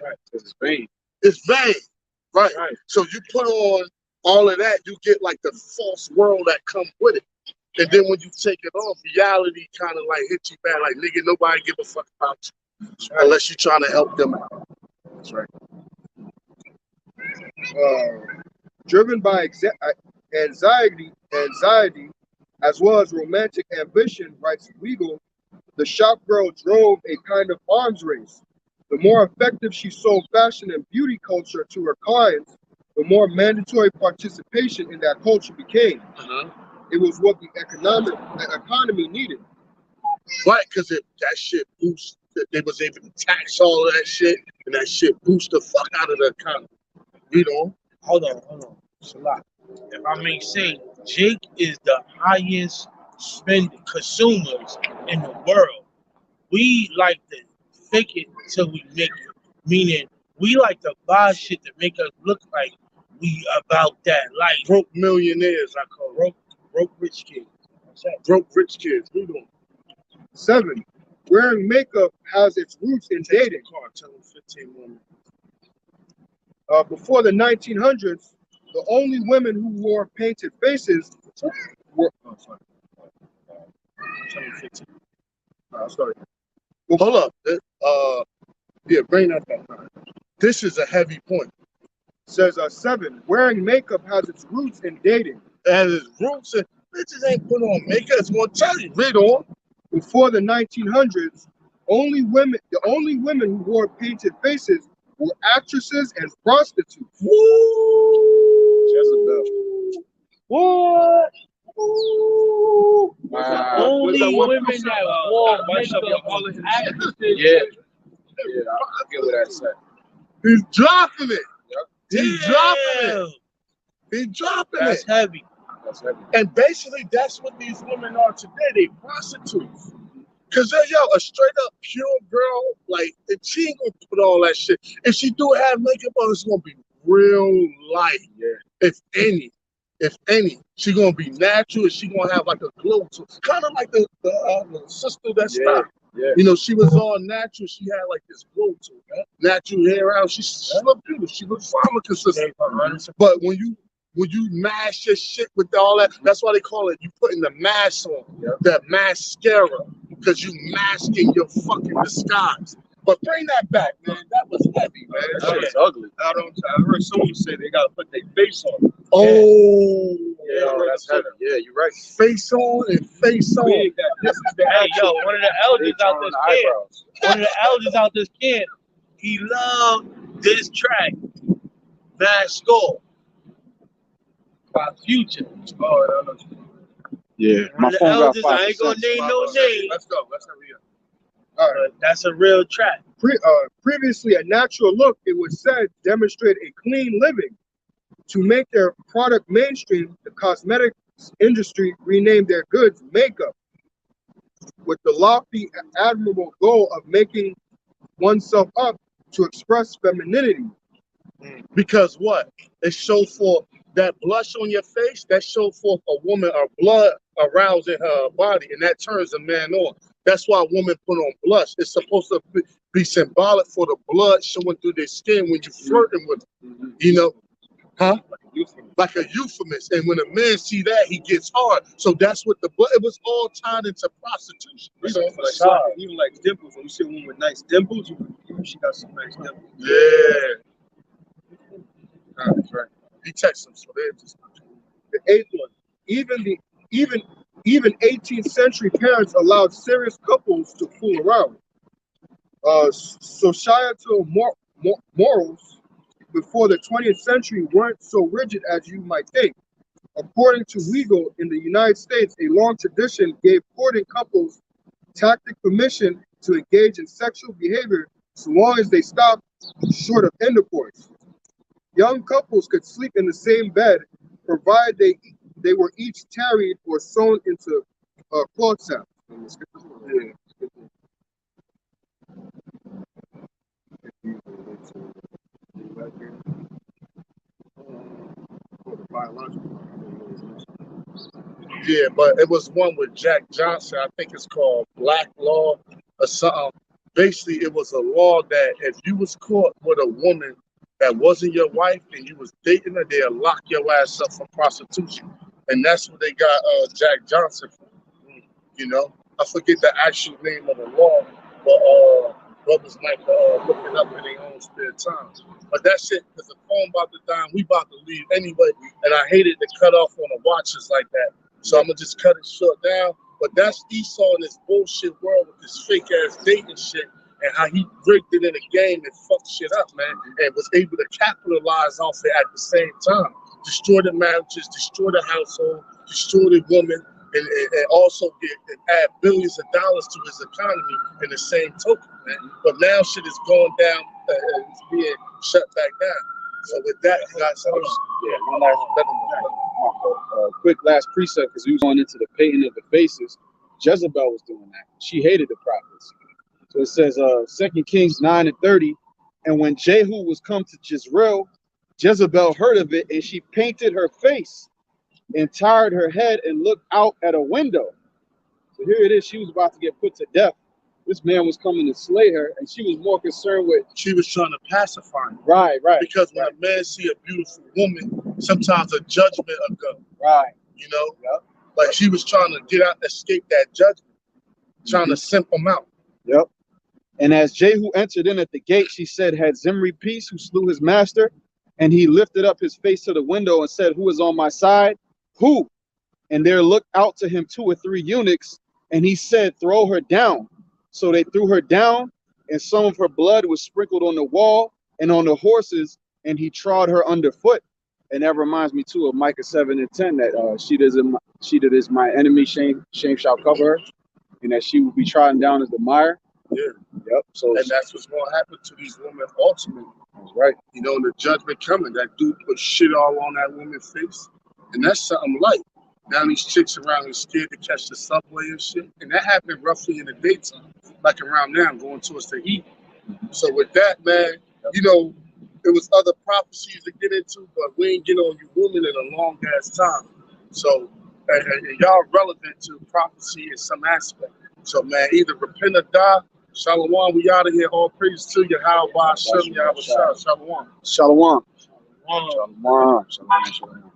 Right, because it's vain. It's vain, right? Right. So you put on all of that, you get like the false world that come with it. And then when you take it off, reality kind of like hits you back, like, nigga, nobody give a fuck about you unless you're trying to help them out. That's right. Driven by anxiety, as well as romantic ambition, writes Weigel, the shop girl drove a kind of arms race. The more effective she sold fashion and beauty culture to her clients, the more mandatory participation in that culture became. It was what the economy needed. Right, because that shit boosts, they was able to tax all of that shit, and that shit boost the fuck out of the economy. You know? Hold on. Salah. If I may say, Jake is the highest spending consumers in the world. We like to fake it till we make it. Meaning, we like to buy shit to make us look like we about that. Like Broke millionaires, I call it. broke rich kids. Broke rich kids. We doing 7. Wearing makeup has its roots in dating. Tell them 15 women. Before the 1900s, the only women who wore painted faces were. Tell them 15. Sorry. Hold up. Yeah, bring that back. This is a heavy point. Says 7. Wearing makeup has its roots in dating. And his roots and bitches ain't put on makeup. It's gonna tell you, read on. Before the 1900s, the only women who wore painted faces were actresses and prostitutes. Jezebel. What? Only Was women that wore makeup all of were actresses. Yeah, I get what that said. He's dropping it. He's Damn. dropping it. He's dropping That's it. heavy. That's heavy. And basically, that's what these women are today. They prostitutes. Cause a straight up pure girl, like, if she ain't gonna put all that shit. If she do have makeup on, it's gonna be real light. Yeah. If any, she gonna be natural. And she gonna have like a glow to, kind of like the sister that stopped. Yeah. You know, she was all natural. She had like this glow to her. Natural hair out. She looked beautiful. She looked farmer consistent. But when you mask your shit with all that, that's why they call it, you putting the mask on, that mascara, because you masking your fucking disguise. But bring that back, man. That was heavy, man. That shit is ugly. I heard someone say they gotta put their face on. Oh, Yeah, that's heavy. Yeah, you're right. face on and face on. Big that this is the Hey, actual. yo, one of the elders out this camp, he loved this track, Mad Skull, by Future. Oh, no. Yeah. One of the elders, I ain't gonna name no name, Let's go. Let's hurry up. All right. but that's a real track. Previously, a natural look, it was said, demonstrated a clean living. To make their product mainstream, the cosmetics industry renamed their goods makeup, with the lofty, admirable goal of making oneself up to express femininity. Because what? It show for that blush on your face, that show for a woman or blood arousing her body, and that turns a man on. That's why women put on blush. It's supposed to be symbolic for the blood showing through their skin when you're flirting with them. You know? Huh? Like a euphemism. And when a man see that, he gets hard. So that's what it was all tied into prostitution. Even like dimples, when you see a woman with nice dimples, she got some nice dimples. Yeah. That's right. He texted them, so they're just. The 8th one, even 18th century parents allowed serious couples to fool around. Societal morals before the 20th century weren't so rigid as you might think. According to Weigel, in the United States, a long tradition gave courting couples tacit permission to engage in sexual behavior so long as they stopped short of intercourse. Young couples could sleep in the same bed, provided they were each tarried or sewn into cloth sack. Yeah, but it was one with Jack Johnson. I think it's called Black Law or something. Basically, it was a law that if you was caught with a woman that wasn't your wife and you was dating her, they'll lock your ass up for prostitution. And that's what they got Jack Johnson for. You know, I forget the actual name of the law, but brothers might look it up in their own spare time. But that shit, because the phone about to die, we about to leave anyway, and I hated to cut off on the watches like that. So I'm gonna just cut it short down. But that's Esau in this bullshit world with this fake ass dating shit and how he rigged it in the game and fucked shit up, man, and was able to capitalize off it at the same time. Destroy the marriages, destroy the household, destroy the woman, and also and add billions of dollars to his economy in the same token, man. But now shit is going down, it's being shut back down. So with that, you got some. Yeah, one last quick last precept, because we was going into the painting of the faces. Jezebel was doing that. She hated the prophets. So it says 2 Kings 9:30, and when Jehu was come to Jezreel, Jezebel heard of it, and she painted her face and tired her head and looked out at a window. So here it is, she was about to get put to death. This man was coming to slay her, and she was more concerned with. She was trying to pacify him. Right. Because when a man see a beautiful woman, sometimes a judgment will go. Right. You know? Yep. Like she was trying to get out, escape that judgment, trying to simp him out. Yep. And as Jehu entered in at the gate, she said, had Zimri peace, who slew his master? And he lifted up his face to the window and said, who is on my side? Who? And there looked out to him 2 or 3 eunuchs, and he said, throw her down. So they threw her down, and some of her blood was sprinkled on the wall and on the horses, and he trod her underfoot. And that reminds me too of Micah 7:10, that she that is my enemy, shame shall cover her, and that she will be trodden down as the mire. Yeah. Yep. So and that's what's gonna happen to these women ultimately. That's right. You know, the judgment coming, that dude put shit all on that woman's face. And that's something like. Now these chicks around are scared to catch the subway and shit. And that happened roughly in the daytime, like around now, going towards the evening. So with that, man, you know, there was other prophecies to get into, but we ain't get on you women in a long ass time. So and y'all relevant to prophecy in some aspect. So man, either repent or die. Shalom, we out of here. All praise to you. How about Shalom? Shalom. Shalom. Shalom.